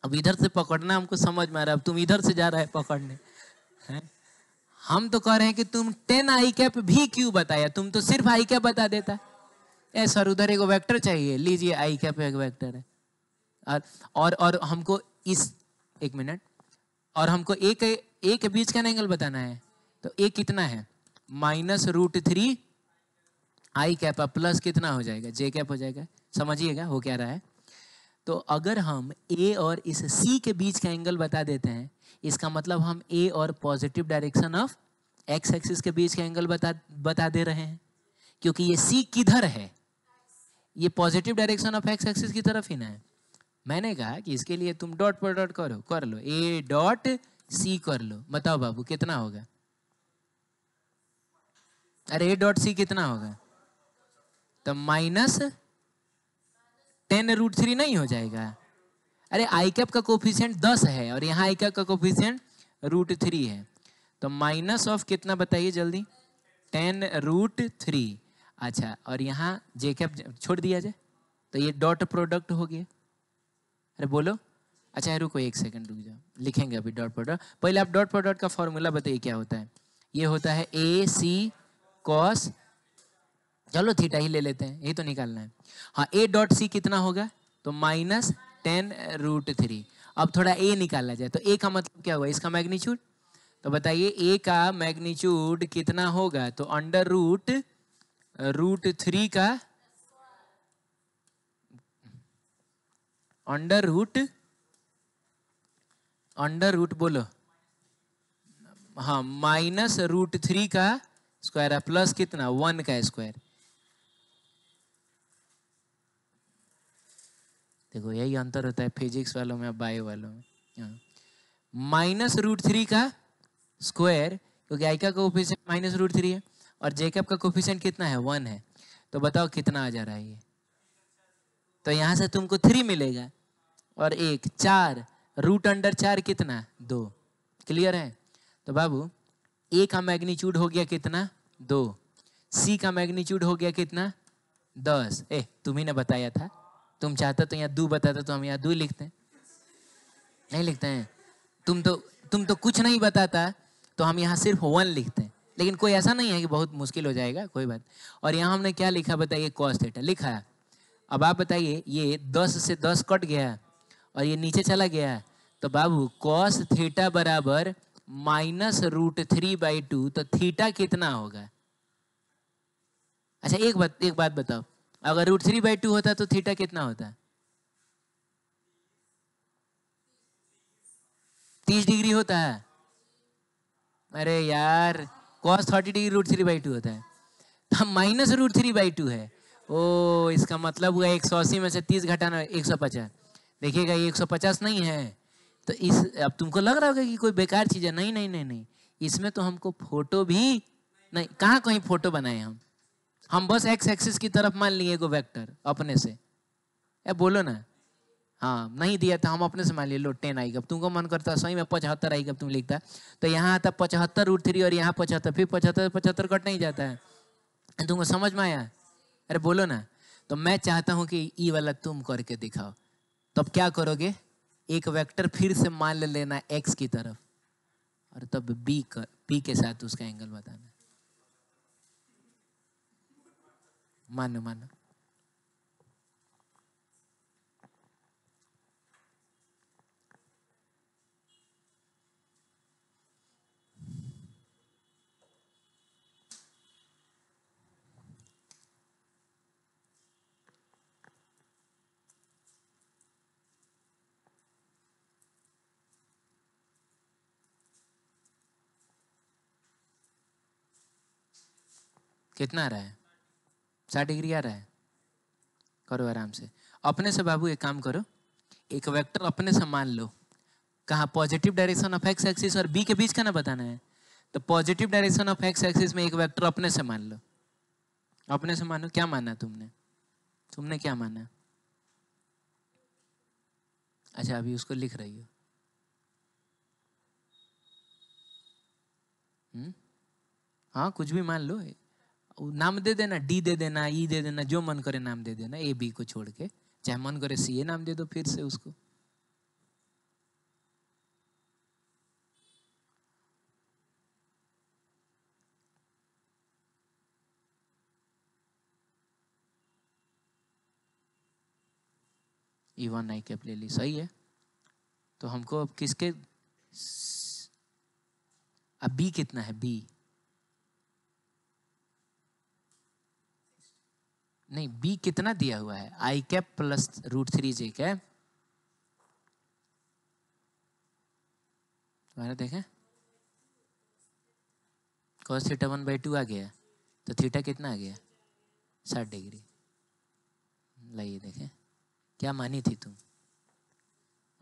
अब इधर से पकड़ना हमको समझ में आ रहा है। अब तुम इधर से जा रहा है पकड़ने है? हम तो कह रहे हैं कि तुम 10 आई कैप भी क्यों बताया, तुम तो सिर्फ आई कैप बता देता। ए सर उधर एक वेक्टर चाहिए, लीजिए आई कैप एक वेक्टर है। और हमको इस, एक मिनट, और हमको ए के बीच का एंगल बताना है। तो ए कितना है? -√3 आई कैप प्लस कितना हो जाएगा? जे कैप हो जाएगा। समझिएगा हो क्या रहा है। तो अगर हम ए और इस सी के बीच का एंगल बता देते हैं, इसका मतलब हम ए और positive direction of X axis के बीच का एंगल बता दे रहे हैं। क्योंकि ये सी किधर है? ये positive direction of X axis की तरफ ही ना है। मैंने कहा कि इसके लिए तुम डॉट पर डॉट कर लो, ए डॉट सी कर लो। बताओ बाबू कितना होगा? अरे ए डॉट सी कितना होगा? तो -10√3 नहीं हो जाएगा? अरे आई कैप का कोफिशिएंट 10 है और यहाँ आई कैप का कोफिशिएंट √3 है। तो माइनस ऑफ कितना बताइए जल्दी? 10√3। अच्छा और यहाँ जे कैप छोड़ दिया जाए तो ये डॉट प्रोडक्ट हो गया। अरे बोलो। अच्छा रुको एक सेकंड रुक जाओ, लिखेंगे अभी डॉट प्रोडक्ट। पहले आप डॉट प्रोडक्ट का फॉर्मूला बताइए क्या होता है। ये होता है ए सी कॉस, चलो थीटा ही ले लेते हैं, यही तो निकालना है। हाँ ए डॉट सी कितना होगा? तो -10√3। अब थोड़ा ए निकाला जाए तो ए का मतलब क्या होगा? इसका मैग्नीट्यूड। तो बताइए ए का मैग्नीट्यूड कितना होगा? तो √3 का अंडर रूट बोलो। हाँ -√3 का स्क्वायर है प्लस कितना? 1 का स्क्वायर। देखो यही अंतर होता है फिजिक्स वालों में और बायो वालों में। -√3 का स्क्वायर, क्योंकि आई का कोफिशिएंट -√3 है और जेकब का कोफिशिएंट कितना है? 1 है। तो बताओ कितना आ जा रहा है ये? तो यहाँ से तुमको 3 मिलेगा और 1 4, √4 कितना? 2। क्लियर है? तो बाबू ए का मैग्नीट्यूड हो गया कितना? 2। सी का मैग्नीट्यूड हो गया कितना? 10। तुम ही ने बताया था। तुम चाहता तो यहाँ 2 बताता तो हम यहाँ 2 लिखते हैं। नहीं लिखते हैं। तुम तो कुछ नहीं बताता तो हम यहाँ सिर्फ 1 लिखते हैं। लेकिन कोई ऐसा नहीं है कि बहुत मुश्किल हो जाएगा, कोई बात। और यहाँ हमने क्या लिखा बताइए? कॉस थीटा लिखा है। अब आप बताइए ये 10 से 10 कट गया और ये नीचे चला गया, तो बाबू कॉस थीटा बराबर -√3/2। तो थीटा कितना होगा? अच्छा एक बात बताओ, अगर √3/2 होता तो थीटा कितना होता? 30 डिग्री होता है? अरे यार, cos 30 डिग्री √3/2 होता है, तो माइनस √3/2 है। ओ, इसका मतलब हुआ 180 में से 30 घटाना 150। देखिएगा ये 150 नहीं है। तो इस, अब तुमको लग रहा होगा कि कोई बेकार चीज है। नहीं नहीं नहीं नहीं, इसमें तो हमको फोटो भी नहीं, कहाँ कहीं फोटो बनाए हम बस एक्स एक्सिस की तरफ मान लिए एगो वेक्टर अपने से। ए बोलो ना। हाँ, नहीं दिया था, हम अपने से मान लिए लो 10 आई, कब तुमको मन करता सही में 75 आई, कब तुम लिखता तो यहाँ आता 75√3 और यहाँ 75, फिर 75 75 कट नहीं जाता है। तुमको समझ में आया? अरे बोलो ना। तो मैं चाहता हूँ कि ई वाला तुम करके दिखाओ। तब क्या करोगे? एक वेक्टर फिर से मान लेना एक्स की तरफ, और तब बी के साथ उसका एंगल बताना। मानो मानो। कितना आ रहा है? 60 डिग्री आ रहा है। करो आराम से अपने से। बाबू एक काम करो, एक वेक्टर अपने से मान लो। कहाँ? Positive direction of X axis और बी के बीच का ना बताना है। तो positive direction of X axis में एक वेक्टर अपने से मान लो। अपने से मानो। क्या माना तुमने? तुमने क्या माना? अच्छा, अभी उसको लिख रही हो। हाँ, कुछ भी मान लो, नाम दे देना, डी दे देना, ई दे देना, जो मन करे नाम दे देना, ए बी को छोड़ के। चाहे मन करे सी ए नाम दे दो फिर से उसको। E1 आई कैप ले ली, सही है। तो हमको अब किसके, अब बी कितना है? बी नहीं, बी कितना दिया हुआ है? I cap plus √3j cap. तुम्हारा देखें, cos थीटा 1/2 आ गया, तो थीटा कितना आ गया? 60 डिग्री। लाइए देखें, क्या मानी थी तुम?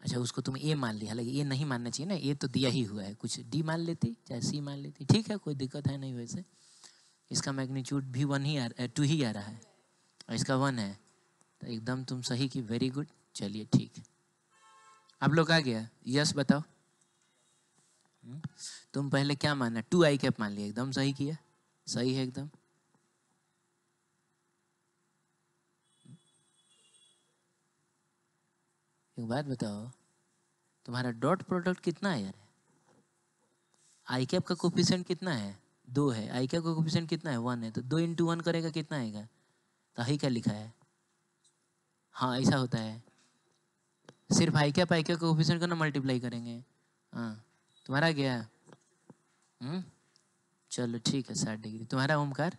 अच्छा, उसको तुम ए मान लिया, हालांकि ये नहीं मानना चाहिए ना, ये तो दिया ही हुआ है। कुछ डी मान लेती, चाहे सी मान लेती, ठीक है, कोई दिक्कत है नहीं। वैसे इसका मैग्नीट्यूड भी 1 ही 2 ही आ रहा है, और इसका 1 है, तो एकदम तुम सही की। Very good. चलिए ठीक है, आप लोग आ गया? यस बताओ। तुम पहले क्या माना? 2 आई कैप मान लिया, एकदम सही किया, सही है एकदम। एक बात बताओ, तुम्हारा डॉट प्रोडक्ट कितना है यार? आई कैप का कोफिशिएंट कितना है? 2 है। आई कैप का कोफिशिएंट कितना है? 1 है। तो 2 × 1 करेगा कितना आएगा? तो ही क्या लिखा है? हाँ, ऐसा होता है। सिर्फ आई कैप का कोफिशिएंट को ना मल्टीप्लाई करेंगे। हाँ, तुम्हारा गया। चलो ठीक है, 60 डिग्री। तुम्हारा ओमकार?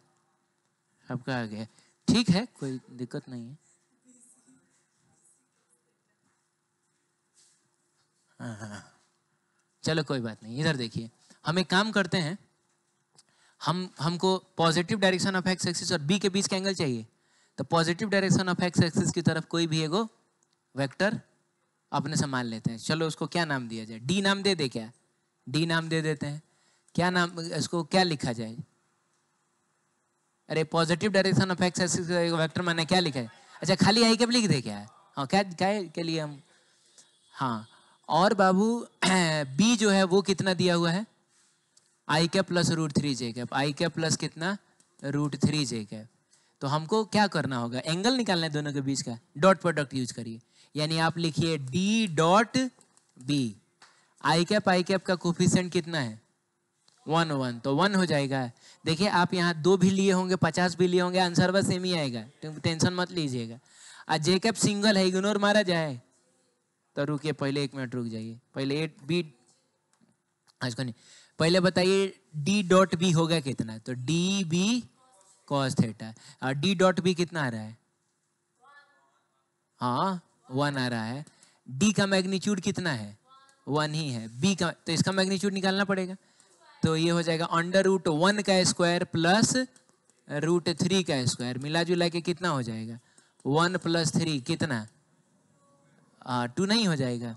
आपका आ गया, ठीक है, कोई दिक्कत नहीं है। हाँ, चलो कोई बात नहीं। इधर देखिए, हम एक काम करते हैं, हमको positive direction of X axis और बी के बीच का एंगल चाहिए। तो positive direction of X axis की तरफ कोई भी एगो वेक्टर अपने से मान लेते हैं। चलो उसको क्या नाम दिया जाए? डी नाम दे दे क्या? डी नाम दे देते हैं। क्या नाम, इसको क्या लिखा जाए? अरे, positive direction of X axis का वेक्टर मैंने क्या लिखा है? अच्छा, खाली आई कैप लिख दे क्या? हाँ, क्या क्या के लिए हम, हाँ। और बाबू बी जो है वो कितना दिया हुआ है? I cap plus √3j cap. I cap plus कितना? √3j cap. तो हमको क्या करना होगा? एंगल निकालना है दोनों के बीच का। डॉट प्रोडक्ट यूज करिए, यानी आप लिखिए D dot B. I cap का कोफिशिएंट कितना है? 1 1, तो 1 हो जाएगा। देखिए, आप यहाँ 2 भी लिए होंगे, 50 भी लिए होंगे, आंसर बस सेम ही आएगा, टेंशन मत लीजिएगा। आज जे कैप सिंगल है, इग्नोर मारा जाए तो रुकिए, पहले 1 मिनट रुक जाइए। पहले 8 बी, आज को नहीं, पहले बताइए डी डॉट बी होगा कितना? तो डी बी कॉस थीटा, और डी डॉट बी कितना आ रहा है? हाँ, 1 आ रहा है। डी का मैग्नीट्यूड कितना है? 1 ही है। बी का तो इसका मैग्नीट्यूड निकालना पड़ेगा, तो ये हो जाएगा √1 का स्क्वायर प्लस √3 का स्क्वायर, मिला जुला के कितना हो जाएगा 1 + 3 कितना 2 नहीं हो जाएगा।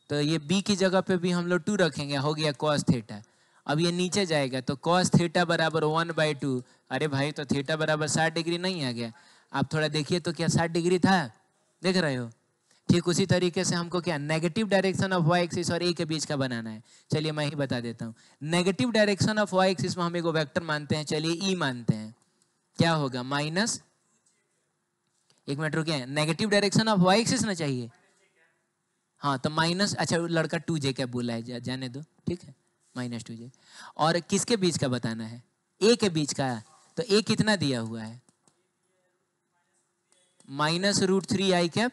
तो ये बी की जगह पे भी हम लोग 2 रखेंगे, हो गया cos थीटा। अब ये नीचे जाएगा तो cos थीटा बराबर 1/2। अरे भाई तो थीटा बराबर 60 डिग्री नहीं आ गया? आप थोड़ा देखिए तो क्या 60 डिग्री था, देख रहे हो? ठीक उसी तरीके से हमको क्या negative direction of Y axis और ए के बीच का बनाना है। चलिए मैं ही बता देता हूँ। Negative direction of Y axis में हम एक वेक्टर मानते हैं, चलिए ई मानते हैं, क्या होगा माइनस, एक मिनट रुकिए, negative direction of Y axis ना चाहिए, हाँ तो माइनस, अच्छा लड़का 2j क्या बोला है, जाने दो, ठीक है -2j। और किसके बीच का बताना है, ए के बीच का, तो ए कितना दिया हुआ है -√3i cap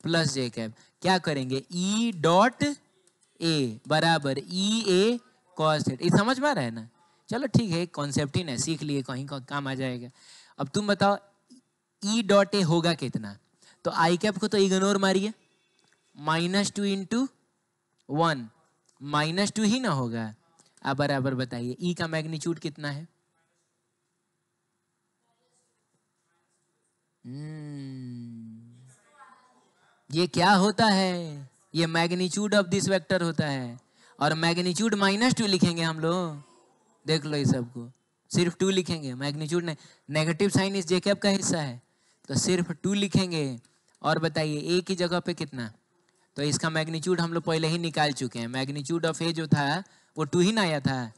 plus J cap. क्या करेंगे ई डॉट ए बराबर ई ए कॉस थीटा। ये समझ में आ रहा है ना? चलो ठीक है, कॉन्सेप्ट ही ना सीख लिए, कहीं का काम आ जाएगा। अब तुम बताओ ई डॉट ए होगा कितना, तो आई कैप को तो इग्नोर मारिए, -2 × 1 -2 ही ना होगा। आप बराबर बताइए ई का मैग्नीट्यूड कितना है? ये क्या होता है, ये मैग्नीट्यूड ऑफ दिस वेक्टर होता है, और मैग्नीट्यूड -2 लिखेंगे हम लोग, देख लो ये सबको, सिर्फ 2 लिखेंगे, मैग्नीट्यूड नहीं, नेगेटिव साइन इस जेकब का हिस्सा है तो सिर्फ 2 लिखेंगे। और बताइए ए की जगह पे कितना, तो इसका मैग्नीट्यूड हम लोग पहले ही निकाल चुके हैं, मैग्नीट्यूड ऑफ ए जो था वो 2 ही ना आया था,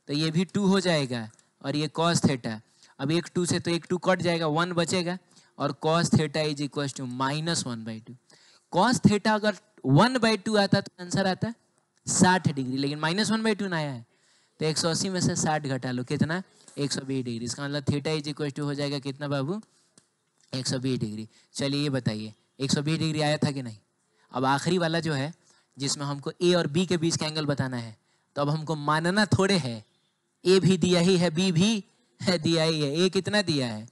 तो ये भी 2 हो जाएगा, और ये cos थीटा, अब एक 2 से तो एक 2 कट जाएगा, 1 बचेगा, और cos theta is equal to -1/2। cos theta अगर 1/2 आता तो आंसर आता 60 डिग्री, लेकिन -1/2 ना आया है, तो 180 में से 60 घटा लो, कितना 120 डिग्री। इसका मतलब थीटा इज इक्वल टू हो जाएगा कितना बाबू 120 डिग्री। चलिए ये बताइए 120 डिग्री आया था कि नहीं? अब आखिरी वाला जो है जिसमें हमको ए और बी के बीच का एंगल बताना है, तो अब हमको मानना थोड़े है, ए भी दिया ही है बी भी है दिया ही है। ए कितना दिया है,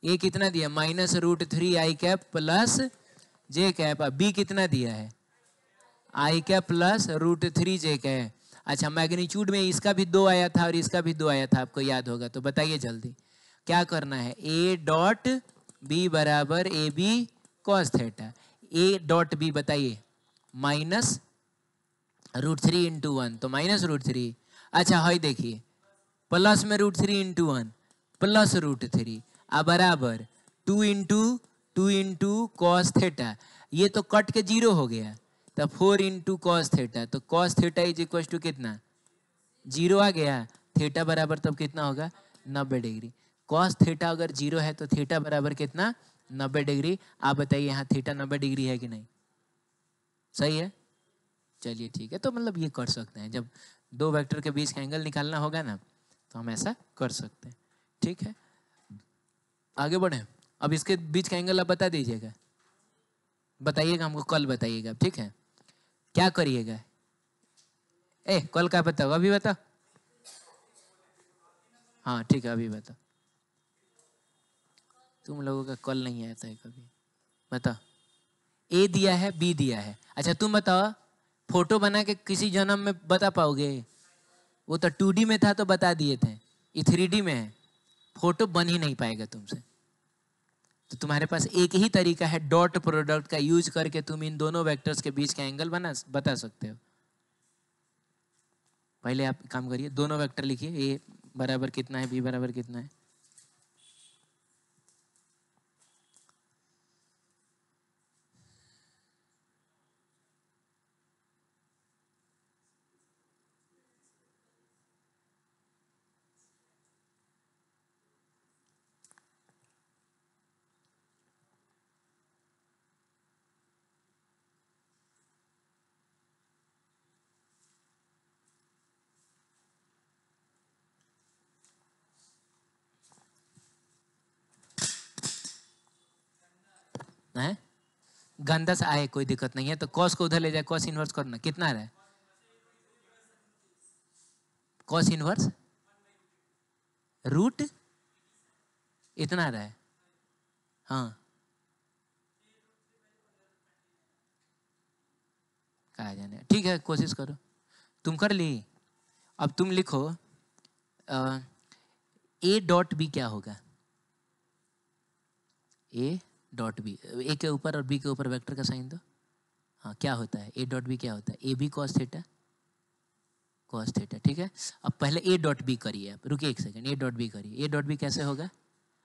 ए कितना दिया -√3i cap plus J cap, B कितना दिया है I cap plus √3j cap. अच्छा मैग्नीट्यूड में इसका भी 2 आया था और इसका भी 2 आया था, आपको याद होगा, तो बताइए जल्दी क्या करना है। ए डॉट बी बराबर A B cos theta, A dot B बताइए -√3 × 1, तो -√3। अच्छा हाई देखिए प्लस में √3 × 1 प्लस √3 अब बराबर 2 × 2 × cos थीटा, ये तो कट के 0 हो गया, तो 4 × cos थीटा, तो cos theta is equal to कितना 0 आ गया, थीटा बराबर तब कितना होगा 90 डिग्री। cos थीटा अगर 0 है तो थीटा बराबर कितना 90 डिग्री। आप बताइए यहाँ थीटा 90 डिग्री है कि नहीं, सही है? चलिए ठीक है, तो मतलब ये कर सकते हैं, जब दो वेक्टर के बीच का एंगल निकालना होगा ना तो हम ऐसा कर सकते हैं। ठीक है आगे बढ़े, अब इसके बीच का एंगल आप बता दीजिएगा, बताइएगा हमको, कल बताइएगा, ठीक है? क्या करिएगा, कल का बताओ, अभी बताओ, हाँ ठीक है अभी बताओ, तुम लोगों का कल नहीं आता है कभी, बताओ। ए दिया है बी दिया है, अच्छा तुम बताओ फोटो बना के किसी जन्म में बता पाओगे? वो तो 2D में था तो बता दिए थे, ये 3D में है, फोटो बन ही नहीं पाएगा तुमसे। तो तुम्हारे पास एक ही तरीका है, डॉट प्रोडक्ट का यूज करके तुम इन दोनों वेक्टर्स के बीच का एंगल बता सकते हो। पहले आप काम करिए, दोनों वेक्टर लिखिए, ए बराबर कितना है, बी बराबर कितना है। है गंदा सा आए कोई दिक्कत नहीं है, तो कॉस को उधर ले जाए, कॉस इनवर्स करना, कितना रहा है कॉस इनवर्स रूट इतना रहा है, हाँ कहा जाने, ठीक है कोशिश करो। तुम कर ली? अब तुम लिखो ए डॉट बी क्या होगा? ए डॉट बी, ए के ऊपर और बी के ऊपर वेक्टर का साइन दो। हाँ क्या होता है ए डॉट बी? क्या होता है? A B cos theta, cos theta, ठीक है। अब पहले ए डॉट बी करिए आप, रुकिए एक सेकंड, ए डॉट बी करिए। ए डॉट बी कैसे होगा?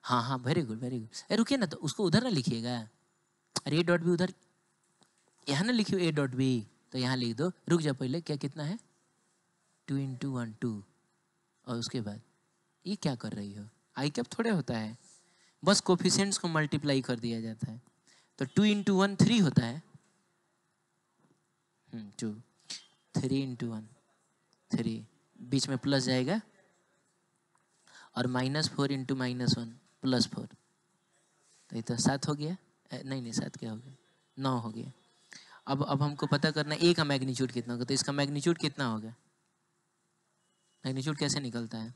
हाँ हाँ वेरी गुड वेरी गुड। अरे रुकिए ना, तो उसको उधर ना लिखिएगा। अरे ए डॉट बी उधर, यहाँ ना लिखिए ए डॉट बी, तो यहाँ लिख दो। रुक जाओ पहले, क्या कितना है? 2 × 1 2, और उसके बाद ये क्या कर रही हो? आई कैप थोड़े होता है, बस कोफिशिएंट्स को मल्टीप्लाई कर दिया जाता है। तो 2 × 1 3 होता है, 2, 3 × 1 3, बीच में प्लस जाएगा, और -4 × -1 +4, तो ये तो 7 हो गया। नहीं 7 क्या हो गया? 9 हो गया। अब हमको पता करना है ए का मैग्नीट्यूड कितना होगा, तो इसका मैग्नीट्यूड कितना होगा? मैग्नीट्यूड कैसे निकलता है?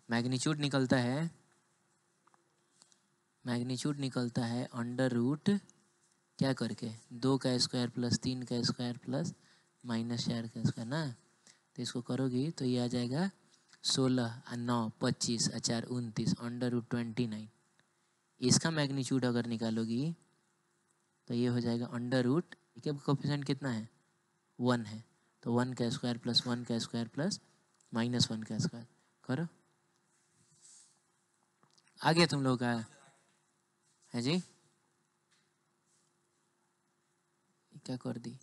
मैग्नीट्यूड निकलता है अंडर रूट क्या करके, 2 का स्क्वायर प्लस 3 का स्क्वायर प्लस -4 का स्क्वायर ना। तो इसको करोगी तो ये आ जाएगा 16 और 9 25 और 4 29 अंडर रूट 29। इसका मैग्नीट्यूड अगर निकालोगी तो ये हो जाएगा अंडर रूट, ठीक है कोफिशिएंट कितना है? 1 है, तो 1 का स्क्वायर प्लस 1 का स्क्वायर प्लस -1 का स्क्वायर। करो, आ गया तुम लोग का है जी? क्या कर दी?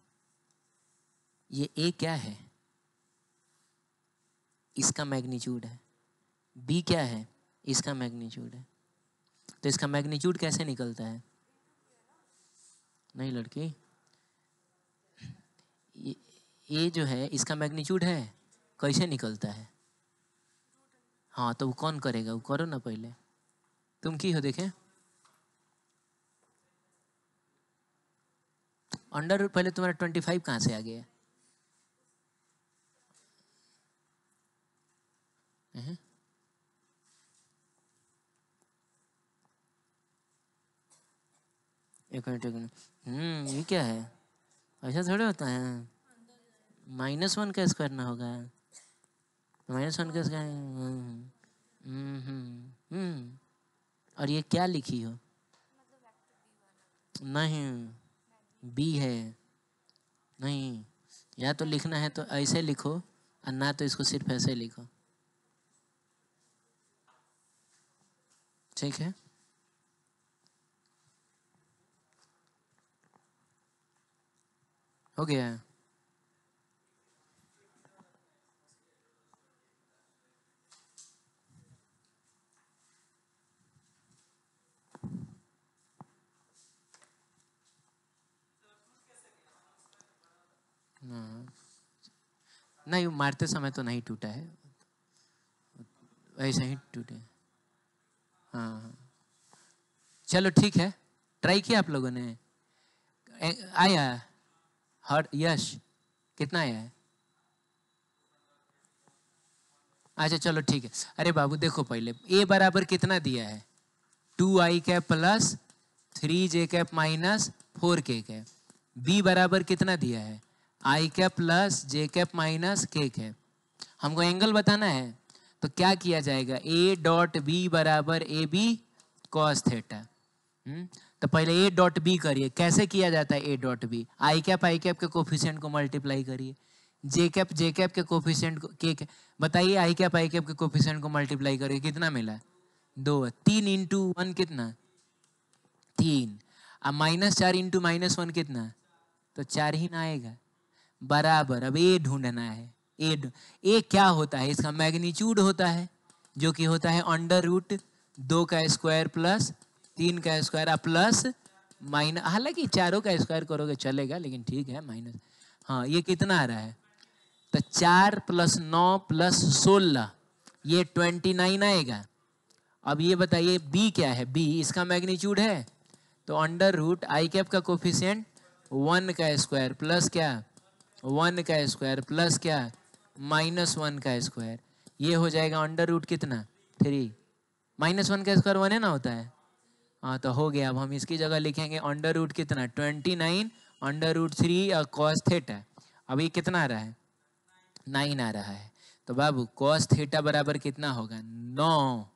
ये ए क्या है? इसका मैग्नीट्यूड है। बी क्या है? इसका मैग्नीट्यूड है। तो इसका मैग्नीट्यूड कैसे निकलता है? नहीं लड़की, ये जो है इसका मैग्नीट्यूड है, कैसे निकलता है? हाँ तो वो कौन करेगा? वो करो ना पहले, तुम की हो देखे। अंडर रूट पहले तुम्हारा 25 कहाँ से आ गया? एक मिनट, ये क्या है? ऐसा थोड़ा होता है, -1 का स्क्वायर ना होगा, -1 का स्क्वायर। और ये क्या लिखी हो? नहीं बी है, नहीं, या तो लिखना है तो ऐसे लिखो, और ना तो इसको सिर्फ ऐसे लिखो, ठीक है। हो गया है? नहीं मारते समय तो नहीं टूटा है, वैसे ही टूटे। हाँ चलो ठीक है, ट्राई किया आप लोगों ने? आया हर यश कितना आया है? अच्छा चलो ठीक है। अरे बाबू देखो पहले ए बराबर कितना दिया है? 2i cap plus 3j cap minus 4k cap. B बराबर कितना दिया है? I cap plus J cap minus K cap. हमको एंगल बताना है, तो क्या किया जाएगा? ए डॉट बी बराबर ए बी कॉस थीटा। तो पहले ए डॉट बी करिए। कैसे किया जाता है A dot B? I cap के कोफिशिएंट को मल्टीप्लाई करिए, जे कैप के कोफिशिएंट को के बताइए, आई कैप के कोफिशिएंट को मल्टीप्लाई करिए, कितना मिला? 2। 3 × 1 कितना? 3। अब -4 × -1 कितना? तो 4 ही ना आएगा, बराबर। अब ए ढूंढना है। ए क्या होता है? इसका मैग्नीट्यूड होता है, जो कि होता है अंडर रूट 2 का स्क्वायर प्लस 3 का स्क्वायर प्लस माइनस, हालांकि चारों का स्क्वायर करोगे चलेगा, लेकिन ठीक है माइनस। हाँ ये कितना आ रहा है? तो 4 + 9 + 16, ये 29 आएगा। अब ये बताइए बी क्या है? बी इसका मैग्नीट्यूड है, तो अंडर रूट आई कैप का कोफिशिएंट 1 का स्क्वायर प्लस क्या? 1 का स्क्वायर प्लस क्या? -1 का स्क्वायर। ये हो जाएगा अंडर रूट कितना? 3। -1 का स्क्वायर 1 है ना होता है। हाँ तो हो गया। अब हम इसकी जगह लिखेंगे अंडर रूट कितना? 29 √3 और cos थीटा। अब ये कितना आ रहा है? 9 आ रहा है। तो बाबू cos थीटा बराबर कितना होगा? 9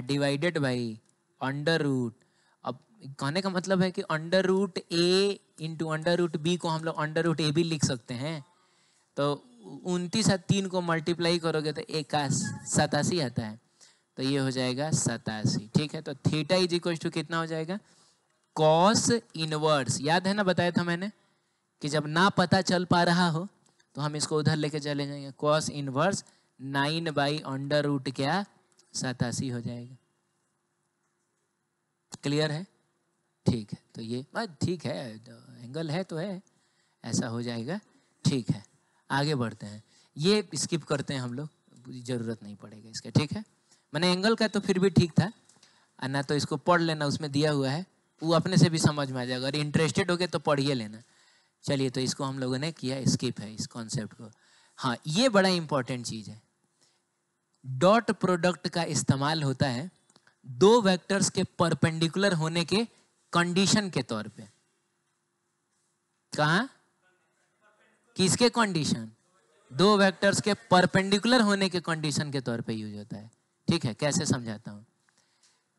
डिवाइडेड बाई √। अब कहने का मतलब है कि √a इंटू √b को हम लोग √a भी लिख सकते हैं। तो 29 और 3 को मल्टीप्लाई करोगे तो 87 आता है। तो ये हो जाएगा 87। ठीक है, तो थीटा इज इक्वल टू कितना हो जाएगा? Cos inverse. याद है ना, बताया था मैंने कि जब ना पता चल पा रहा हो तो हम इसको उधर लेके चले जाएंगे। कॉस इनवर्स 9 क्या 87 हो जाएगा। क्लियर है? ठीक है, तो ये ठीक है, एंगल है तो है, ऐसा हो जाएगा। ठीक है, आगे बढ़ते हैं। ये स्किप करते हैं हम लोग, जरूरत नहीं पड़ेगा इसका। ठीक है, मैंने एंगल का तो फिर भी ठीक था, ना तो इसको पढ़ लेना, उसमें दिया हुआ है, वो अपने से भी समझ में आ जाएगा। अगर इंटरेस्टेड हो गए तो पढ़िए लेना। चलिए, तो इसको हम लोगों ने किया, स्किप है इस कॉन्सेप्ट को। हाँ, ये बड़ा इंपॉर्टेंट चीज़ है। डॉट प्रोडक्ट का इस्तेमाल होता है दो वेक्टर्स के परपेंडिकुलर होने के कंडीशन के तौर पे। कहाँ? किसके कंडीशन? दो वेक्टर्स के परपेंडिकुलर होने के कंडीशन के तौर पे यूज होता है। ठीक है, कैसे समझाता हूँ।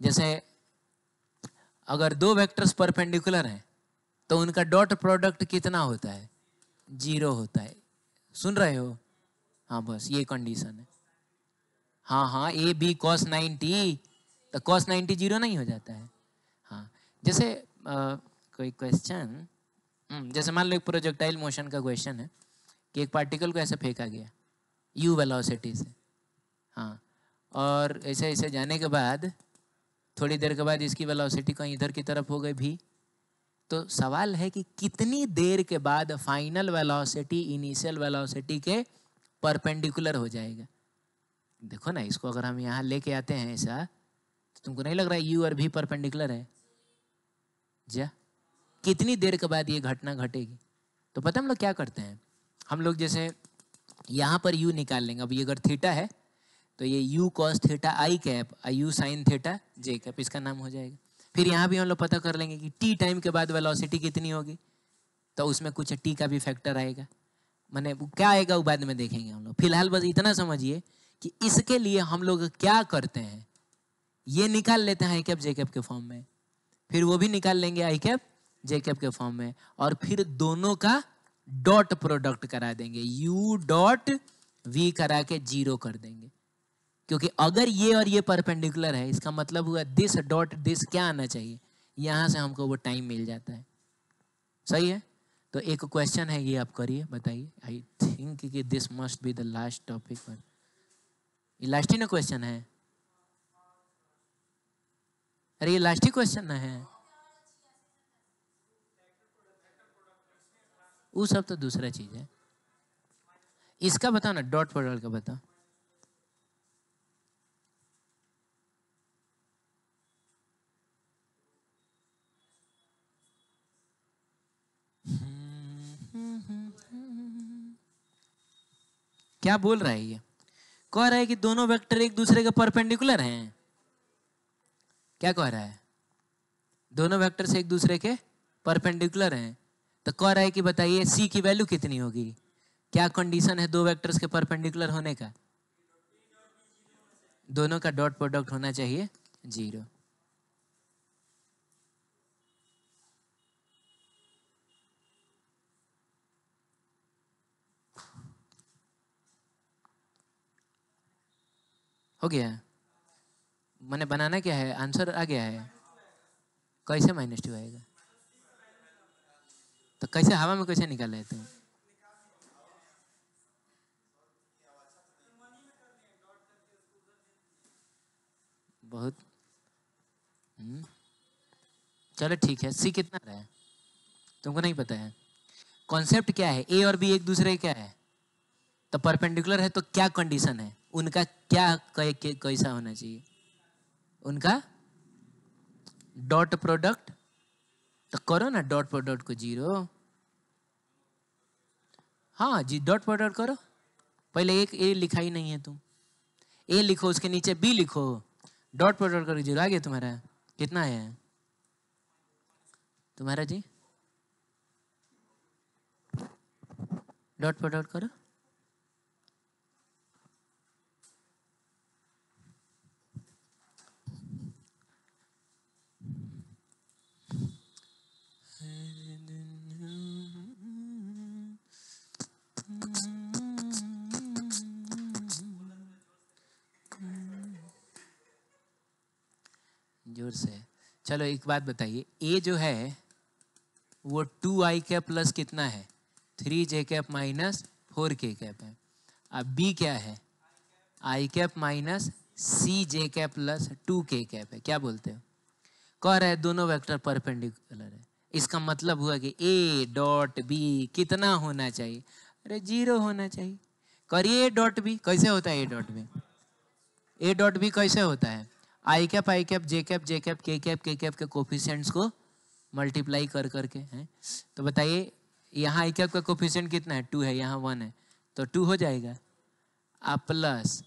जैसे अगर दो वेक्टर्स परपेंडिकुलर हैं तो उनका डॉट प्रोडक्ट कितना होता है? 0 होता है। सुन रहे हो? हाँ, बस ये कंडीशन है। हाँ, ए बी cos 90, तो cos 90 0 नहीं हो जाता है। हाँ, जैसे कोई क्वेश्चन, जैसे मान लो एक प्रोजेक्टाइल मोशन का क्वेश्चन है कि एक पार्टिकल को ऐसे फेंका गया u वेलोसिटी से। हाँ, और ऐसे ऐसे जाने के बाद थोड़ी देर के बाद इसकी वेलोसिटी कहीं इधर की तरफ हो गई v। तो सवाल है कि कितनी देर के बाद फाइनल वेलोसिटी इनिशियल वेलोसिटी के परपेंडिकुलर हो जाएगा। देखो ना, इसको अगर हम यहाँ लेके आते हैं ऐसा, तो तुमको नहीं लग रहा है u और v परपेंडिकुलर है? जा, कितनी देर के बाद ये घटना घटेगी? तो पता हम लोग क्या करते हैं, हम लोग जैसे यहाँ पर u निकाल लेंगे। अब ये अगर थीटा है तो ये u cos theta i cap, u sin theta j cap, इसका नाम हो जाएगा। फिर यहाँ भी हम लोग पता कर लेंगे कि t टाइम के बाद वेलोसिटी कितनी होगी, तो उसमें कुछ t का भी फैक्टर आएगा। मैंने क्या आएगा वो बाद में देखेंगे हम लोग। फिलहाल बस इतना समझिए कि इसके लिए हम लोग क्या करते हैं, ये निकाल लेते हैं आई कैप जे कैप के फॉर्म में, फिर वो भी निकाल लेंगे आई कैप जे कैप के फॉर्म में, और फिर दोनों का डॉट प्रोडक्ट करा देंगे, u डॉट v करा के 0 कर देंगे। क्योंकि अगर ये और ये परपेंडिकुलर है, इसका मतलब हुआ दिस डॉट दिस क्या आना चाहिए, यहां से हमको वो टाइम मिल जाता है। सही है? तो एक क्वेश्चन है, ये आप करिए, बताइए। आई थिंक कि this must be the last topic. ये लास्ट ही ना क्वेश्चन है? अरे ये लास्ट ही क्वेश्चन ना है, वो सब तो दूसरा चीज है। इसका बताओ ना, डॉट प्रोडक्ट का बताओ। क्या बोल रहा है ये? कह रहा है कि दोनों वेक्टर एक दूसरे के परपेंडिकुलर हैं। क्या कह रहा है? दोनों वेक्टर से एक दूसरे के परपेंडिकुलर हैं। तो कह रहा है कि बताइए c की वैल्यू कितनी होगी? क्या कंडीशन है दो वेक्टर्स के परपेंडिकुलर होने का? दोनों का डॉट प्रोडक्ट होना चाहिए 0। हो गया? मैंने बनाना क्या है, आंसर आ गया है। कैसे -2 आएगा? तो कैसे हवा में कैसे निकाल रहे तुम? बहुत चलो ठीक है। सी कितना रहा है तुमको नहीं पता है? कॉन्सेप्ट क्या है, ए और बी एक दूसरे क्या है? तो परपेंडिकुलर है, तो क्या कंडीशन है उनका, क्या कैसा होना चाहिए उनका? Dot product. तो करो ना डॉट प्रोडक्ट को 0। हाँ जी, डॉट प्रोडक्ट करो। पहले एक ए लिखा ही नहीं है तुम, ए लिखो, उसके नीचे बी लिखो, डॉट प्रोडक्ट करो 0 आ गया तुम्हारा। कितना है तुम्हारा जी? डॉट प्रोडक्ट करो। जोर से। चलो एक बात बताइए, ए जो है वो 2i कैप प्लस कितना है, 3j cap minus 4k cap है। अब बी क्या है, i cap minus cj cap plus 2k cap है। क्या बोलते हो? कह रहा है दोनों वेक्टर परपेंडिकुलर है। इसका मतलब हुआ कि ए डॉट बी कितना होना चाहिए? अरे 0 होना चाहिए। करिए ए डॉट बी कैसे होता है? A dot B, A dot B कैसे होता है? I cap J cap K cap के कोफिशिएंट्स को मल्टीप्लाई कर करके हैं। तो बताइए यहाँ आई कैप का कोफिशिएंट कितना है? 2 है, यहाँ 1 है, तो 2 हो जाएगा। आप प्लस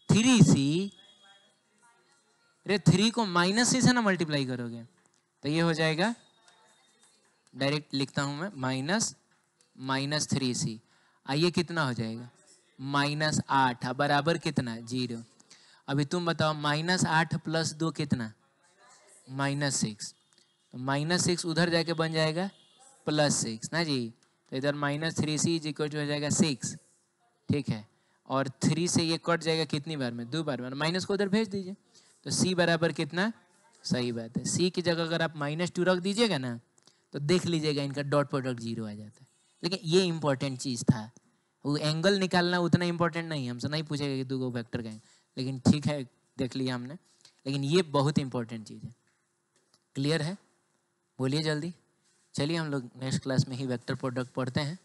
3c, अरे 3 को माइनस सी से ना मल्टीप्लाई करोगे तो ये हो जाएगा, डायरेक्ट लिखता हूं मैं, माइनस 3c। आइए कितना हो जाएगा? -8 बराबर कितना? 0। अभी तुम बताओ -8 प्लस 2 कितना? -6। तो -6 उधर जाके बन जाएगा +6 ना जी। तो इधर -3c इज इक्वल टू हो जाएगा 6, ठीक है। और 3 से ये कट जाएगा कितनी बार में? 2 बार में। माइनस को उधर भेज दीजिए तो c बराबर कितना? सही बात है, c की जगह अगर आप -2 रख दीजिएगा ना तो देख लीजिएगा इनका डॉट प्रोडक्ट 0 आ जाता है। लेकिन ये इंपॉर्टेंट चीज़ था, वो एंगल निकालना उतना इंपॉर्टेंट नहीं है। हमसे नहीं पूछेगा कि 2 वेक्टर का है, लेकिन ठीक है देख लिया हमने। लेकिन ये बहुत इंपॉर्टेंट चीज़ है। क्लियर है? बोलिए जल्दी। चलिए हम लोग नेक्स्ट क्लास में ही वेक्टर प्रोडक्ट पढ़ते हैं।